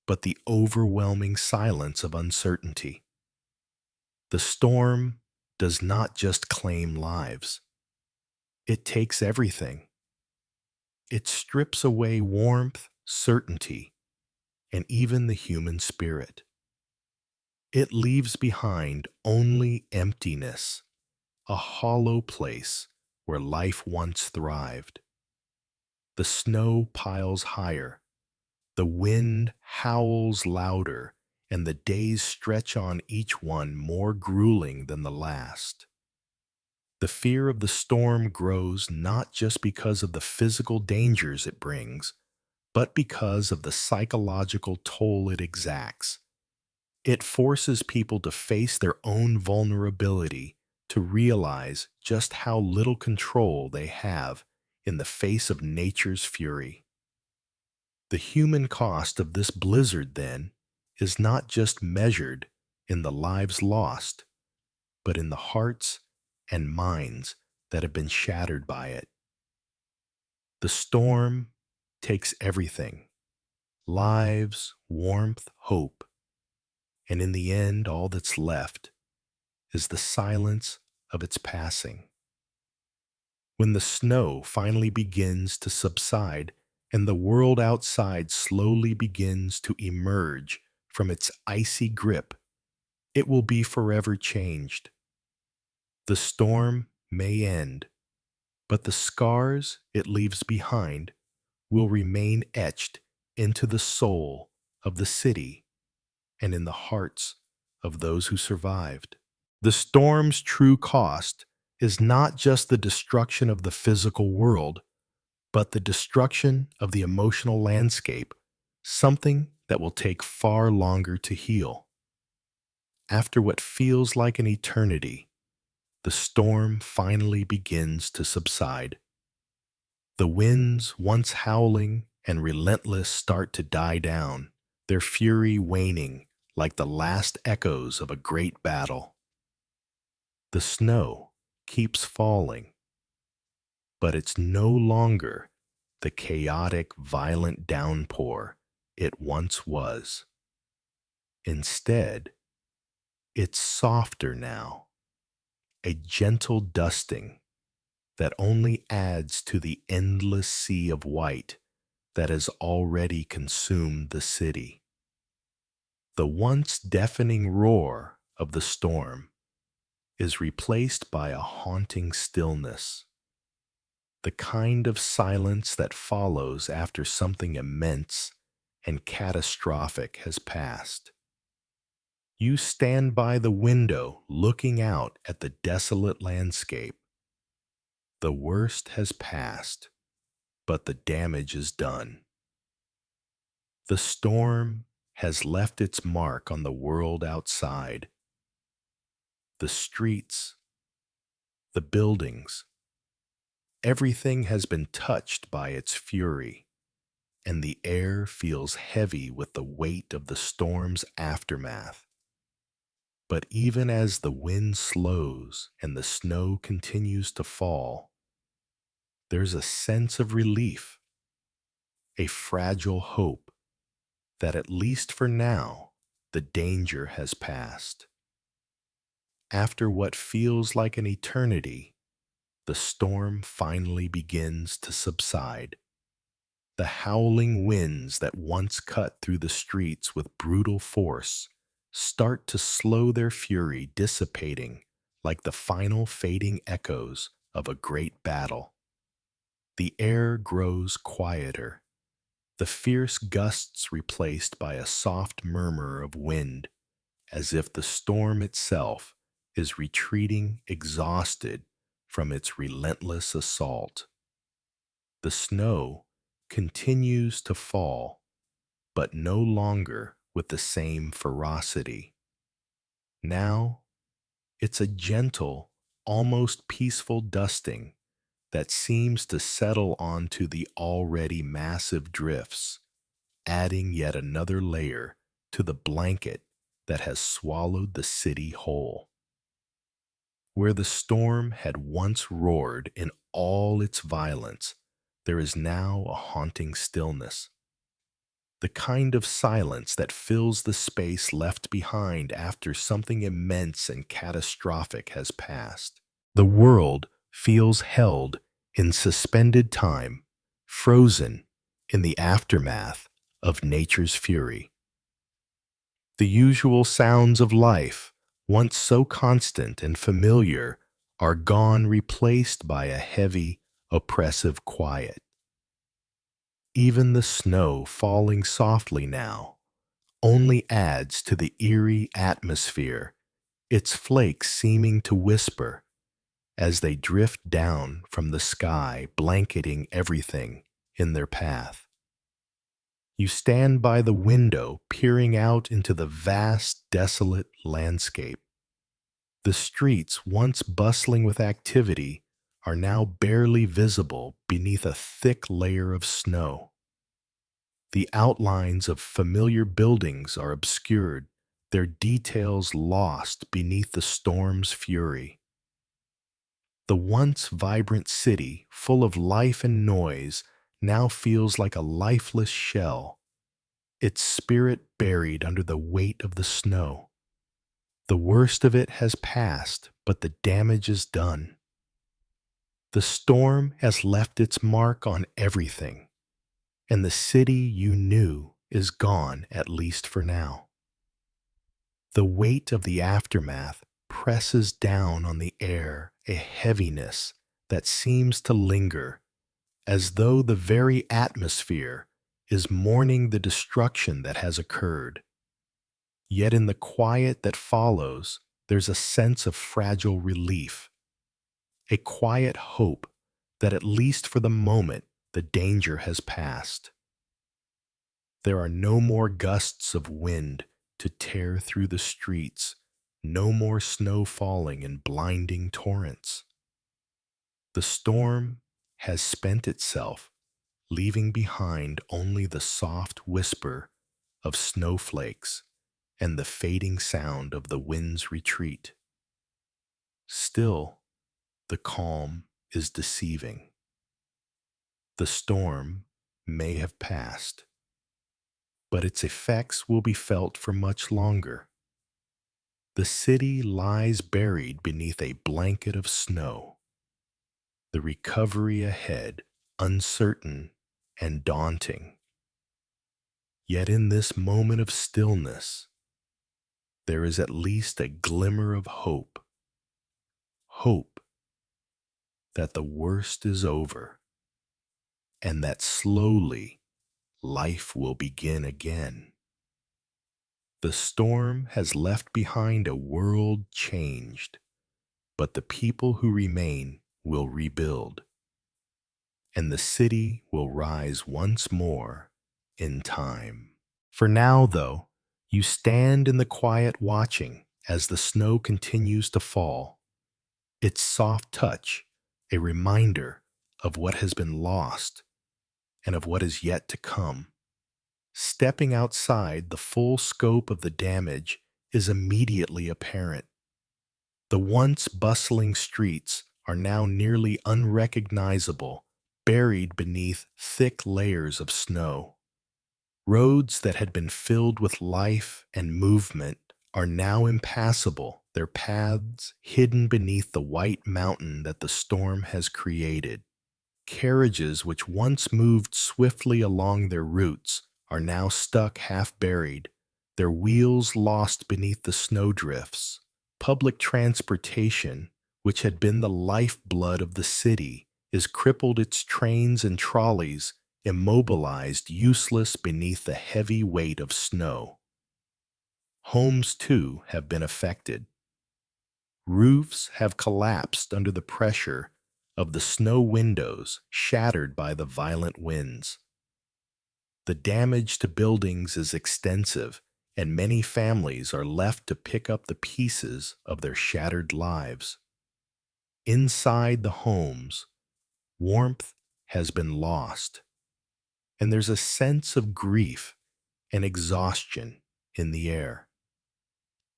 but the overwhelming silence of uncertainty. The storm does not just claim lives. It takes everything. It strips away warmth, certainty, and even the human spirit. It leaves behind only emptiness, a hollow place where life once thrived. The snow piles higher, the wind howls louder, and the days stretch on each one more grueling than the last. The fear of the storm grows not just because of the physical dangers it brings, but because of the psychological toll it exacts. It forces people to face their own vulnerability, to realize just how little control they have in the face of nature's fury. The human cost of this blizzard, then, is not just measured in the lives lost, but in the hearts and minds that have been shattered by it. The storm takes everything: lives, warmth, hope, and in the end, all that's left is the silence of its passing. When the snow finally begins to subside and the world outside slowly begins to emerge from its icy grip, it will be forever changed. The storm may end, but the scars it leaves behind will remain etched into the soul of the city and in the hearts of those who survived. The storm's true cost is not just the destruction of the physical world, but the destruction of the emotional landscape, something that will take far longer to heal. After what feels like an eternity, the storm finally begins to subside. The winds, once howling and relentless, start to die down, their fury waning like the last echoes of a great battle. The snow keeps falling, but it's no longer the chaotic, violent downpour it once was. Instead, it's softer now, a gentle dusting that only adds to the endless sea of white that has already consumed the city. The once deafening roar of the storm is replaced by a haunting stillness, the kind of silence that follows after something immense and catastrophic has passed. You stand by the window looking out at the desolate landscape. The worst has passed, but the damage is done. The storm has left its mark on the world outside. The streets, the buildings, everything has been touched by its fury, and the air feels heavy with the weight of the storm's aftermath. But even as the wind slows and the snow continues to fall, there's a sense of relief, a fragile hope that at least for now, the danger has passed. After what feels like an eternity, the storm finally begins to subside. The howling winds that once cut through the streets with brutal force start to slow their fury, dissipating like the final fading echoes of a great battle. The air grows quieter, the fierce gusts replaced by a soft murmur of wind, as if the storm itself is retreating exhausted from its relentless assault. The snow continues to fall, but no longer with the same ferocity. Now, it's a gentle, almost peaceful dusting that seems to settle onto the already massive drifts, adding yet another layer to the blanket that has swallowed the city whole. Where the storm had once roared in all its violence, there is now a haunting stillness. The kind of silence that fills the space left behind after something immense and catastrophic has passed. The world feels held in suspended time, frozen in the aftermath of nature's fury. The usual sounds of life, once so constant and familiar, are gone, replaced by a heavy, oppressive quiet. Even the snow falling softly now only adds to the eerie atmosphere, its flakes seeming to whisper as they drift down from the sky, blanketing everything in their path. You stand by the window, peering out into the vast, desolate landscape. The streets, once bustling with activity, are now barely visible beneath a thick layer of snow. The outlines of familiar buildings are obscured, their details lost beneath the storm's fury. The once vibrant city, full of life and noise, now feels like a lifeless shell, its spirit buried under the weight of the snow. The worst of it has passed, but the damage is done. The storm has left its mark on everything, and the city you knew is gone, at least for now. The weight of the aftermath presses down on the air, a heaviness that seems to linger, as though the very atmosphere is mourning the destruction that has occurred. Yet in the quiet that follows, there's a sense of fragile relief, a quiet hope that at least for the moment the danger has passed. There are no more gusts of wind to tear through the streets, no more snow falling in blinding torrents. The storm has spent itself, leaving behind only the soft whisper of snowflakes and the fading sound of the wind's retreat. Still, the calm is deceiving. The storm may have passed, but its effects will be felt for much longer. The city lies buried beneath a blanket of snow, the recovery ahead uncertain and daunting. Yet in this moment of stillness, there is at least a glimmer of hope. Hope that the worst is over and that slowly life will begin again. The storm has left behind a world changed, but the people who remain will rebuild, and the city will rise once more in time. For now, though, you stand in the quiet watching as the snow continues to fall, its soft touch a reminder of what has been lost and of what is yet to come. Stepping outside, the full scope of the damage is immediately apparent. The once bustling streets are now nearly unrecognizable, buried beneath thick layers of snow. Roads that had been filled with life and movement are now impassable, their paths hidden beneath the white mountain that the storm has created. Carriages which once moved swiftly along their routes are now stuck half-buried, their wheels lost beneath the snowdrifts. Public transportation, which had been the lifeblood of the city, is crippled, its trains and trolleys immobilized, useless beneath the heavy weight of snow. Homes, too, have been affected. Roofs have collapsed under the pressure of the snow, windows shattered by the violent winds. The damage to buildings is extensive, and many families are left to pick up the pieces of their shattered lives. Inside the homes, warmth has been lost, and there's a sense of grief and exhaustion in the air.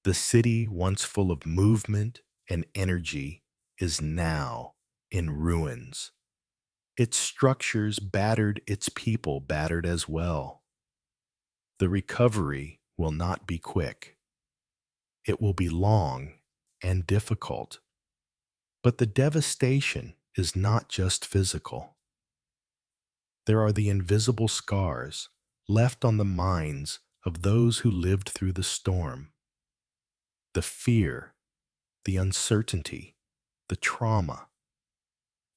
The city, once full of movement and energy, is now in ruins. Its structures battered, its people battered as well. The recovery will not be quick. It will be long and difficult. But the devastation is not just physical. There are the invisible scars left on the minds of those who lived through the storm. The fear, the uncertainty, the trauma.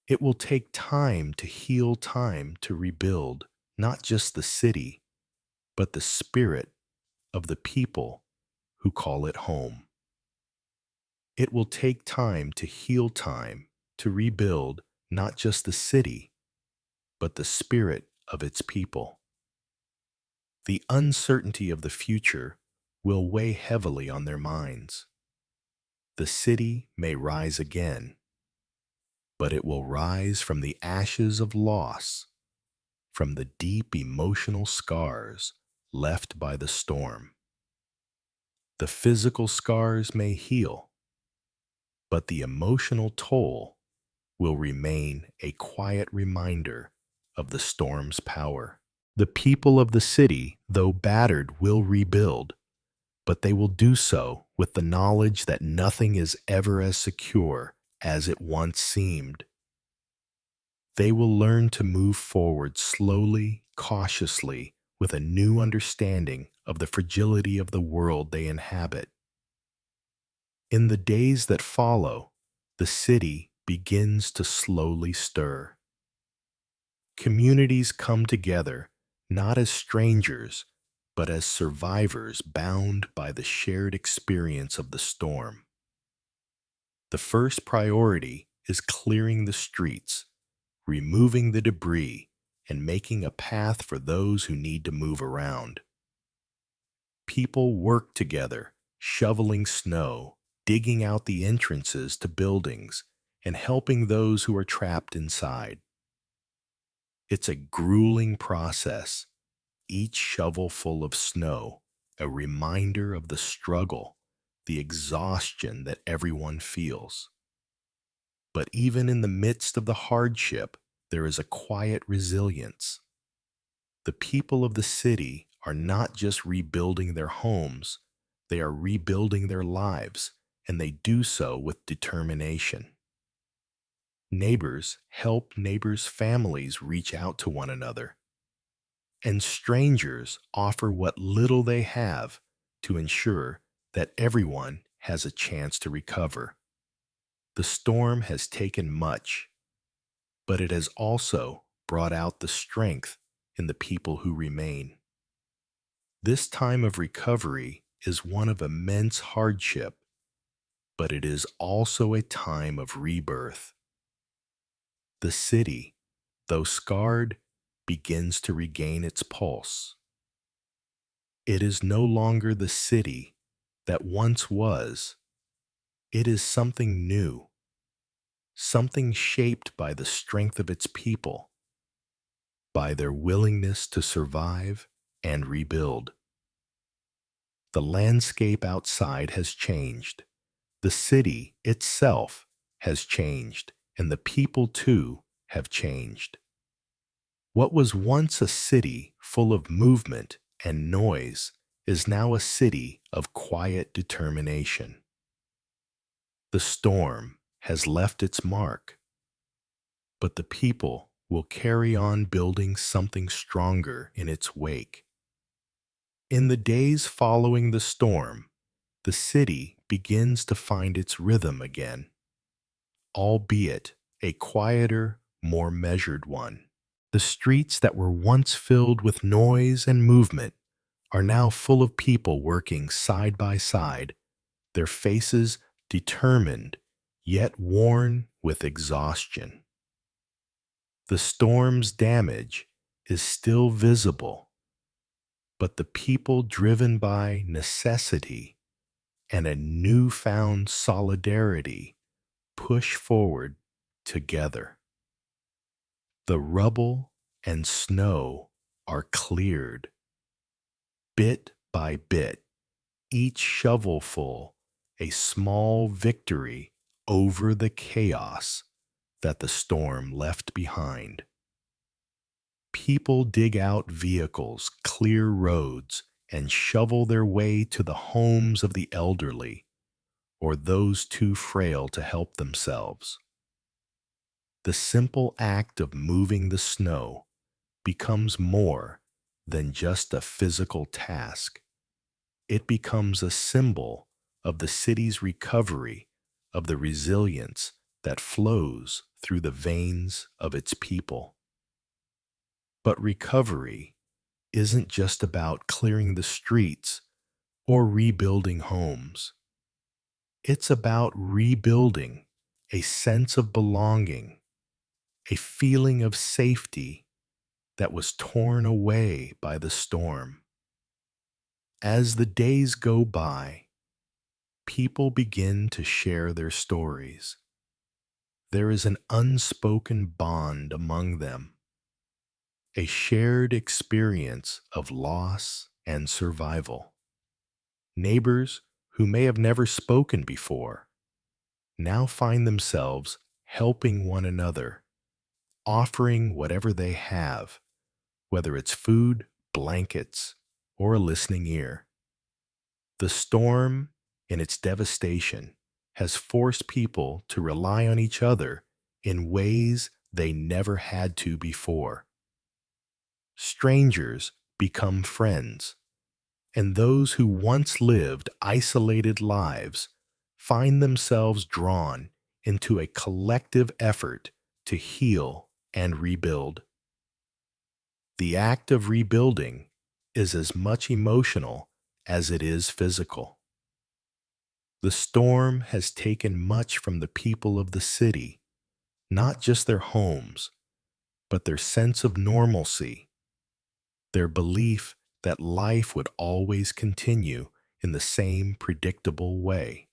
It will take time to heal, time to rebuild not just the city, but the spirit of the people who call it home. It will take time to heal, time to rebuild not just the city, but the spirit of its people. The uncertainty of the future will weigh heavily on their minds. The city may rise again, but it will rise from the ashes of loss, from the deep emotional scars left by the storm. The physical scars may heal, but the emotional toll will remain a quiet reminder of the storm's power. The people of the city, though battered, will rebuild, but they will do so with the knowledge that nothing is ever as secure as it once seemed. They will learn to move forward slowly, cautiously, with a new understanding of the fragility of the world they inhabit. In the days that follow, the city begins to slowly stir. Communities come together not as strangers, but as survivors bound by the shared experience of the storm. The first priority is clearing the streets, removing the debris, and making a path for those who need to move around. People work together, shoveling snow, digging out the entrances to buildings, and helping those who are trapped inside. It's a grueling process, each shovelful of snow a reminder of the struggle, the exhaustion that everyone feels. But even in the midst of the hardship, there is a quiet resilience. The people of the city are not just rebuilding their homes, they are rebuilding their lives, and they do so with determination. Neighbors help neighbors' families reach out to one another, and strangers offer what little they have to ensure that everyone has a chance to recover. The storm has taken much, but it has also brought out the strength in the people who remain. This time of recovery is one of immense hardship, but it is also a time of rebirth. The city, though scarred, begins to regain its pulse. It is no longer the city that once was. It is something new, something shaped by the strength of its people, by their willingness to survive and rebuild. The landscape outside has changed. The city itself has changed, and the people too have changed. What was once a city full of movement and noise is now a city of quiet determination. The storm has left its mark, but the people will carry on building something stronger in its wake. In the days following the storm, the city begins to find its rhythm again, albeit a quieter, more measured one. The streets that were once filled with noise and movement are now full of people working side by side, their faces determined, yet worn with exhaustion. The storm's damage is still visible, but the people driven by necessity and a newfound solidarity push forward together. The rubble and snow are cleared. Bit by bit, each shovelful a small victory over the chaos that the storm left behind. People dig out vehicles, clear roads, and shovel their way to the homes of the elderly or those too frail to help themselves. The simple act of moving the snow becomes more than just a physical task. It becomes a symbol of the city's recovery, of the resilience that flows through the veins of its people. But recovery isn't just about clearing the streets or rebuilding homes. It's about rebuilding a sense of belonging, a feeling of safety that was torn away by the storm. As the days go by, people begin to share their stories. There is an unspoken bond among them, a shared experience of loss and survival. Neighbors who may have never spoken before now find themselves helping one another, offering whatever they have, whether it's food, blankets, or a listening ear. The storm, in its devastation, has forced people to rely on each other in ways they never had to before. Strangers become friends, and those who once lived isolated lives find themselves drawn into a collective effort to heal and rebuild. The act of rebuilding is as much emotional as it is physical. The storm has taken much from the people of the city, not just their homes, but their sense of normalcy, their belief that life would always continue in the same predictable way.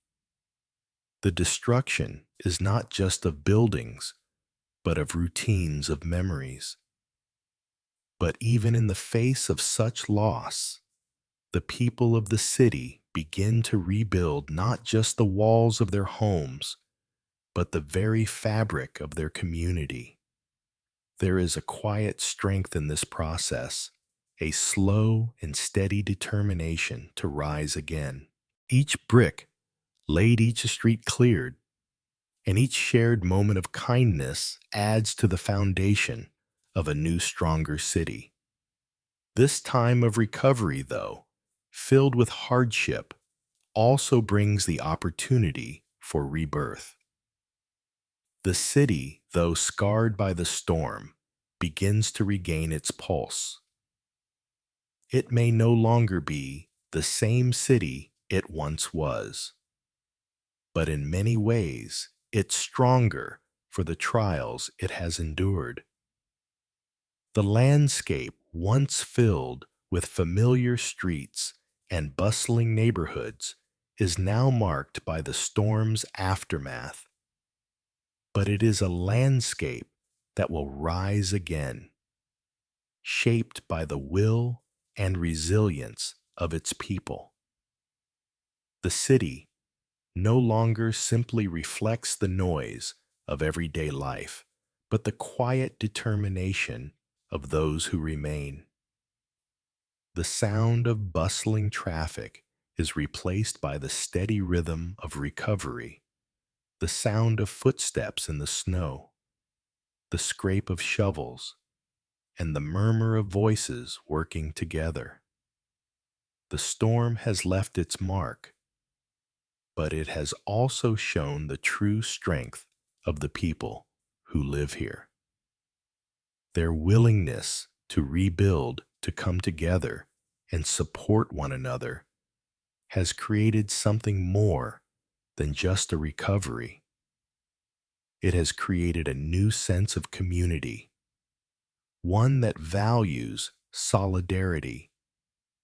The destruction is not just of buildings, but of routines of memories. But even in the face of such loss, the people of the city begin to rebuild not just the walls of their homes, but the very fabric of their community. There is a quiet strength in this process, a slow and steady determination to rise again. Each brick laid, each street cleared, and each shared moment of kindness adds to the foundation of a new, stronger city. This time of recovery, though, filled with hardship, also brings the opportunity for rebirth. The city, though scarred by the storm, begins to regain its pulse. It may no longer be the same city it once was, but in many ways it's stronger for the trials it has endured. The landscape once filled with familiar streets and bustling neighborhoods is now marked by the storm's aftermath. But it is a landscape that will rise again, shaped by the will and resilience of its people. The city no longer simply reflects the noise of everyday life, but the quiet determination of those who remain. The sound of bustling traffic is replaced by the steady rhythm of recovery, the sound of footsteps in the snow, the scrape of shovels, and the murmur of voices working together. The storm has left its mark, but it has also shown the true strength of the people who live here. Their willingness to rebuild, to come together, and support one another has created something more than just a recovery. It has created a new sense of community, one that values solidarity,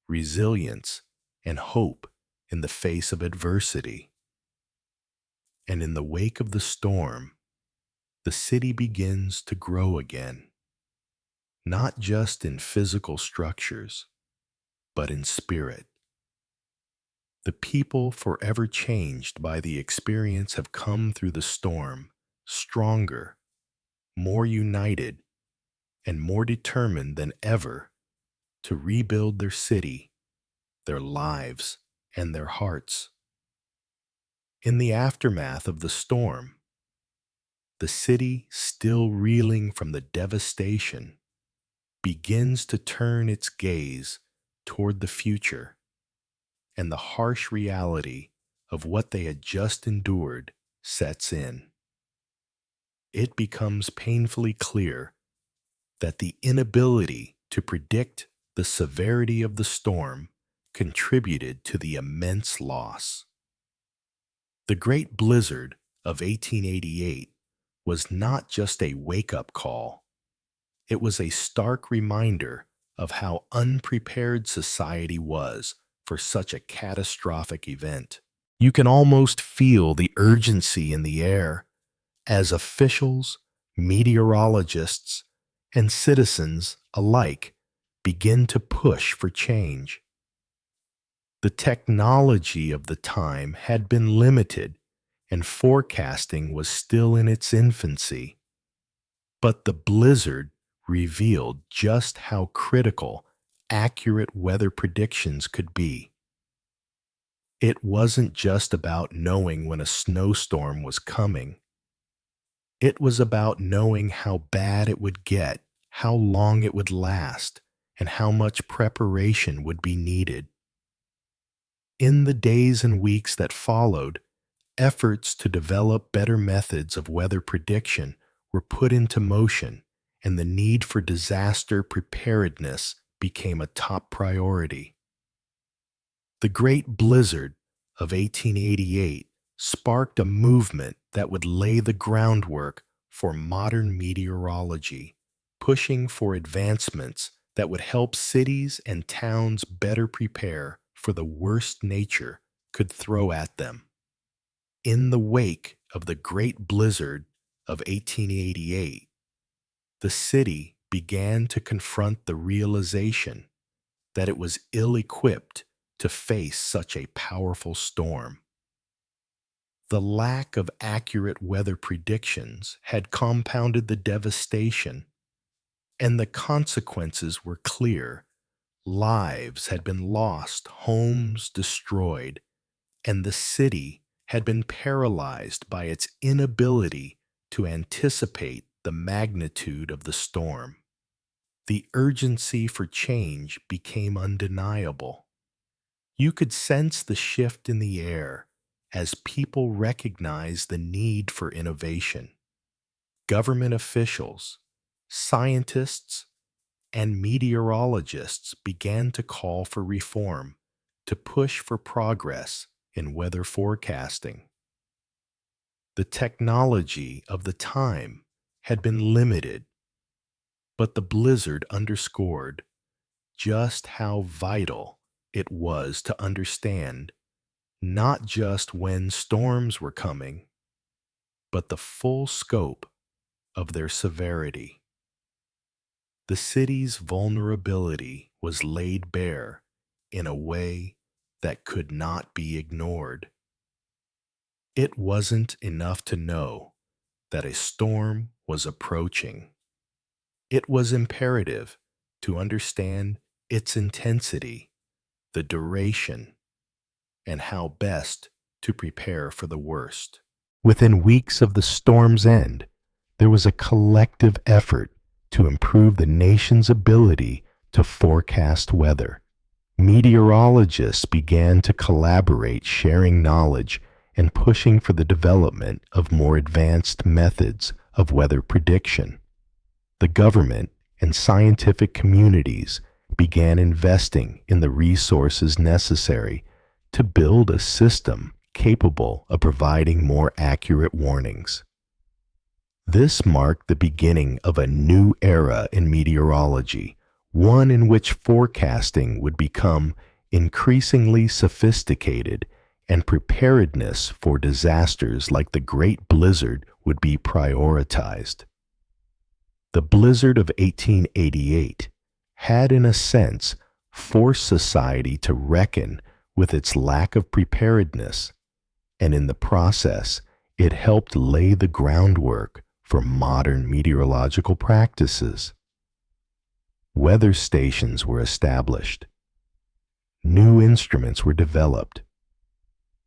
resilience, and hope in the face of adversity. And in the wake of the storm, the city begins to grow again, not just in physical structures, but in spirit. The people forever changed by the experience have come through the storm, stronger, more united, and more determined than ever to rebuild their city, their lives, and their hearts. In the aftermath of the storm, the city, still reeling from the devastation, begins to turn its gaze toward the future, and the harsh reality of what they had just endured sets in. It becomes painfully clear that the inability to predict the severity of the storm contributed to the immense loss. The Great Blizzard of 1888 was not just a wake-up call. It was a stark reminder of how unprepared society was for such a catastrophic event. You can almost feel the urgency in the air as officials, meteorologists, and citizens alike begin to push for change. The technology of the time had been limited, and forecasting was still in its infancy. But the blizzard revealed just how critical accurate weather predictions could be. It wasn't just about knowing when a snowstorm was coming. It was about knowing how bad it would get, how long it would last, and how much preparation would be needed. In the days and weeks that followed, efforts to develop better methods of weather prediction were put into motion, and the need for disaster preparedness became a top priority. The Great Blizzard of 1888 sparked a movement that would lay the groundwork for modern meteorology, pushing for advancements that would help cities and towns better prepare for the worst nature could throw at them. In the wake of the Great Blizzard of 1888, the city began to confront the realization that it was ill-equipped to face such a powerful storm. The lack of accurate weather predictions had compounded the devastation, and the consequences were clear. Lives had been lost, homes destroyed, and the city had been paralyzed by its inability to anticipate the magnitude of the storm. The urgency for change became undeniable. You could sense the shift in the air as people recognized the need for innovation. Government officials, scientists, and meteorologists began to call for reform, to push for progress in weather forecasting. The technology of the time had been limited, but the blizzard underscored just how vital it was to understand not just when storms were coming, but the full scope of their severity. The city's vulnerability was laid bare in a way that could not be ignored. It wasn't enough to know that a storm was approaching. It was imperative to understand its intensity, the duration, and how best to prepare for the worst. Within weeks of the storm's end, there was a collective effort to improve the nation's ability to forecast weather. Meteorologists began to collaborate, sharing knowledge and pushing for the development of more advanced methods of weather prediction. The government and scientific communities began investing in the resources necessary to build a system capable of providing more accurate warnings. This marked the beginning of a new era in meteorology, one in which forecasting would become increasingly sophisticated and preparedness for disasters like the Great Blizzard would be prioritized. The blizzard of 1888 had, in a sense, forced society to reckon with its lack of preparedness, and in the process, it helped lay the groundwork for modern meteorological practices. Weather stations were established. New instruments were developed,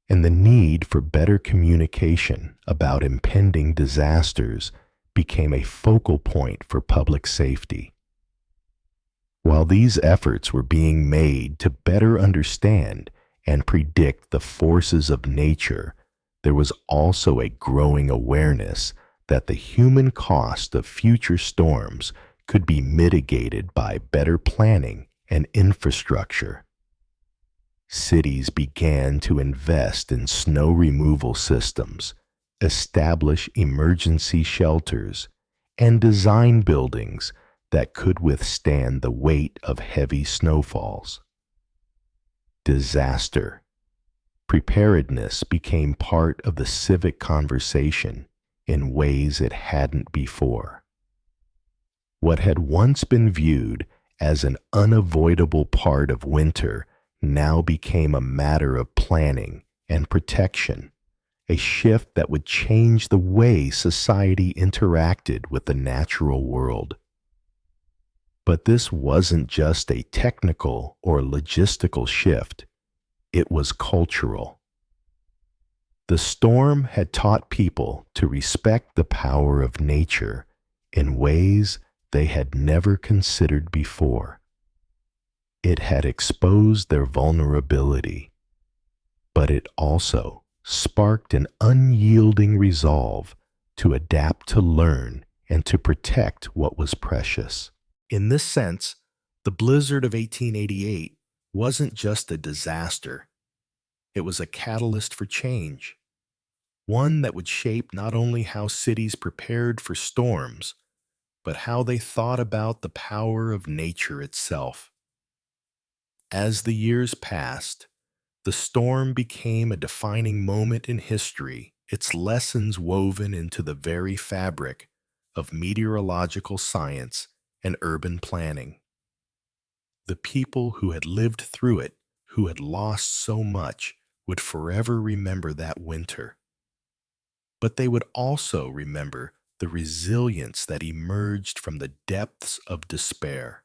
and the need for better communication about impending disasters became a focal point for public safety. While these efforts were being made to better understand and predict the forces of nature, there was also a growing awareness that the human cost of future storms could be mitigated by better planning and infrastructure. Cities began to invest in snow removal systems, establish emergency shelters, and design buildings that could withstand the weight of heavy snowfalls. Disaster preparedness became part of the civic conversation in ways it hadn't before. What had once been viewed as an unavoidable part of winter now became a matter of planning and protection, a shift that would change the way society interacted with the natural world. But this wasn't just a technical or logistical shift, it was cultural. The storm had taught people to respect the power of nature in ways they had never considered before. It had exposed their vulnerability, but it also sparked an unyielding resolve to adapt, to learn, and to protect what was precious. In this sense, the blizzard of 1888 wasn't just a disaster. It was a catalyst for change, one that would shape not only how cities prepared for storms, but how they thought about the power of nature itself. As the years passed, the storm became a defining moment in history, its lessons woven into the very fabric of meteorological science and urban planning. The people who had lived through it, who had lost so much, would forever remember that winter. But they would also remember the resilience that emerged from the depths of despair.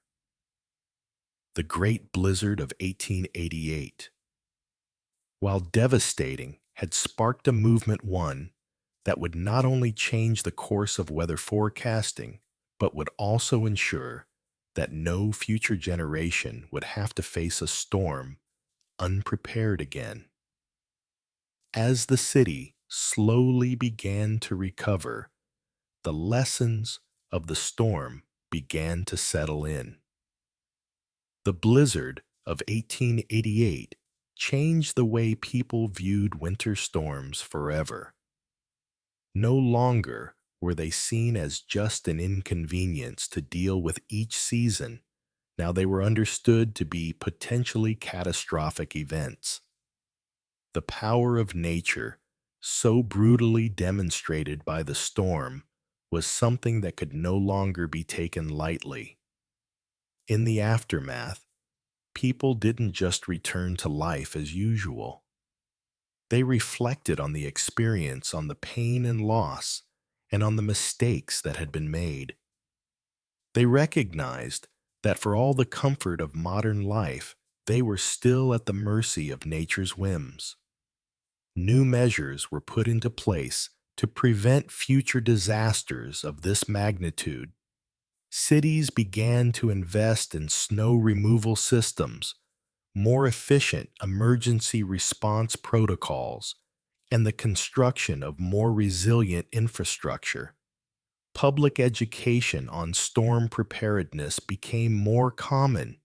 The Great Blizzard of 1888, while devastating, had sparked a movement, one that would not only change the course of weather forecasting, but would also ensure that no future generation would have to face a storm unprepared again. As the city slowly began to recover, the lessons of the storm began to settle in. The blizzard of 1888 changed the way people viewed winter storms forever. No longer were they seen as just an inconvenience to deal with each season. Now they were understood to be potentially catastrophic events. The power of nature, so brutally demonstrated by the storm, was something that could no longer be taken lightly. In the aftermath, people didn't just return to life as usual. They reflected on the experience, on the pain and loss, and on the mistakes that had been made. They recognized that for all the comfort of modern life, they were still at the mercy of nature's whims. New measures were put into place to prevent future disasters of this magnitude. Cities began to invest in snow removal systems, more efficient emergency response protocols, and the construction of more resilient infrastructure. Public education on storm preparedness became more common,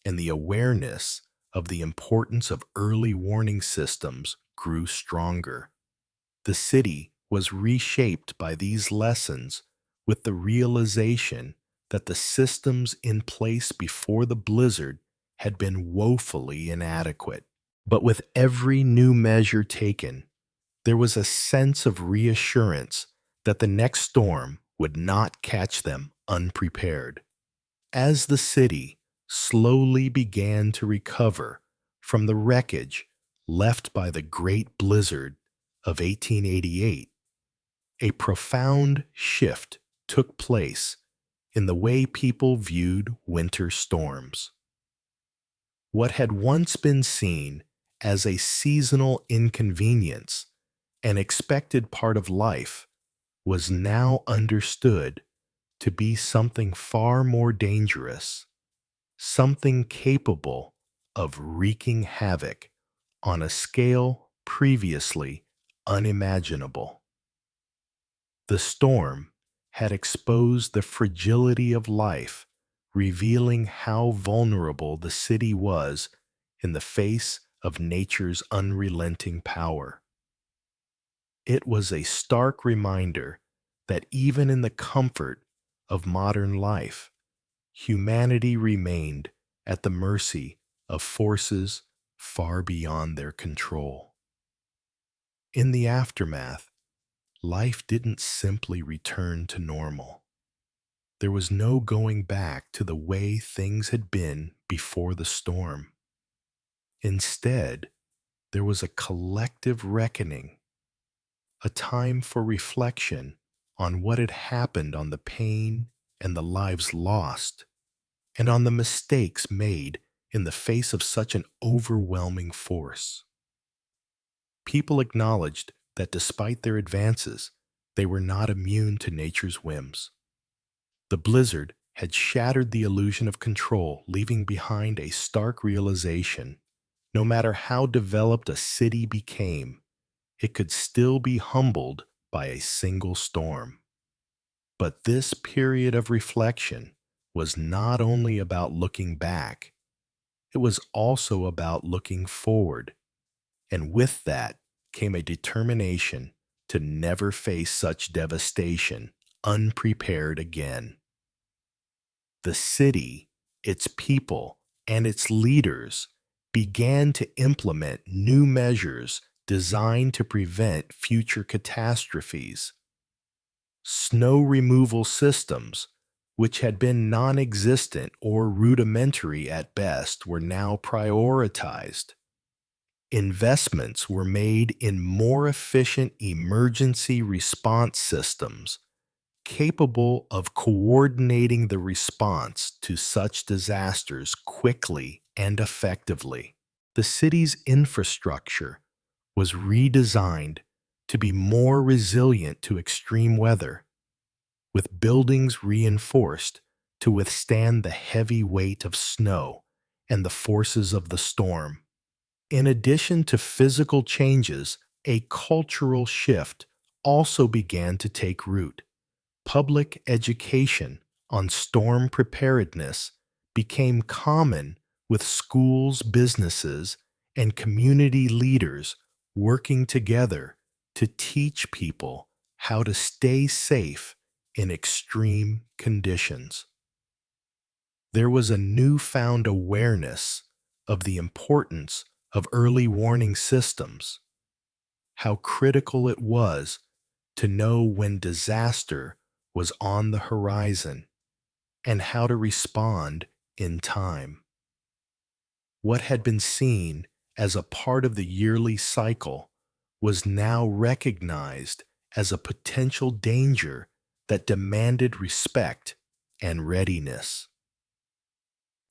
and the awareness of the importance of early warning systems grew stronger. The city was reshaped by these lessons with the realization that the systems in place before the blizzard had been woefully inadequate. But with every new measure taken, there was a sense of reassurance that the next storm would not catch them unprepared. As the city slowly began to recover from the wreckage left by the Great Blizzard of 1888, a profound shift took place in the way people viewed winter storms. What had once been seen as a seasonal inconvenience, an expected part of life, was now understood to be something far more dangerous, something capable of wreaking havoc on a scale previously unimaginable. The storm had exposed the fragility of life, revealing how vulnerable the city was in the face of nature's unrelenting power. It was a stark reminder that even in the comfort of modern life, humanity remained at the mercy of forces far beyond their control. In the aftermath, life didn't simply return to normal. There was no going back to the way things had been before the storm. Instead, there was a collective reckoning, a time for reflection on what had happened, on the pain and the lives lost, and on the mistakes made in the face of such an overwhelming force. People acknowledged that despite their advances, they were not immune to nature's whims. The blizzard had shattered the illusion of control, leaving behind a stark realization. No matter how developed a city became, it could still be humbled by a single storm. But this period of reflection was not only about looking back, it was also about looking forward. And with that came a determination to never face such devastation unprepared again. The city, its people, and its leaders began to implement new measures designed to prevent future catastrophes. Snow removal systems, which had been non-existent or rudimentary at best, were now prioritized. Investments were made in more efficient emergency response systems capable of coordinating the response to such disasters quickly and effectively. The city's infrastructure was redesigned to be more resilient to extreme weather, with buildings reinforced to withstand the heavy weight of snow and the forces of the storm. In addition to physical changes, a cultural shift also began to take root. Public education on storm preparedness became common, with schools, businesses, and community leaders working together to teach people how to stay safe in extreme conditions. There was a newfound awareness of the importance of early warning systems, how critical it was to know when disaster was on the horizon and how to respond in time. What had been seen as a part of the yearly cycle was now recognized as a potential danger that demanded respect and readiness.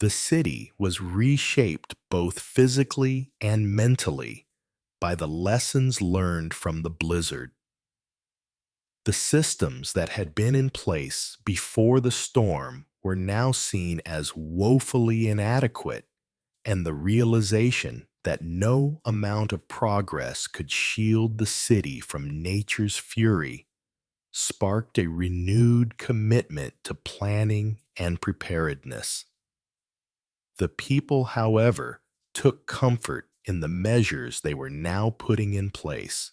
The city was reshaped both physically and mentally by the lessons learned from the blizzard. The systems that had been in place before the storm were now seen as woefully inadequate, and the realization that no amount of progress could shield the city from nature's fury sparked a renewed commitment to planning and preparedness. The people, however, took comfort in the measures they were now putting in place.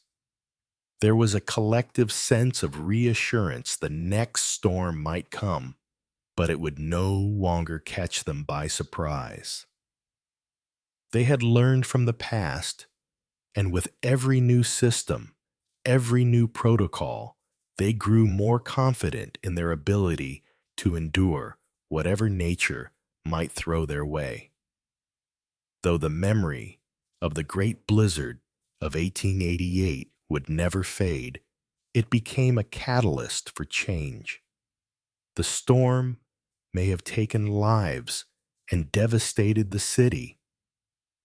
There was a collective sense of reassurance the next storm might come, but it would no longer catch them by surprise. They had learned from the past, and with every new system, every new protocol, they grew more confident in their ability to endure whatever nature might throw their way. Though the memory of the great blizzard of 1888 would never fade, it became a catalyst for change. The storm may have taken lives and devastated the city,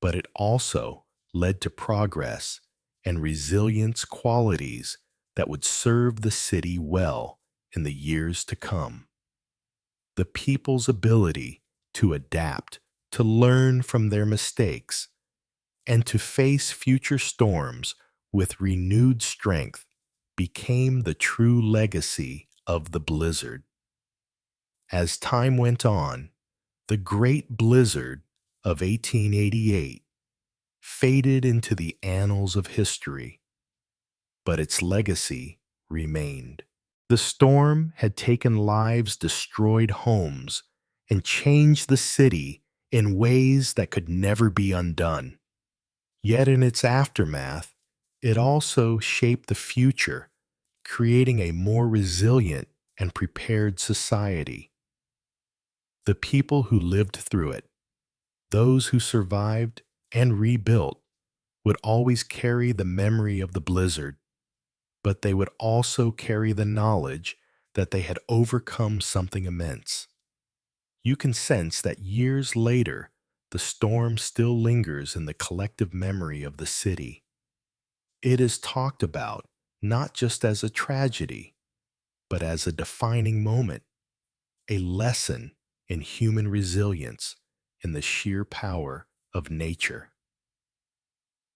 but it also led to progress and resilience qualities that would serve the city well in the years to come. The people's ability to adapt, to learn from their mistakes, and to face future storms with renewed strength became the true legacy of the blizzard. As time went on, the Great Blizzard of 1888 faded into the annals of history, but its legacy remained. The storm had taken lives, destroyed homes, and changed the city in ways that could never be undone. Yet in its aftermath, it also shaped the future, creating a more resilient and prepared society. The people who lived through it, those who survived and rebuilt, would always carry the memory of the blizzard, but they would also carry the knowledge that they had overcome something immense. You can sense that years later, the storm still lingers in the collective memory of the city. It is talked about not just as a tragedy, but as a defining moment, a lesson in human resilience and the sheer power of nature.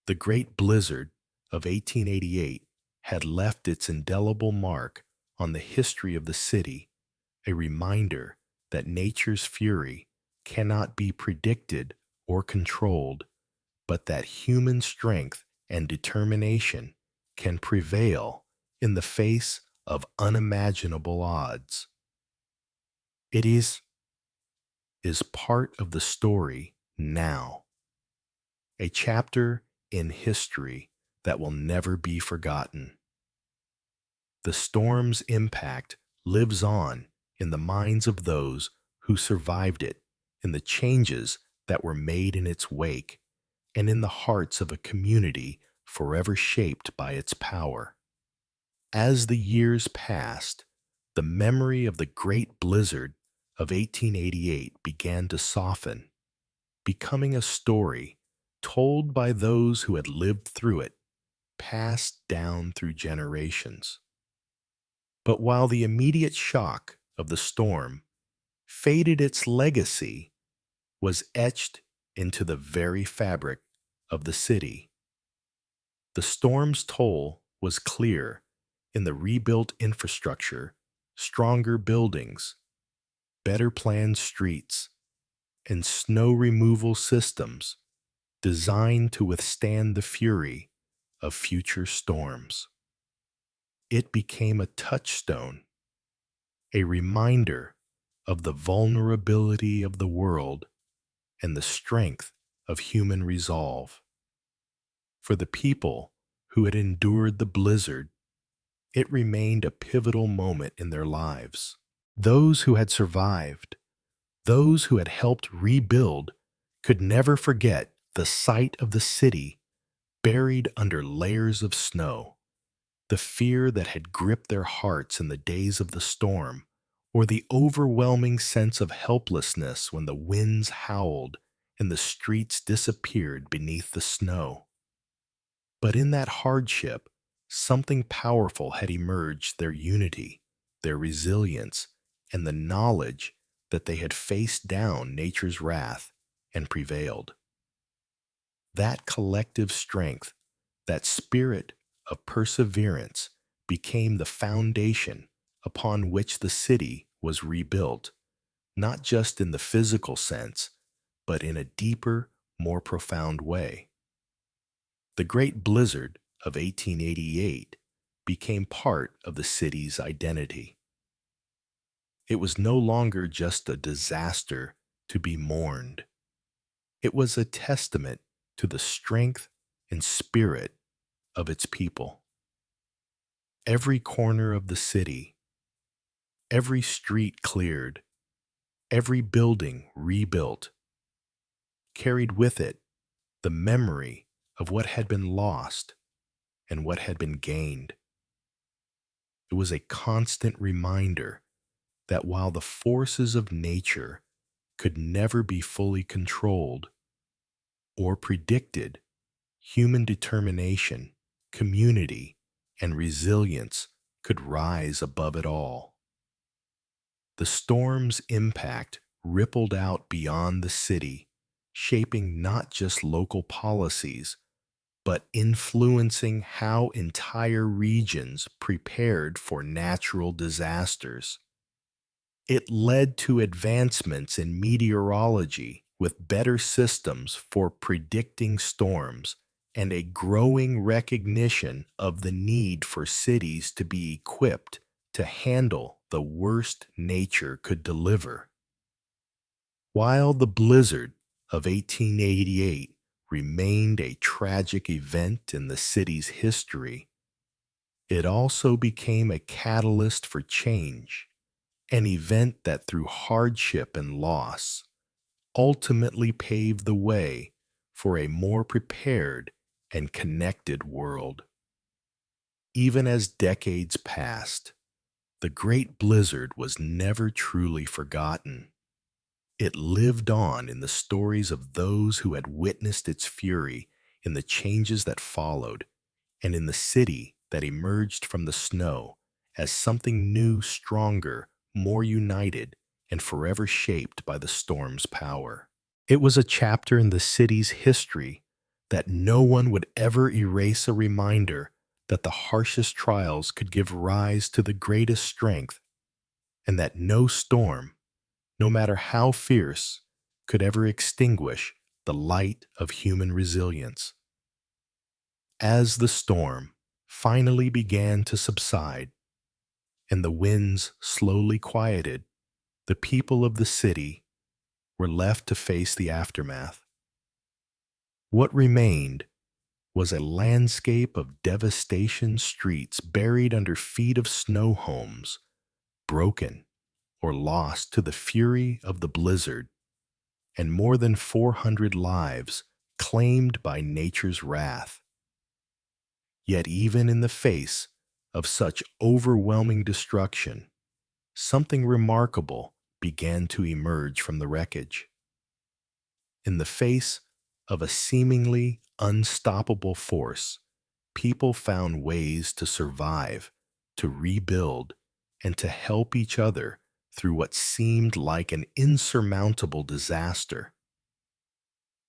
The Great Blizzard of 1888 had left its indelible mark on the history of the city, a reminder that nature's fury cannot be predicted or controlled, but that human strength and determination can prevail in the face of unimaginable odds. It is part of the story now, a chapter in history that will never be forgotten. The storm's impact lives on in the minds of those who survived it, in the changes that were made in its wake, and in the hearts of a community forever shaped by its power. As the years passed, the memory of the Great Blizzard of 1888 began to soften, becoming a story told by those who had lived through it, passed down through generations. But while the immediate shock of the storm faded, its legacy was etched into the very fabric of the city. The storm's toll was clear in the rebuilt infrastructure, stronger buildings, better planned streets, and snow removal systems designed to withstand the fury of future storms. It became a touchstone, a reminder of the vulnerability of the world and the strength of human resolve. For the people who had endured the blizzard, it remained a pivotal moment in their lives. Those who had survived, those who had helped rebuild, could never forget the sight of the city buried under layers of snow, the fear that had gripped their hearts in the days of the storm, or the overwhelming sense of helplessness when the winds howled and the streets disappeared beneath the snow. But in that hardship, something powerful had emerged: their unity, their resilience, and the knowledge that they had faced down nature's wrath and prevailed. That collective strength, that spirit of perseverance, became the foundation upon which the city was rebuilt, not just in the physical sense, but in a deeper, more profound way. The Great Blizzard of 1888 became part of the city's identity. It was no longer just a disaster to be mourned. It was a testament to the strength and spirit of its people. Every corner of the city, every street cleared, every building rebuilt, carried with it the memory of what had been lost and what had been gained. It was a constant reminder that while the forces of nature could never be fully controlled or predicted, human determination, community, and resilience could rise above it all. The storm's impact rippled out beyond the city, shaping not just local policies, but influencing how entire regions prepared for natural disasters. It led to advancements in meteorology with better systems for predicting storms and a growing recognition of the need for cities to be equipped to handle the worst nature could deliver. While the blizzard of 1888 remained a tragic event in the city's history, it also became a catalyst for change, an event that through hardship and loss ultimately paved the way for a more prepared and connected world. Even as decades passed, the Great Blizzard was never truly forgotten. It lived on in the stories of those who had witnessed its fury, in the changes that followed, and in the city that emerged from the snow as something new, stronger, more united, and forever shaped by the storm's power. It was a chapter in the city's history that no one would ever erase, a reminder that the harshest trials could give rise to the greatest strength, and that no storm, no matter how fierce, could ever extinguish the light of human resilience. As the storm finally began to subside and the winds slowly quieted, the people of the city were left to face the aftermath. What remained was a landscape of devastation, streets buried under feet of snow homes, broken or lost to the fury of the blizzard, and more than 400 lives claimed by nature's wrath. Yet even in the face of such overwhelming destruction, something remarkable began to emerge from the wreckage. In the face of a seemingly unstoppable force, people found ways to survive, to rebuild, and to help each other through what seemed like an insurmountable disaster.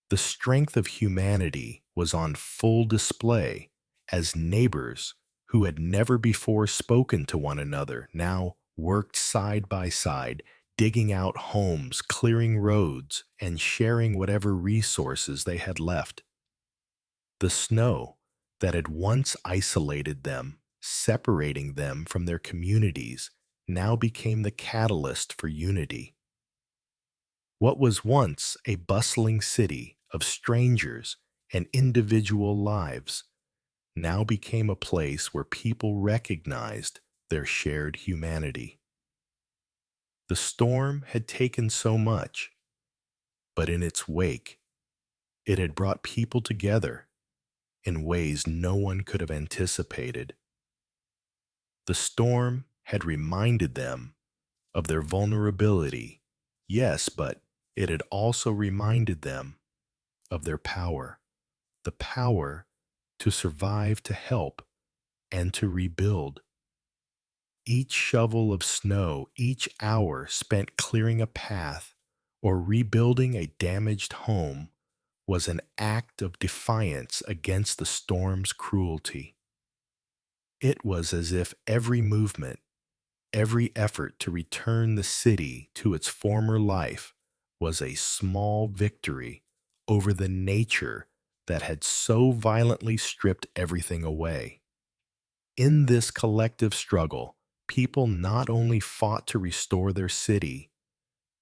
The strength of humanity was on full display as neighbors who had never before spoken to one another now worked side by side, digging out homes, clearing roads, and sharing whatever resources they had left. The snow that had once isolated them, separating them from their communities, now became the catalyst for unity. What was once a bustling city of strangers and individual lives now became a place where people recognized their shared humanity. The storm had taken so much, but in its wake, it had brought people together in ways no one could have anticipated. The storm had reminded them of their vulnerability, yes, but it had also reminded them of their power, the power to survive, to help, and to rebuild. Each shovel of snow, each hour spent clearing a path or rebuilding a damaged home was an act of defiance against the storm's cruelty. It was as if every movement, every effort to return the city to its former life was a small victory over the nature that had so violently stripped everything away. In this collective struggle, people not only fought to restore their city,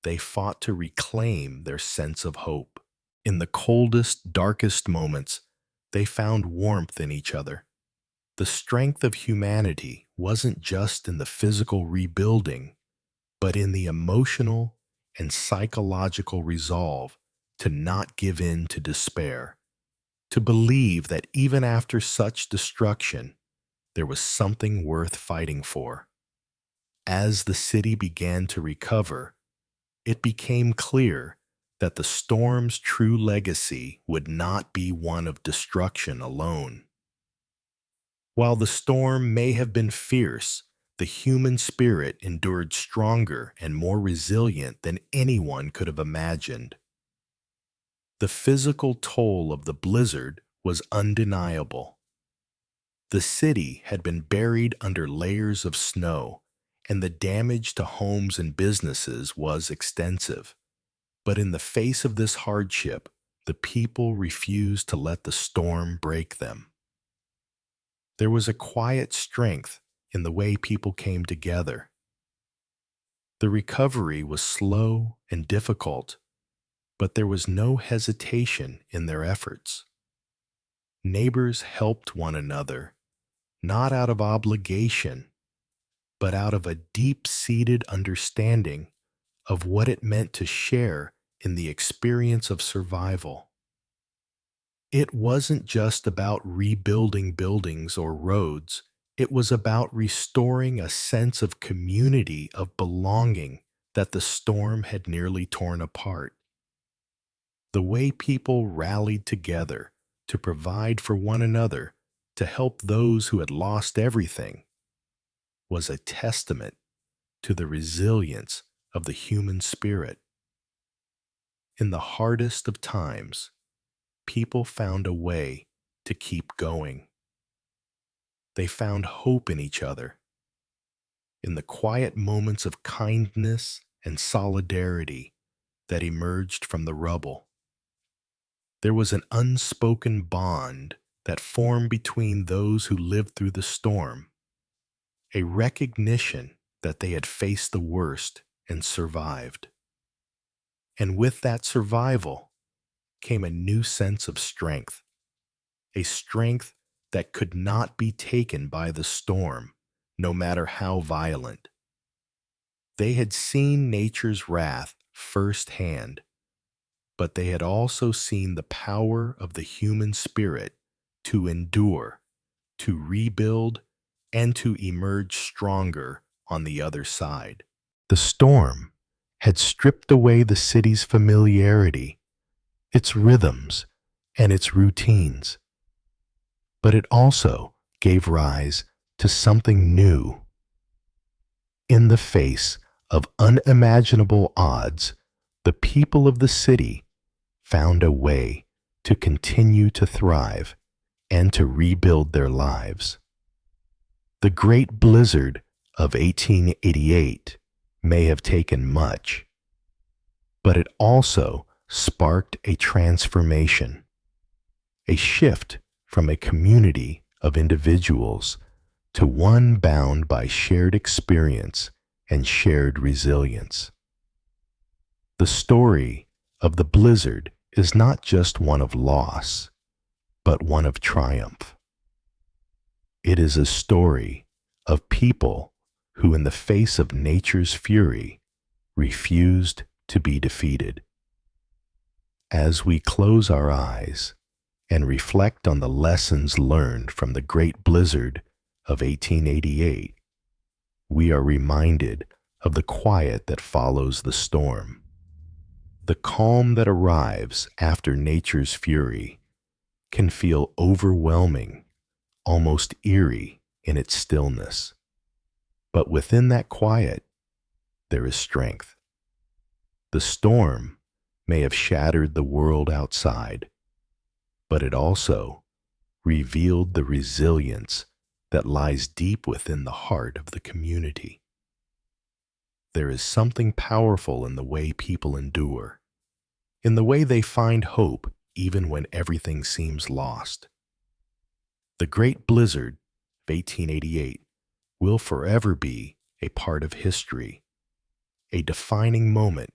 they fought to reclaim their sense of hope. In the coldest, darkest moments, they found warmth in each other. The strength of humanity wasn't just in the physical rebuilding, but in the emotional and psychological resolve to not give in to despair, to believe that even after such destruction, there was something worth fighting for. As the city began to recover, it became clear that the storm's true legacy would not be one of destruction alone. While the storm may have been fierce, the human spirit endured stronger and more resilient than anyone could have imagined. The physical toll of the blizzard was undeniable. The city had been buried under layers of snow, and the damage to homes and businesses was extensive. But in the face of this hardship, the people refused to let the storm break them. There was a quiet strength in the way people came together. The recovery was slow and difficult, but there was no hesitation in their efforts. Neighbors helped one another, not out of obligation, but out of a deep-seated understanding of what it meant to share in the experience of survival. It wasn't just about rebuilding buildings or roads. It was about restoring a sense of community, of belonging that the storm had nearly torn apart. The way people rallied together to provide for one another, to help those who had lost everything, was a testament to the resilience of the human spirit. In the hardest of times, people found a way to keep going. They found hope in each other, in the quiet moments of kindness and solidarity that emerged from the rubble. There was an unspoken bond that formed between those who lived through the storm, a recognition that they had faced the worst and survived. And with that survival came a new sense of strength, a strength that could not be taken by the storm, no matter how violent. They had seen nature's wrath firsthand, but they had also seen the power of the human spirit to endure, to rebuild, and to emerge stronger on the other side. The storm had stripped away the city's familiarity, its rhythms, and its routines, but it also gave rise to something new. In the face of unimaginable odds, the people of the city found a way to continue to thrive and to rebuild their lives. The great blizzard of 1888 may have taken much, but it also sparked a transformation, a shift from a community of individuals to one bound by shared experience and shared resilience. The story of the blizzard is not just one of loss, but one of triumph. It is a story of people who, in the face of nature's fury, refused to be defeated. As we close our eyes and reflect on the lessons learned from the great blizzard of 1888, we are reminded of the quiet that follows the storm, the calm that arrives after nature's fury can feel overwhelming, almost eerie in its stillness. But within that quiet, there is strength. The storm may have shattered the world outside, but it also revealed the resilience that lies deep within the heart of the community. There is something powerful in the way people endure, in the way they find hope even when everything seems lost. The great blizzard of 1888 will forever be a part of history, a defining moment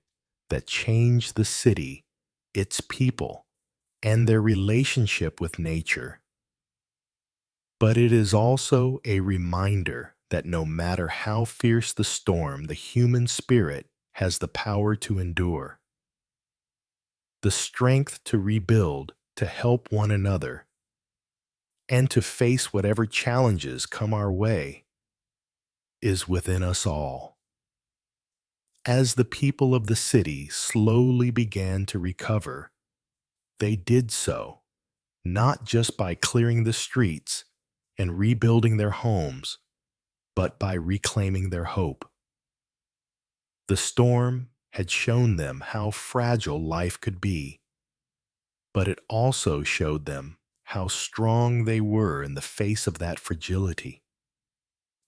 that changed the city, its people, and their relationship with nature. But it is also a reminder that no matter how fierce the storm, the human spirit has the power to endure, the strength to rebuild, to help one another, and to face whatever challenges come our way is within us all. As the people of the city slowly began to recover, they did so not just by clearing the streets and rebuilding their homes, but by reclaiming their hope. The storm had shown them how fragile life could be, but it also showed them how strong they were in the face of that fragility.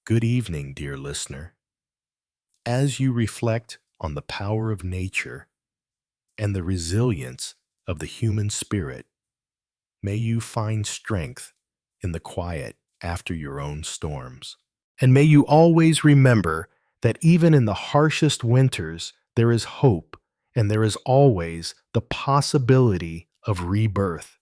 Good evening, dear listener. As you reflect on the power of nature and the resilience of the human spirit, may you find strength in the quiet after your own storms. And may you always remember that even in the harshest winters, there is hope and there is always the possibility of rebirth.